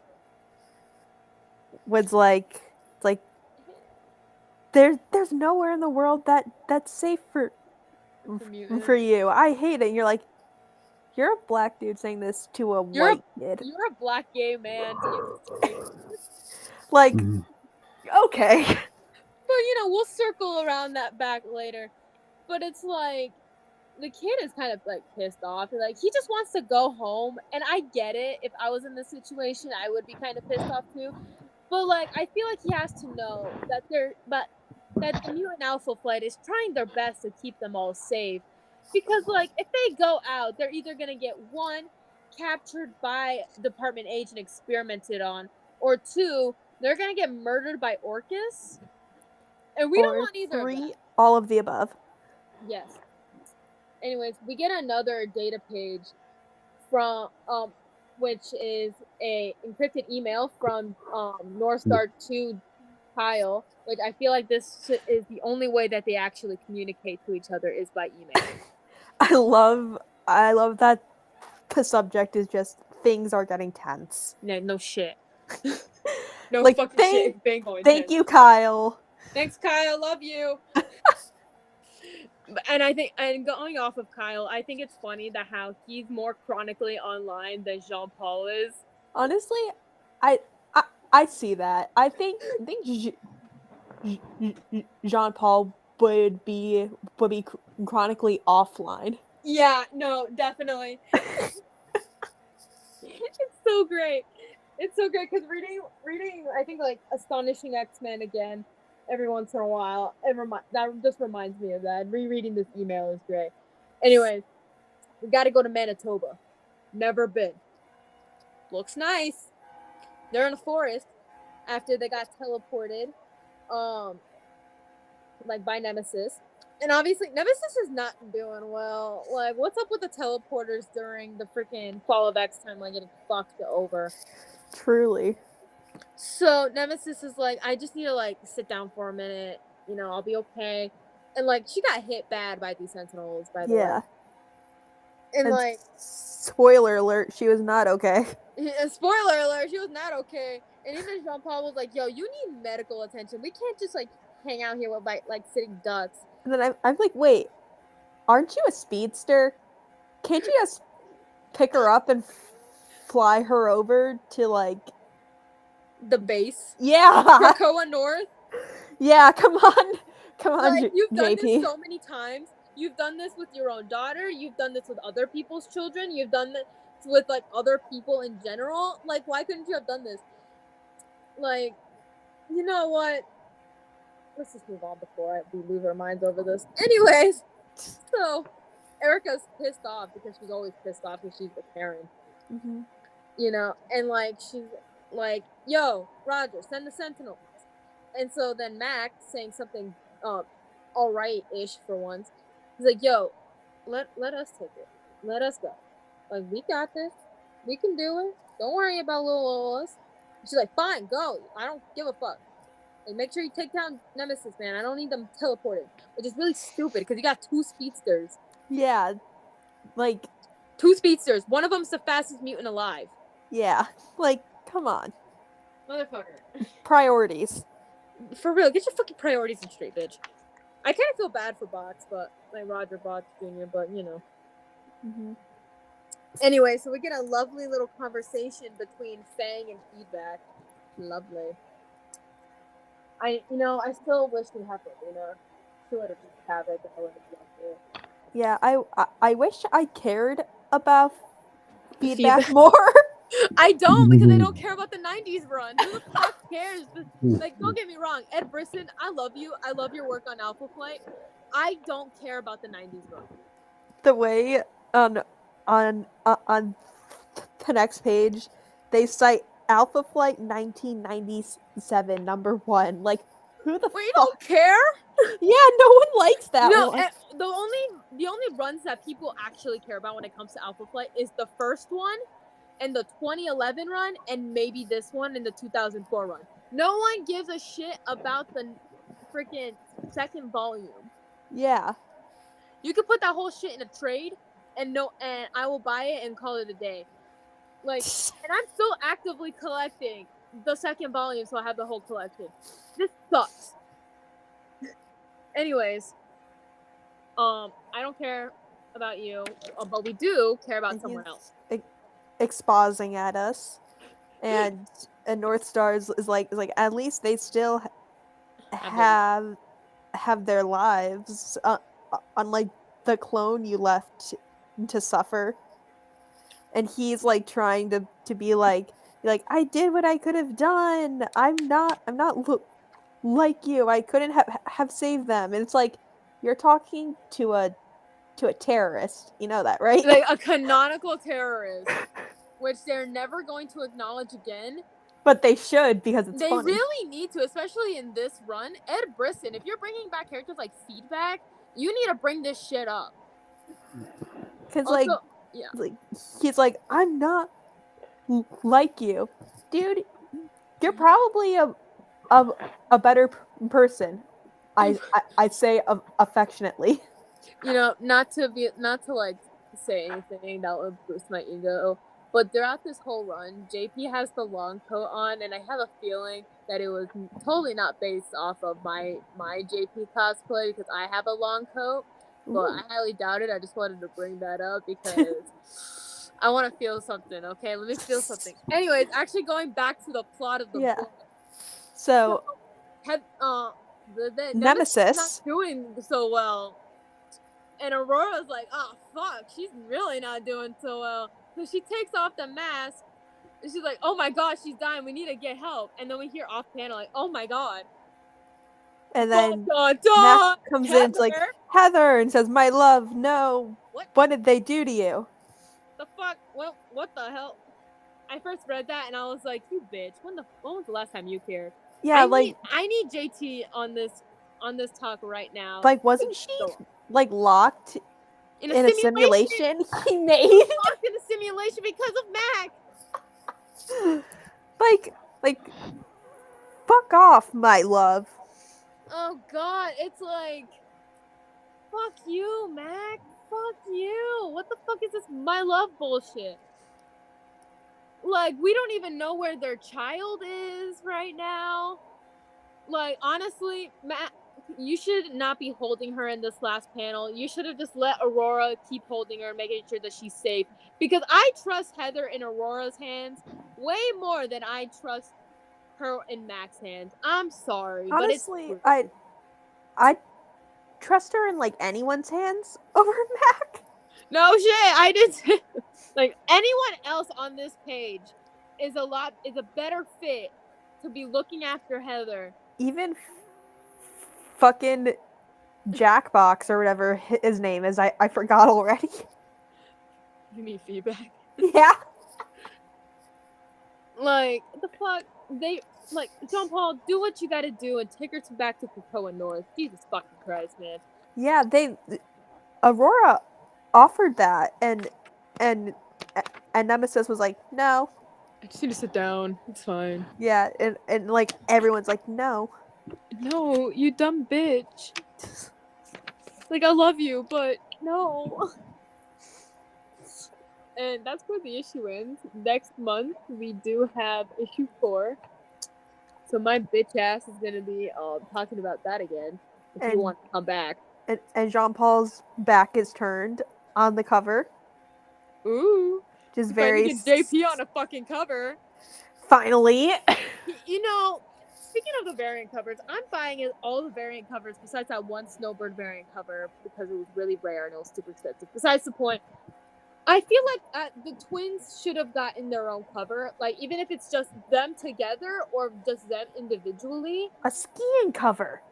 [SPEAKER 3] there's nowhere in the world that's safe for you. I hate it. And you're like, you're a black dude saying this to a white kid.
[SPEAKER 2] You're a black gay man.
[SPEAKER 3] Like, okay.
[SPEAKER 2] But we'll circle around that back later. But it's like the kid is kind of like pissed off. Like he just wants to go home, and I get it. If I was in this situation, I would be kind of pissed off too. But like I feel like he has to know that that the mutant Alpha Flight is trying their best to keep them all safe. Because, like, if they go out, they're either going to get, 1, captured by Department H and experimented on, or 2, they're going to get murdered by Orcus. And we don't want either of
[SPEAKER 3] 3,
[SPEAKER 2] that.
[SPEAKER 3] all of the above.
[SPEAKER 2] Yes. Anyways, we get another data page from which is a encrypted email from Northstar to Kyle, which I feel like this is the only way that they actually communicate to each other is by email.
[SPEAKER 3] I love that the subject is just things are getting tense.
[SPEAKER 2] No shit. No
[SPEAKER 3] Like,
[SPEAKER 2] fucking shit. It's been going
[SPEAKER 3] Thank
[SPEAKER 2] tense.
[SPEAKER 3] you, Kyle.
[SPEAKER 2] Thanks, Kyle. Love you. And I think, and going off of Kyle, I think it's funny that how he's more chronically online than Jean Paul is.
[SPEAKER 3] Honestly, I see that. I think Jean Paul would be chronically offline.
[SPEAKER 2] Yeah, no, definitely. It's so great. It's so great because reading, I think like Astonishing X-Men again every once in a while. That just reminds me of that. Rereading this email is great. Anyways, we got to go to Manitoba. Never been. Looks nice. They're in a forest after they got teleported, like by Nemesis. And obviously, Nemesis is not doing well. Like, what's up with the teleporters during the freaking Fall of X time, like getting fucked over?
[SPEAKER 3] Truly.
[SPEAKER 2] So Nemesis is like, I just need to like sit down for a minute. You know, I'll be okay. And like, she got hit bad by these Sentinels, by the way. And like,
[SPEAKER 3] spoiler alert, she was not okay.
[SPEAKER 2] Spoiler alert, she was not okay. And even Jean Paul was like, "Yo, you need medical attention. We can't just like hang out here with like sitting ducks."
[SPEAKER 3] And then I'm like, wait, aren't you a speedster? Can't you just pick her up and fly her over to like
[SPEAKER 2] the base?
[SPEAKER 3] Yeah,
[SPEAKER 2] Krakoa North.
[SPEAKER 3] Yeah, come on,
[SPEAKER 2] like, you've done
[SPEAKER 3] JP.
[SPEAKER 2] this so many times. You've done this with your own daughter. You've done this with other people's children. You've done this with like other people in general. Like, why couldn't you have done this? Like, you know what? Let's just move on before we lose our minds over this. Anyways, so Erica's pissed off because she's always pissed off because she's with Karen.
[SPEAKER 3] Mm-hmm.
[SPEAKER 2] You know, and like she's like, "Yo, Roger, send the Sentinels." And so then Mac saying something all right-ish for once. He's like, "Yo, let us take it. Let us go. Like, we got this. We can do it. Don't worry about little us." She's like, "Fine, go. I don't give a fuck. Like, make sure you take down Nemesis, man. I don't need them teleported." Which is really stupid because you got 2 speedsters.
[SPEAKER 3] Yeah, like
[SPEAKER 2] 2 speedsters. One of them's the fastest mutant alive.
[SPEAKER 3] Yeah, like come on,
[SPEAKER 2] motherfucker.
[SPEAKER 3] Priorities.
[SPEAKER 2] For real, get your fucking priorities straight, bitch. I kind of feel bad for Box, but like Roger Box Jr., but you know.
[SPEAKER 3] Mm-hmm.
[SPEAKER 2] Anyway, so we get a lovely little conversation between Fang and Feedback. Lovely. I still wish we had Luna. She would have just Havoc. I would have loved it.
[SPEAKER 3] Yeah, I wish I cared about Feedback more.
[SPEAKER 2] I don't, because I don't care about the 90s run. Who the fuck cares? Like, don't get me wrong. Ed Brisson, I love you. I love your work on Alpha Flight. I don't care about the 90s run.
[SPEAKER 3] The way on the next page, they cite Alpha Flight 1997, number 1. Like, who the fuck?
[SPEAKER 2] You don't care?
[SPEAKER 3] Yeah, no one likes that one.
[SPEAKER 2] The only runs that people actually care about when it comes to Alpha Flight is the first one, and the 2011 run, and maybe this one and the 2004 run. No one gives a shit about the freaking second volume.
[SPEAKER 3] Yeah.
[SPEAKER 2] You could put that whole shit in a trade, and I will buy it and call it a day. Like, and I'm still actively collecting the second volume, so I have the whole collection. This sucks. Anyways, I don't care about you, but we do care about someone else.
[SPEAKER 3] Exposing at us, and North Star is like at least they still have their lives, unlike the clone you left to suffer. And he's like trying to be like I did what I could have done. I'm not like you. I couldn't have saved them. And it's like you're talking to a terrorist. You know that, right?
[SPEAKER 2] Like a canonical terrorist, which they're never going to acknowledge again.
[SPEAKER 3] But they should because it's
[SPEAKER 2] They
[SPEAKER 3] funny.
[SPEAKER 2] really need to, especially in this run. Ed Brisson, if you're bringing back characters like Feedback, you need to bring this shit up.
[SPEAKER 3] Because
[SPEAKER 2] Also,
[SPEAKER 3] like he's like, I'm not like you, dude. You're probably a better person. I'd say affectionately.
[SPEAKER 2] you know, not to like say anything that would boost my ego, but throughout this whole run, JP has the long coat on, and I have a feeling that it was totally not based off of my JP cosplay because I have a long coat, but I highly doubt it. I just wanted to bring that up because I want to feel something. Okay, let me feel something. Anyways, actually going back to the plot of the book.
[SPEAKER 3] So
[SPEAKER 2] the
[SPEAKER 3] Nemesis
[SPEAKER 2] not doing so well. And Aurora's like, oh, fuck, she's really not doing so well. So she takes off the mask, and she's like, oh my god, she's dying, we need to get help. And then we hear off panel, like, oh my god.
[SPEAKER 3] And then Mac comes in, like, Heather, and says, my love, no. What did they do to you?
[SPEAKER 2] The fuck? What the hell? I first read that, and I was like, you bitch, when was the last time you cared?
[SPEAKER 3] Yeah,
[SPEAKER 2] I need JT on this talk right now.
[SPEAKER 3] Like, wasn't she like locked in a simulation he made?
[SPEAKER 2] Locked in a simulation because of Mac.
[SPEAKER 3] like, fuck off, my love.
[SPEAKER 2] Oh god, it's like, fuck you, Mac. Fuck you. What the fuck is this my love bullshit? Like, we don't even know where their child is right now. Like, honestly, Matt, you should not be holding her in this last panel. You should have just let Aurora keep holding her, making sure that she's safe. Because I trust Heather in Aurora's hands way more than I trust her in Mac's hands. I'm sorry,
[SPEAKER 3] honestly,
[SPEAKER 2] but it's
[SPEAKER 3] I trust her in like anyone's hands over Mac.
[SPEAKER 2] No shit, I did. Like, anyone else on this page is a better fit to be looking after Heather.
[SPEAKER 3] Even fucking Jackbox or whatever his name is, I forgot already.
[SPEAKER 2] You mean Feedback?
[SPEAKER 3] Yeah.
[SPEAKER 2] Like, the fuck? They, like, John Paul, do what you gotta do and take her back to Krakoa North. Jesus fucking Christ, man.
[SPEAKER 3] Yeah, Aurora offered that, and Nemesis was like, no.
[SPEAKER 2] I just need to sit down. It's fine.
[SPEAKER 3] Yeah, and like everyone's like, no.
[SPEAKER 2] No, you dumb bitch. Like, I love you, but no. And that's where the issue ends. Next month, we do have issue 4. So my bitch ass is gonna be talking about that again if you want to come back.
[SPEAKER 3] And Jean Paul's back is turned on the cover.
[SPEAKER 2] Ooh.
[SPEAKER 3] Just very
[SPEAKER 2] get JP on a fucking cover.
[SPEAKER 3] Finally.
[SPEAKER 2] You know, speaking of the variant covers, I'm buying all the variant covers besides that one Snowbird variant cover because it was really rare and it was super expensive. Besides the point, I feel like the twins should have gotten their own cover. Like, even if it's just them together or just them individually.
[SPEAKER 3] A skiing cover.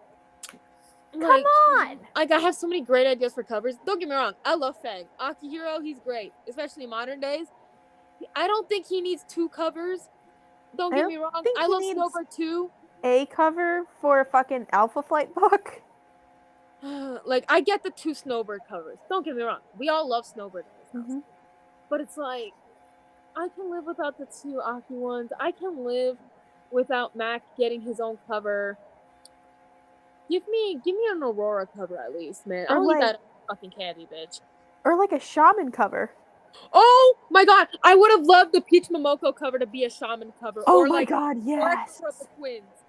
[SPEAKER 2] Like,
[SPEAKER 3] come on!
[SPEAKER 2] Like, I have so many great ideas for covers. Don't get me wrong, I love Fang. Akihiro, he's great, especially in modern days. I don't think he needs 2 covers. Don't get me wrong, I love Snowbird too.
[SPEAKER 3] A cover for a fucking Alpha Flight book?
[SPEAKER 2] Like, I get the 2 Snowbird covers. Don't get me wrong, we all love Snowbird in this house. But it's like, I can live without the 2 Aki ones. I can live without Mac getting his own cover. Give me an Aurora cover at least, man. I'll eat that fucking candy, bitch.
[SPEAKER 3] Or like a shaman cover.
[SPEAKER 2] Oh my god, I would have loved the Peach Momoko cover to be a shaman cover.
[SPEAKER 3] Oh
[SPEAKER 2] or
[SPEAKER 3] my
[SPEAKER 2] like,
[SPEAKER 3] god, yes.
[SPEAKER 2] Or the twins.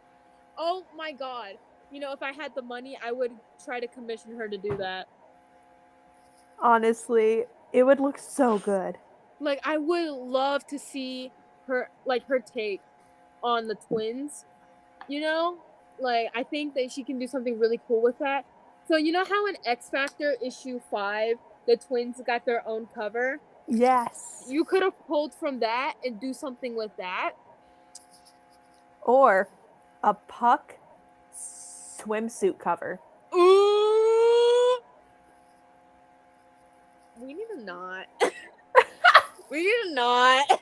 [SPEAKER 2] Oh my god. You know, if I had the money, I would try to commission her to do that.
[SPEAKER 3] Honestly, it would look so good.
[SPEAKER 2] Like, I would love to see her take on the twins, you know? Like, I think that she can do something really cool with that. So, you know how in X Factor issue 5, the twins got their own cover?
[SPEAKER 3] Yes.
[SPEAKER 2] You could have pulled from that and do something with that.
[SPEAKER 3] Or a Puck swimsuit cover.
[SPEAKER 2] Ooh! We need to not. We need to not.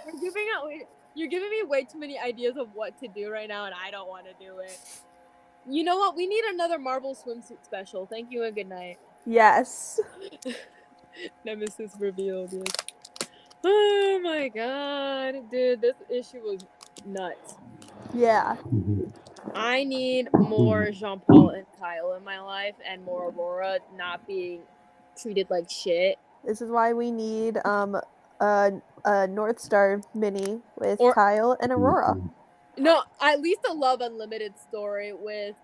[SPEAKER 2] We're giving out... You're giving me way too many ideas of what to do right now, and I don't want to do it. You know what? We need another Marvel swimsuit special. Thank you and good night.
[SPEAKER 3] Yes.
[SPEAKER 2] Nemesis revealed. Yes. Oh my god, dude, this issue was nuts.
[SPEAKER 3] Yeah.
[SPEAKER 2] I need more Jean-Paul and Kyle in my life, and more Aurora not being treated like shit.
[SPEAKER 3] This is why we need a North Star mini with
[SPEAKER 2] Or-
[SPEAKER 3] Kyle and Aurora.
[SPEAKER 2] No, at least a Love Unlimited story with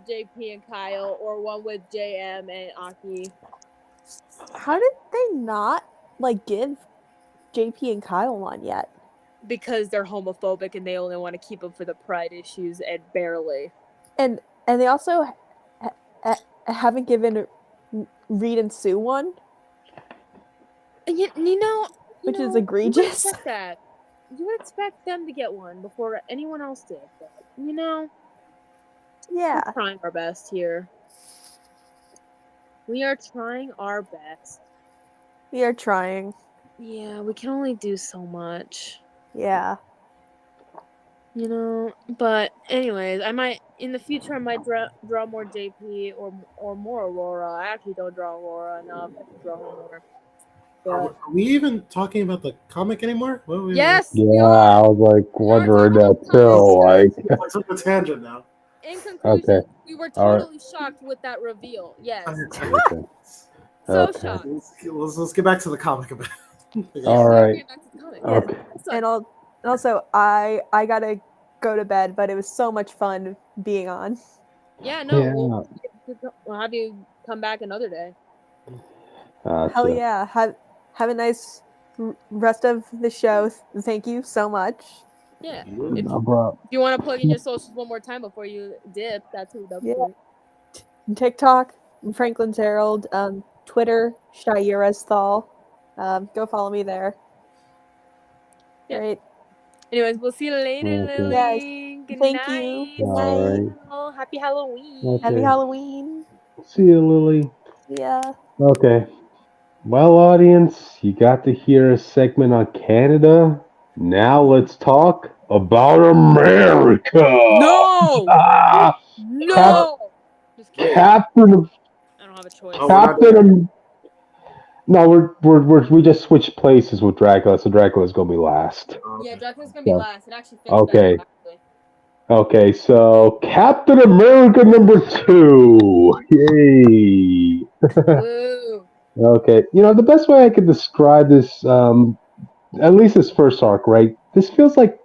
[SPEAKER 2] JP and Kyle, or one with JM and Aki.
[SPEAKER 3] How did they not give JP and Kyle one yet?
[SPEAKER 2] Because they're homophobic and they only want to keep them for the Pride issues, and barely.
[SPEAKER 3] And they also haven't given Reed and Sue one.
[SPEAKER 2] You know,
[SPEAKER 3] which is
[SPEAKER 2] You
[SPEAKER 3] egregious.
[SPEAKER 2] would expect that. You would expect them to get one before anyone else did. But,
[SPEAKER 3] Yeah.
[SPEAKER 2] we're trying our best here. We are trying our best.
[SPEAKER 3] We are trying.
[SPEAKER 2] Yeah, we can only do so much.
[SPEAKER 3] Yeah.
[SPEAKER 2] But anyways, in the future I might draw more JP or more Aurora. I actually don't draw Aurora enough. I should draw her more.
[SPEAKER 4] Are we even talking about the comic anymore?
[SPEAKER 2] Yes.
[SPEAKER 1] Yeah, I was wondering that too.
[SPEAKER 4] It's like a tangent now.
[SPEAKER 2] In conclusion, we were totally shocked with that reveal. Yes.
[SPEAKER 1] Okay.
[SPEAKER 2] So shocked.
[SPEAKER 4] Let's get back to the comic a bit.
[SPEAKER 1] All right.
[SPEAKER 3] Okay. And also, I gotta go to bed, but it was so much fun being on.
[SPEAKER 2] Yeah, no. We'll have you come back another day.
[SPEAKER 3] Hell yeah. Have a nice rest of the show. Thank you so much.
[SPEAKER 2] Yeah. If you want to plug in your socials one more time before you dip, that's who would
[SPEAKER 3] be. TikTok, Franklin's Herald. Twitter, Shaira's Thal. Go follow me there.
[SPEAKER 2] Yeah.
[SPEAKER 3] Great.
[SPEAKER 2] Anyways, we'll see you later, Lily.
[SPEAKER 3] Yes.
[SPEAKER 2] Good
[SPEAKER 3] Thank
[SPEAKER 2] night.
[SPEAKER 3] you. Good
[SPEAKER 2] night. Happy Halloween.
[SPEAKER 1] Okay.
[SPEAKER 3] Happy Halloween.
[SPEAKER 1] See you, Lily.
[SPEAKER 3] Yeah.
[SPEAKER 1] Okay. Well, audience, you got to hear a segment on Canada. Now let's talk about America.
[SPEAKER 2] No. No.
[SPEAKER 1] Captain.
[SPEAKER 2] I don't have a choice.
[SPEAKER 1] Captain. No, we just switched places with Dracula, so Dracula's gonna be last.
[SPEAKER 2] Yeah, Dracula's gonna be last. It actually fits
[SPEAKER 1] okay.
[SPEAKER 2] better, actually.
[SPEAKER 1] Okay, so Captain America #2. Yay!
[SPEAKER 2] Woo.
[SPEAKER 1] Okay, the best way I could describe this, at least this first arc, right? This feels like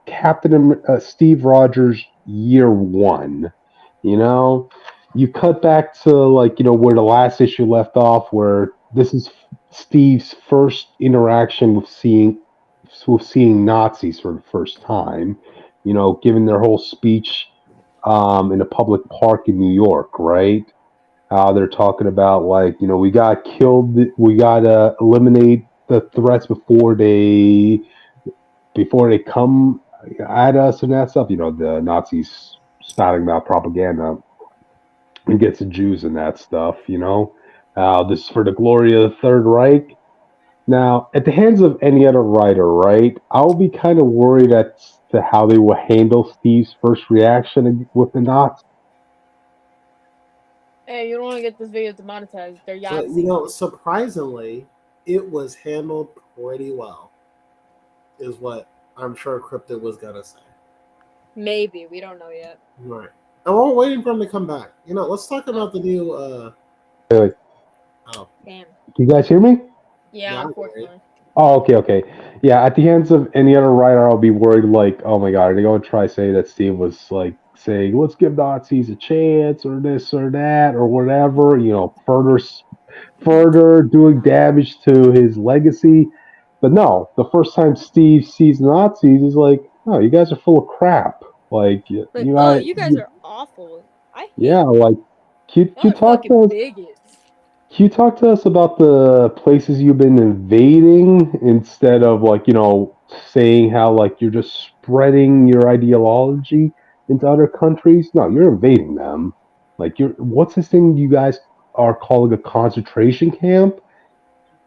[SPEAKER 1] Steve Rogers year one. You cut back to where the last issue left off, where this is Steve's first interaction with seeing Nazis for the first time. Giving their whole speech in a public park in New York, right? They're talking about we got killed, we gotta eliminate the threats before they come at us and that stuff. The Nazis spouting about propaganda against the Jews and that stuff. This is for the glory of the Third Reich. Now, at the hands of any other writer, right, I'll be kind of worried as to how they will handle Steve's first reaction with the Nazis.
[SPEAKER 2] Hey, you don't want to get this video demonetized. They're Yahtzee.
[SPEAKER 4] But, surprisingly, it was handled pretty well, is what I'm sure Cryptid was going to say.
[SPEAKER 2] Maybe. We don't know yet.
[SPEAKER 4] Right. And we're waiting for him to come back. Let's talk about the new...
[SPEAKER 1] Wait.
[SPEAKER 2] Oh. Damn.
[SPEAKER 1] Can you guys hear me?
[SPEAKER 2] Yeah, unfortunately.
[SPEAKER 1] Oh, okay. Yeah, at the hands of any other writer, I'll be worried, oh my god, are they going to try to say that Steve was, saying, let's give Nazis a chance, or this or that, or whatever, further doing damage to his legacy. But no, the first time Steve sees Nazis, he's like, oh, you guys are full of crap. You
[SPEAKER 2] guys are awful.
[SPEAKER 1] Can you talk to us about the places you've been invading instead of saying how you're just spreading your ideology into other countries? No, you're invading them. What's this thing you guys are calling a concentration camp?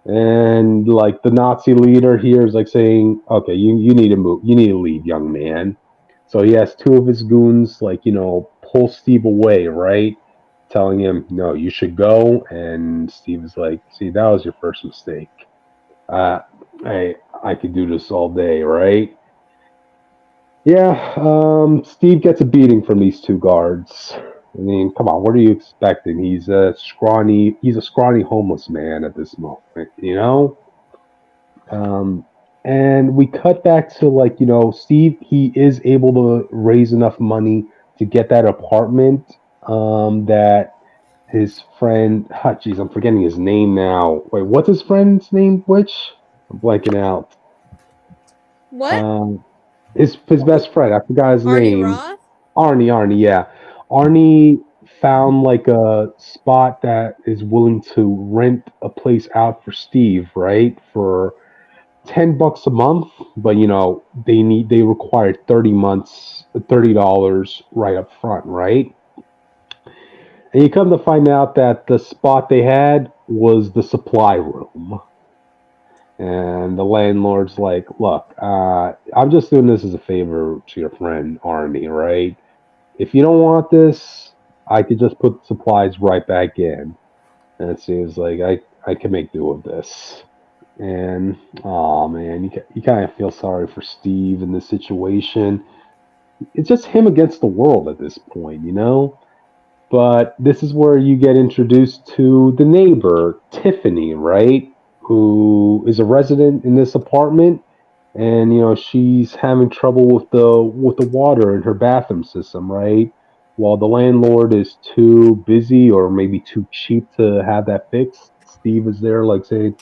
[SPEAKER 1] And like the Nazi leader here is like saying, "Okay, you need to move. You need to leave, young man." So he has two of his goons like pull Steve away, right? Telling him, "No, you should go." And Steve is like, "See, that was your first mistake. Uh, I could do this all day, right?" Yeah, Steve gets a beating from these two guards. I mean, come on, what are you expecting? He's a scrawny homeless man at this moment, you know? Um, and we cut back to like, Steve, he is able to raise enough money to get that apartment that his friend, jeez, I'm forgetting his name now. Wait, what's his friend's name? Which? I'm blanking out.
[SPEAKER 2] What?
[SPEAKER 1] His best friend, I forgot his
[SPEAKER 2] Arnie
[SPEAKER 1] name.
[SPEAKER 2] Roth?
[SPEAKER 1] Arnie, yeah. Arnie found like a spot that is willing to rent a place out for Steve, right? For $10 a month, but they required 30 months, $30 right up front, right? And you come to find out that the spot they had was the supply room. And the landlord's like, "Look, I'm just doing this as a favor to your friend Arnie, right? If you don't want this, I could just put supplies right back in." And it seems like I can make do with this. And oh man, you kind of feel sorry for Steve in this situation. It's just him against the world at this point. But this is where you get introduced to the neighbor, Tiffany, right? Who is a resident in this apartment, and she's having trouble with the water in her bathroom system, right? While the landlord is too busy or maybe too cheap to have that fixed, Steve is there like saying,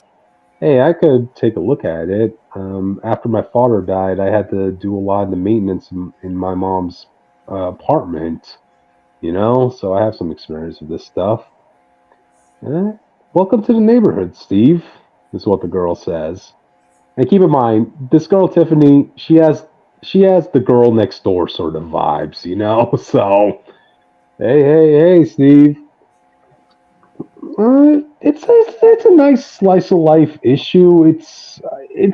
[SPEAKER 1] "Hey, I could take a look at it. After my father died, I had to do a lot of the maintenance in my mom's apartment, so I have some experience with this stuff." Eh, welcome to the neighborhood, Steve, is what the girl says. And keep in mind, this girl Tiffany, she has the girl next door sort of vibes. So, hey, Steve. It's a nice slice of life issue. It's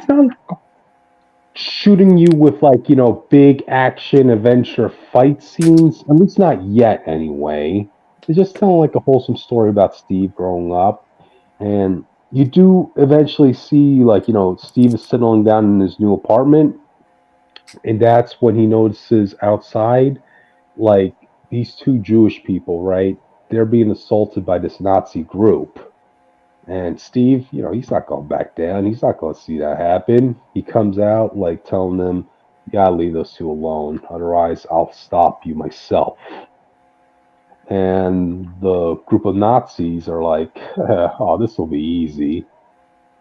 [SPEAKER 1] not shooting you with like big action adventure fight scenes. At least not yet, anyway. It's just telling like a wholesome story about Steve growing up, and you do eventually see like Steve is settling down in his new apartment, and that's when he notices outside like these two Jewish people, right? They're being assaulted by this Nazi group. And Steve, he's not going back down. He's not going to see that happen. He comes out like telling them, "You gotta leave those two alone. Otherwise, I'll stop you myself." And the group of Nazis are like, "Oh, this will be easy."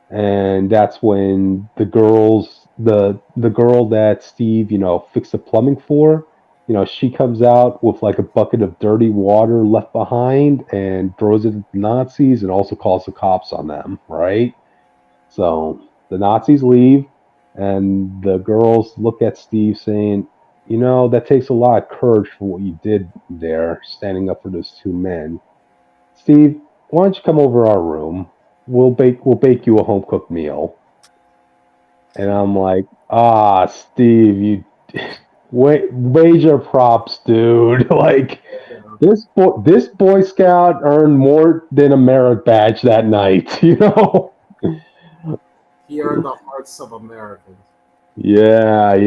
[SPEAKER 1] And that's when the girl that Steve fixed the plumbing for, she comes out with like a bucket of dirty water left behind and throws it at the Nazis and also calls the cops on them, right? So the Nazis leave, and the girls look at Steve saying, "That takes a lot of courage for what you did there, standing up for those two men. Steve, why don't you come over our room? We'll bake you a home cooked meal." And I'm like, Steve, you major props, dude. Like this Boy Scout earned more than a merit badge that night.
[SPEAKER 4] He earned the hearts of Americans.
[SPEAKER 1] Yeah.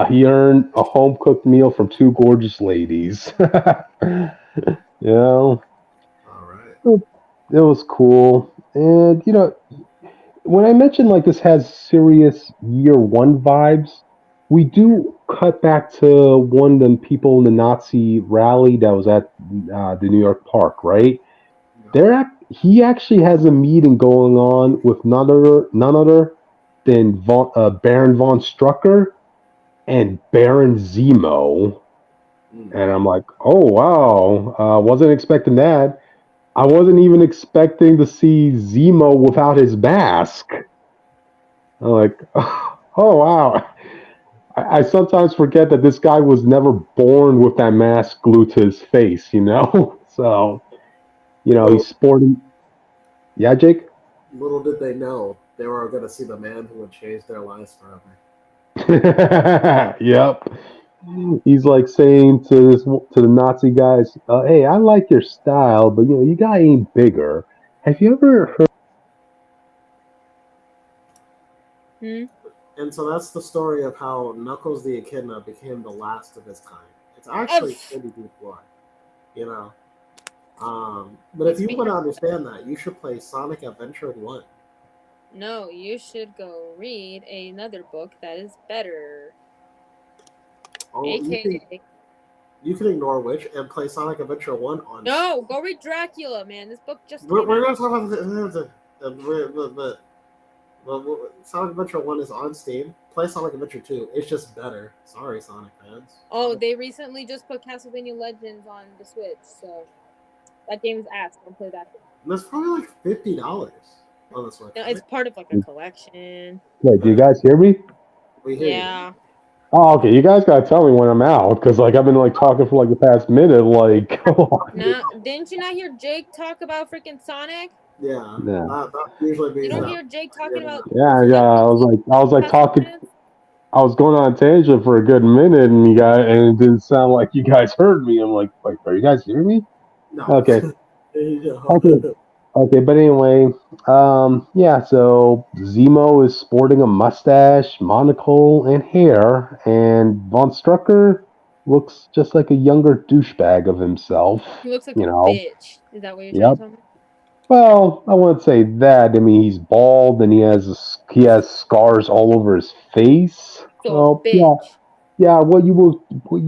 [SPEAKER 1] He earned a home cooked meal from two gorgeous ladies. you know,
[SPEAKER 4] All right.
[SPEAKER 1] it was cool. And when I mentioned like this has serious year one vibes, we do cut back to one of the people in the Nazi rally that was at the New York Park, right? He actually has a meeting going on with none other than Baron von Strucker and Baron Zemo. And I'm like, "Oh wow, wasn't expecting that. I wasn't even expecting to see Zemo without his mask." I'm like, "Oh wow." I sometimes forget that this guy was never born with that mask glued to his face. So, he's sporting. Yeah, Jake.
[SPEAKER 4] Little did they know they were going to see the man who would change their lives forever.
[SPEAKER 1] Yep. He's like saying to the Nazi guys, "Hey, I like your style, but you gotta aim bigger. Have you ever heard?"
[SPEAKER 4] And so that's the story of how Knuckles the Echidna became the last of his kind. It's actually pretty deep lore, you know. But if you want to understand that, you should play Sonic Adventure 1.
[SPEAKER 2] No, you should go read another book that is better.
[SPEAKER 4] Oh,
[SPEAKER 2] AKA.
[SPEAKER 4] You can ignore which and play Sonic Adventure 1 on.
[SPEAKER 2] No, go read Dracula, man. This book just.
[SPEAKER 4] We're going to talk about Sonic Adventure 1 is on Steam. Play Sonic Adventure 2. It's just better. Sorry, Sonic fans.
[SPEAKER 2] Oh, they recently just put Castlevania Legends on the Switch, so that game's ass. Don't play that game.
[SPEAKER 4] And that's probably like $50 on the Switch.
[SPEAKER 2] No, it's part of like a collection.
[SPEAKER 1] Wait, do you guys hear me?
[SPEAKER 4] We hear you.
[SPEAKER 1] Oh, okay. You guys gotta tell me when I'm out, because like I've been like talking for like the past minute. Like,
[SPEAKER 2] no, didn't you not hear Jake talk about freaking Sonic?
[SPEAKER 4] Yeah. That usually means
[SPEAKER 2] you don't hear Jake talking about.
[SPEAKER 1] Yeah. I was like talking. I was going on a tangent for a good minute, and it didn't sound like you guys heard me. I'm like, are you guys hearing me?
[SPEAKER 4] No.
[SPEAKER 1] Okay. Okay. But anyway, yeah. So Zemo is sporting a mustache, monocle, and hair, and Von Strucker looks just like a younger douchebag of himself.
[SPEAKER 2] He looks like a bitch. Is that what you're trying to tell me?
[SPEAKER 1] Well, I wouldn't say that. I mean, he's bald and he has scars all over his face.
[SPEAKER 2] So bitch.
[SPEAKER 1] Yeah. What you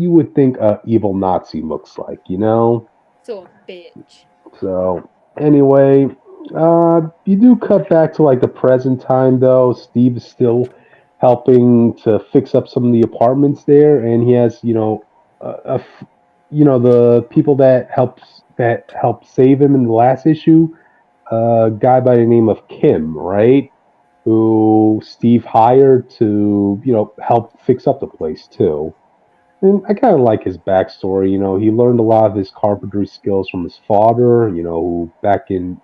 [SPEAKER 1] would think a evil Nazi looks like,
[SPEAKER 2] So a bitch.
[SPEAKER 1] So anyway, you do cut back to like the present time though. Steve is still helping to fix up some of the apartments there, and he has the people that helped save him in the last issue. A guy by the name of Kim, right? Who Steve hired to, help fix up the place too. And I kind of like his backstory. He learned a lot of his carpentry skills from his father. Who back in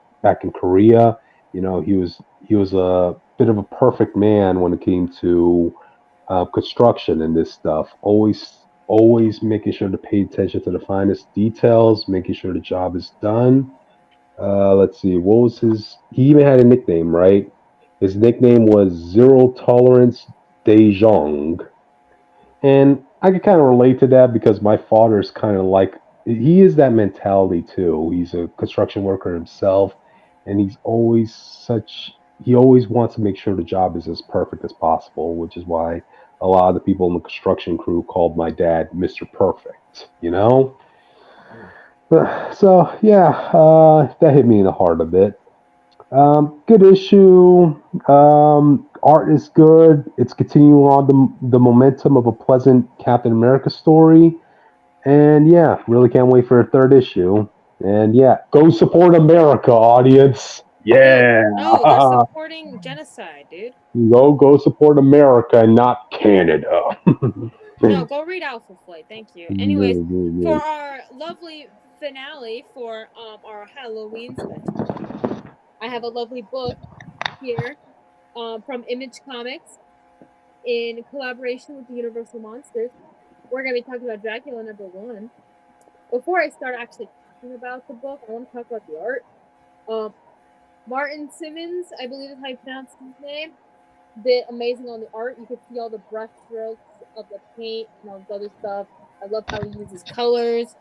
[SPEAKER 1] Korea, he was a bit of a perfect man when it came to construction and this stuff. Always making sure to pay attention to the finest details, making sure the job is done. Let's see, what was his? He even had a nickname, right? His nickname was Zero Tolerance Dejong, and I can kind of relate to that because my father is kind of like he is that mentality too. He's a construction worker himself, and he always wants to make sure the job is as perfect as possible, which is why a lot of the people in the construction crew called my dad Mr. Perfect. So yeah, that hit me in the heart a bit. Good issue. Art is good. It's continuing on the momentum of a pleasant Captain America story. And yeah, really can't wait for a third issue. And yeah, go support America, audience. Yeah.
[SPEAKER 2] No, they're supporting genocide, dude.
[SPEAKER 1] Go support America and not Canada.
[SPEAKER 2] No, go read Alpha Flight. Thank you. Anyways, for our lovely finale for our Halloween special, I have a lovely book here from Image Comics in collaboration with the Universal Monsters. We're going to be talking about Dracula #1. Before I start actually talking about the book, I want to talk about the art. Martin Simmons, I believe is how you pronounce his name, did amazing on the art. You could see all the brush strokes of the paint and all this other stuff. I love how he uses colors,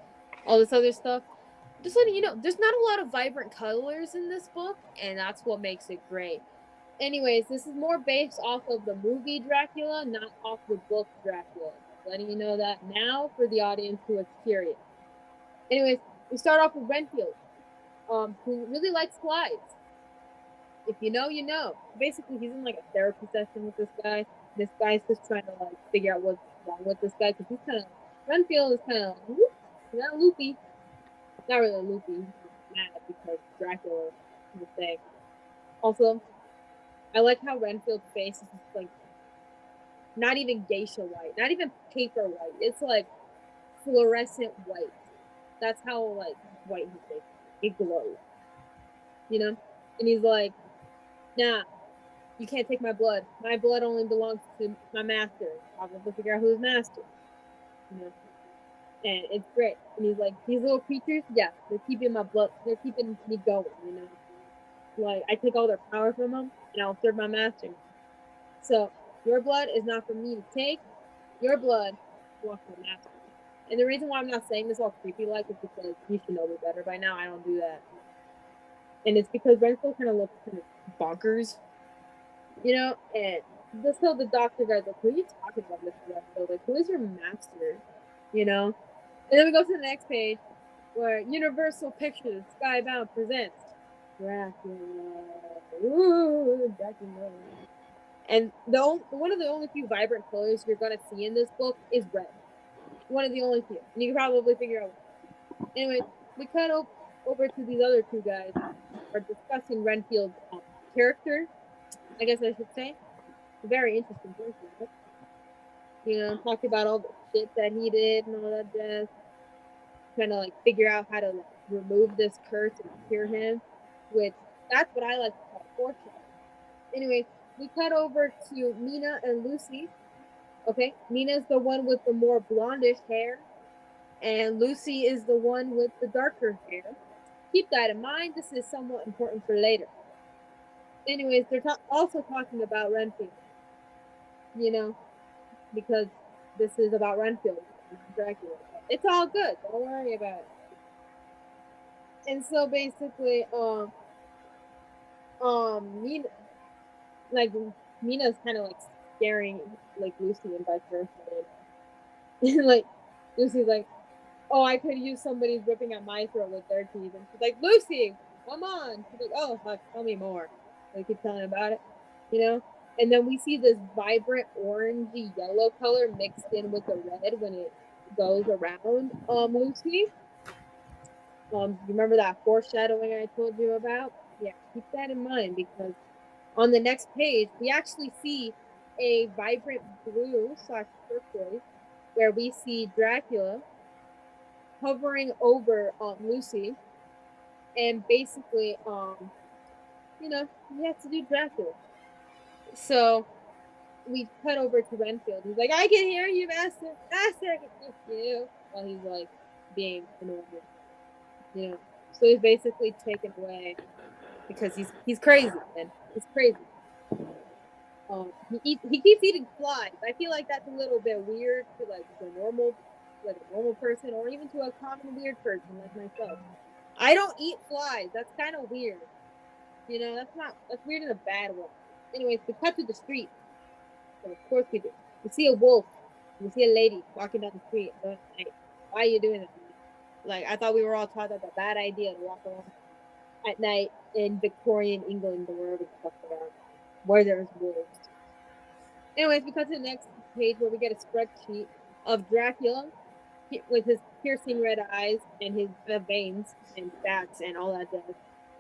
[SPEAKER 2] all this other stuff. Just letting you know, there's not a lot of vibrant colors in this book, and that's what makes it great. Anyways, this is more based off of the movie Dracula, not off the book Dracula. Letting you know that now for the audience who is curious. Anyways, we start off with Renfield, who really likes slides. If you know, you know. Basically, he's in like a therapy session with this guy. This guy's just trying to like figure out what's wrong with this guy because Renfield is kind of not loopy. Not really loopy. He's mad because Dracula is the thing. Also, I like how Renfield's face is just like not even geisha white, not even paper white. It's like fluorescent white. That's how like white his face is. It glows. And he's like, Nah, you can't take my blood. My blood only belongs to my master. I'll have to figure out who's master. You know? And it's great. And he's like, these little creatures, yeah, they're keeping my blood, they're keeping me going, you know? Like, I take all their power from them, and I'll serve my master. So, your blood is not for me to take. Your blood belongs to my master. And the reason why I'm not saying this all creepy like is because you should know me better by now. I don't do that. And it's because Renfield kind of looks kind of bonkers, you know? And this whole the doctor guy's like, who are you talking about, Mr. Renfield? Like, who is your master? You know? And then we go to the next page where Universal Pictures Skybound presents Dracula. Ooh, Dracula. And one of the only few vibrant colors you're gonna see in this book is red. One of the only few. And you can probably figure out why. Anyway, we cut over to these other two guys are discussing Renfield's character, I guess I should say. Very interesting person, right? You know, talking about all the shit that he did and all that jazz. Trying to like figure out how to like remove this curse and cure him, which that's what I like to call fortune. Anyway, we cut over to Mina and Lucy. Okay, Mina's the one with the more blondish hair, and Lucy is the one with the darker hair. Keep that in mind. This is somewhat important for later. Anyways, they're also talking about Renfield. You know, because this is about Renfield, not Dracula. It's all good. Don't worry about it. And so basically, Mina, like Mina's kind of like scaring like Lucy and vice versa. And like Lucy's like, oh, I could use somebody ripping at my throat with their teeth, and she's like, Lucy, come on. She's like, oh, fuck, tell me more. They keep telling about it, you know. And then we see this vibrant orangey yellow color mixed in with the red when it goes around Lucy. You remember that foreshadowing I told you about? Yeah, keep that in mind because on the next page, we actually see a vibrant blue / turquoise where we see Dracula hovering over Lucy, and basically, you know, he has to do Dracula. So we cut over to Renfield. He's like, I can hear you, Master. Master, I can hear you. While he's like being annoying, you know. So he's basically taken away because he's crazy, man. He's crazy. He keeps eating flies. I feel like that's a little bit weird to like a normal person, or even to a common weird person like myself. I don't eat flies. That's kind of weird. You know, that's weird in a bad way. Anyways, we cut to the street. So of course we do. We see a wolf. We see a lady walking down the street. Like, why are you doing that? Like, I thought we were all taught that's a bad idea to walk around at night in Victorian England or wherever the fuck around, where there's wolves. Anyways, we cut to the next page where we get a spreadsheet of Dracula with his piercing red eyes and his veins and bats and all that jazz,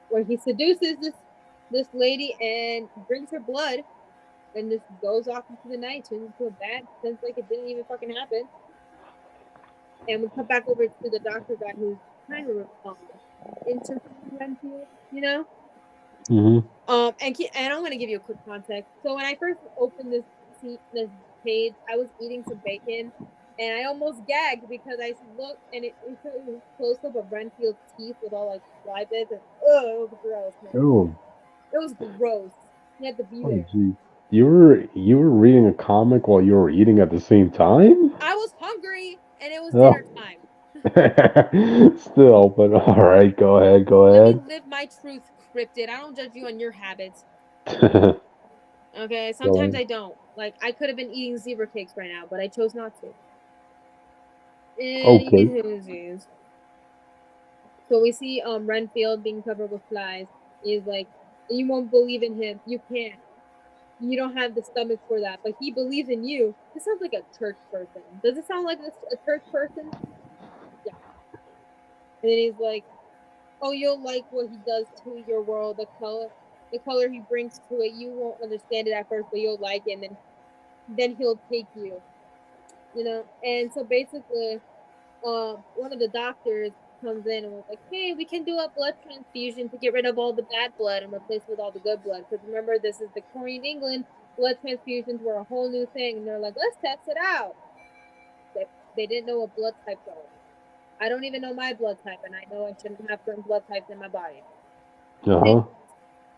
[SPEAKER 2] where he seduces this lady and drinks her blood, and just goes off into the night, turns into a bat, pretends like it didn't even fucking happen. And we cut back over to the doctor guy who's kind of interested in Renfield, you know.
[SPEAKER 1] Mm-hmm.
[SPEAKER 2] And I'm gonna give you a quick context. So when I first opened this page, I was eating some bacon, and I almost gagged because I looked and it was a close up of Renfield's teeth with all like fly bits, and it was gross, man.
[SPEAKER 1] Oh.
[SPEAKER 2] It was gross. You had to be there.
[SPEAKER 1] Geez. You were reading a comic while you were eating at the same time?
[SPEAKER 2] I was hungry, and it was dinner time.
[SPEAKER 1] Still, but all right, go ahead.
[SPEAKER 2] Let me live my truth, cryptid. I don't judge you on your habits. Okay, sometimes I don't. Like, I could have been eating zebra cakes right now, but I chose not to.
[SPEAKER 1] Okay.
[SPEAKER 2] So we see Renfield being covered with flies. He's like, you won't believe in him. You can't. You don't have the stomach for that. But he believes in you. This sounds like a church person. Does it sound like a church person? Yeah. And then he's like, oh, you'll like what he does to your world. The color he brings to it. You won't understand it at first, but you'll like it. And then he'll take you. You know. And so basically, one of the doctors comes in and was like, hey, we can do a blood transfusion to get rid of all the bad blood and replace it with all the good blood. Because remember, this is Victorian England. Blood transfusions were a whole new thing. And they're like, let's test it out. They didn't know what blood types are. I don't even know my blood type, and I know I shouldn't have certain blood types in my body.
[SPEAKER 1] Uh-huh.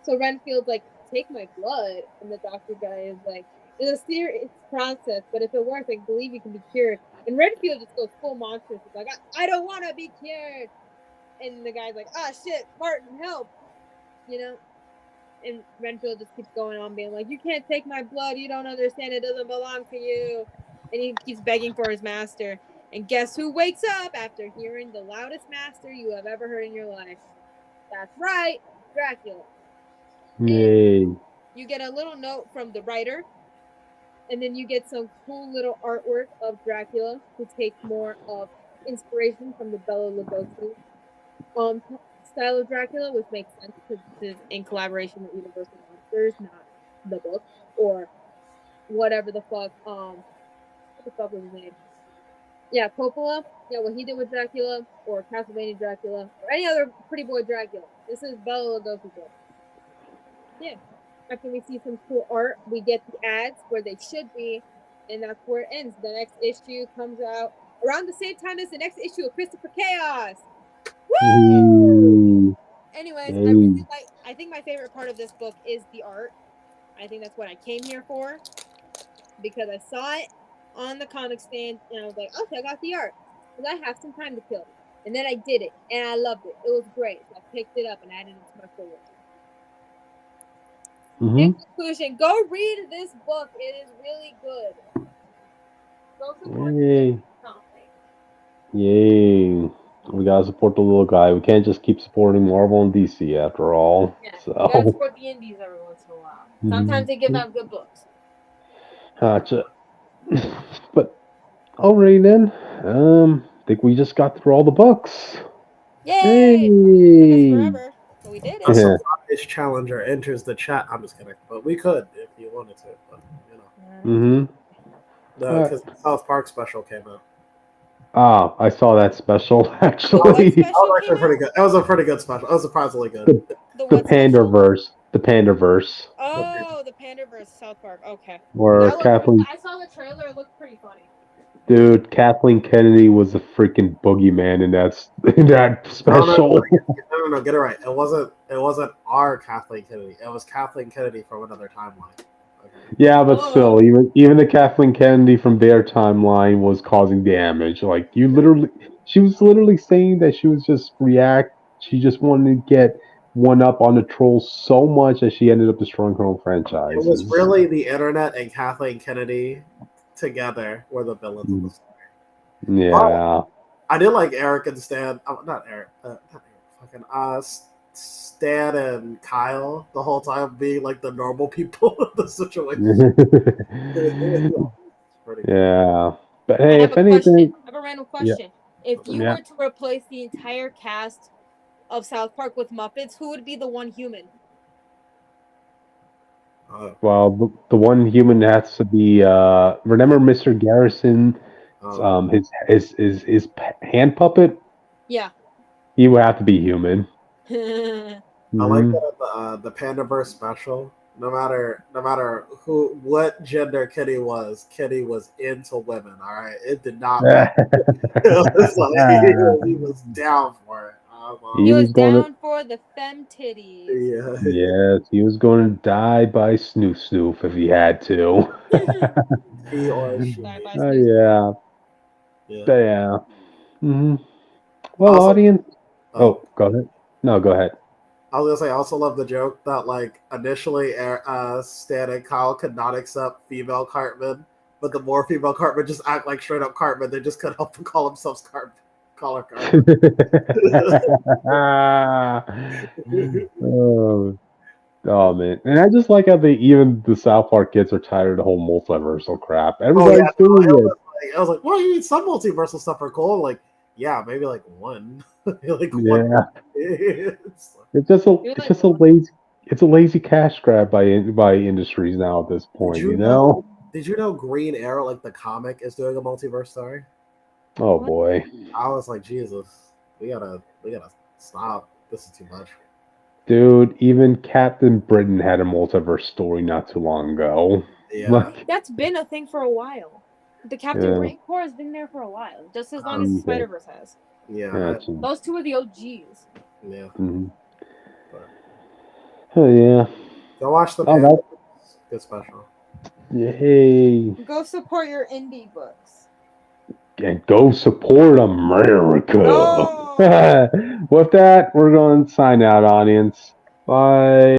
[SPEAKER 2] So Renfield's like, take my blood. And the doctor guy is like, it's a serious process, but if it works, I believe you can be cured. And Renfield just goes full monstrous. He's like, I don't want to be cured. And the guy's like, shit, Martin, help. You know? And Renfield just keeps going on being like, you can't take my blood. You don't understand. It doesn't belong to you. And he keeps begging for his master. And guess who wakes up after hearing the loudest master you have ever heard in your life? That's right, Dracula.
[SPEAKER 1] Yay.
[SPEAKER 2] And you get a little note from the writer, and then you get some cool little artwork of Dracula, who takes more of inspiration from the Bela Lugosi style of Dracula, which makes sense because this is in collaboration with Universal Monsters, not the book or whatever the fuck. What the fuck was his name? Yeah, Coppola. Yeah, what he did with Dracula, or Castlevania Dracula, or any other Pretty Boy Dracula. This is Bela Lugosi book. Yeah. After we see some cool art, we get the ads where they should be, and that's where it ends. The next issue comes out around the same time as the next issue of Christopher Chaos. Woo! Anyways, I think my favorite part of this book is the art. I think that's what I came here for, because I saw it on the comic stand, and I was like, okay, I got the art, because I have some time to kill. And then I did it, and I loved it. It was great. So I picked it up and added it to my folder. In conclusion, go read this book. It is really good. Go support
[SPEAKER 1] Yay. Yay. We gotta support the little guy. We can't just keep supporting Marvel and DC after all.
[SPEAKER 2] Yeah,
[SPEAKER 1] so.
[SPEAKER 2] you gotta support the indies every once in a while. Sometimes they give out good books.
[SPEAKER 1] Gotcha. But alright then. I think we just got through all the books.
[SPEAKER 2] Yay! It took us forever, but we did it.
[SPEAKER 4] A surprise challenger enters the chat. I'm just kidding, but we could if you wanted to. But because the South Park special came out.
[SPEAKER 1] I saw that special actually.
[SPEAKER 2] That was
[SPEAKER 4] actually pretty good. That was a pretty good special. That was surprisingly good.
[SPEAKER 1] The Pandaverse. The Pandaverse.
[SPEAKER 2] Oh, the Pandaverse South Park. Okay.
[SPEAKER 1] Where Kathleen.
[SPEAKER 2] I saw the trailer. It looked pretty funny.
[SPEAKER 1] Dude, Kathleen Kennedy was the freaking boogeyman in that special.
[SPEAKER 4] No, get it right. It wasn't our Kathleen Kennedy. It was Kathleen Kennedy from another timeline. Okay.
[SPEAKER 1] Yeah, but still, even the Kathleen Kennedy from their timeline was causing damage. Like she was literally saying that she was just she just wanted to get one up on the trolls so much that she ended up destroying her own franchise.
[SPEAKER 4] It was really the internet and Kathleen Kennedy together were the villains of the story.
[SPEAKER 1] Yeah.
[SPEAKER 4] I did like Eric and Stan. Not Eric. Stan and Kyle the whole time being like the normal people of the situation.
[SPEAKER 1] Yeah. But hey, if anything,
[SPEAKER 2] I have a random question. Yeah. If you were to replace the entire cast of South Park with Muppets, who would be the one human?
[SPEAKER 1] Well, the one human has to be remember Mr. Garrison, his hand puppet?
[SPEAKER 2] Yeah.
[SPEAKER 1] He would have to be human.
[SPEAKER 4] I like that the Pandaverse special. No matter what gender Kitty was into women. All right, it did not matter. He was down for it.
[SPEAKER 2] He was down for the femme titties.
[SPEAKER 4] Yeah.
[SPEAKER 1] Yes, he was going to die by Snoof if he had to.
[SPEAKER 4] He or she.
[SPEAKER 1] Yeah. Mm-hmm. Well, also, audience. Go ahead. No, go ahead.
[SPEAKER 4] I was gonna say, I also love the joke that like initially Stan and Kyle could not accept female Cartman, but the more female Cartman just act like straight up Cartman, they just couldn't help but call themselves Cartman. Call her Cartman.
[SPEAKER 1] Oh man, and I just like how even the South Park kids are tired of the whole multiversal crap. Everybody's doing it.
[SPEAKER 4] I was like, well, you mean some multiversal stuff are cool? Like, yeah, maybe like one.
[SPEAKER 1] One. It's just a lazy cash grab by industries now at this point. Did
[SPEAKER 4] you know Green Arrow, like the comic, is doing a multiverse story?
[SPEAKER 1] Oh boy!
[SPEAKER 4] I was like, Jesus. We gotta stop. This is too much.
[SPEAKER 1] Dude, even Captain Britain had a multiverse story not too long ago.
[SPEAKER 4] Yeah.
[SPEAKER 2] That's been a thing for a while. The Captain Britain Corps has been there for a while, just as long as the Spider-Verse has.
[SPEAKER 4] Yeah.
[SPEAKER 2] Those two are the OGs.
[SPEAKER 4] Yeah.
[SPEAKER 1] Mm-hmm. Oh yeah.
[SPEAKER 4] Go watch the good special.
[SPEAKER 1] Yay.
[SPEAKER 2] Go support your indie books.
[SPEAKER 1] And go support America.
[SPEAKER 2] No!
[SPEAKER 1] With that, we're going to sign out, audience. Bye.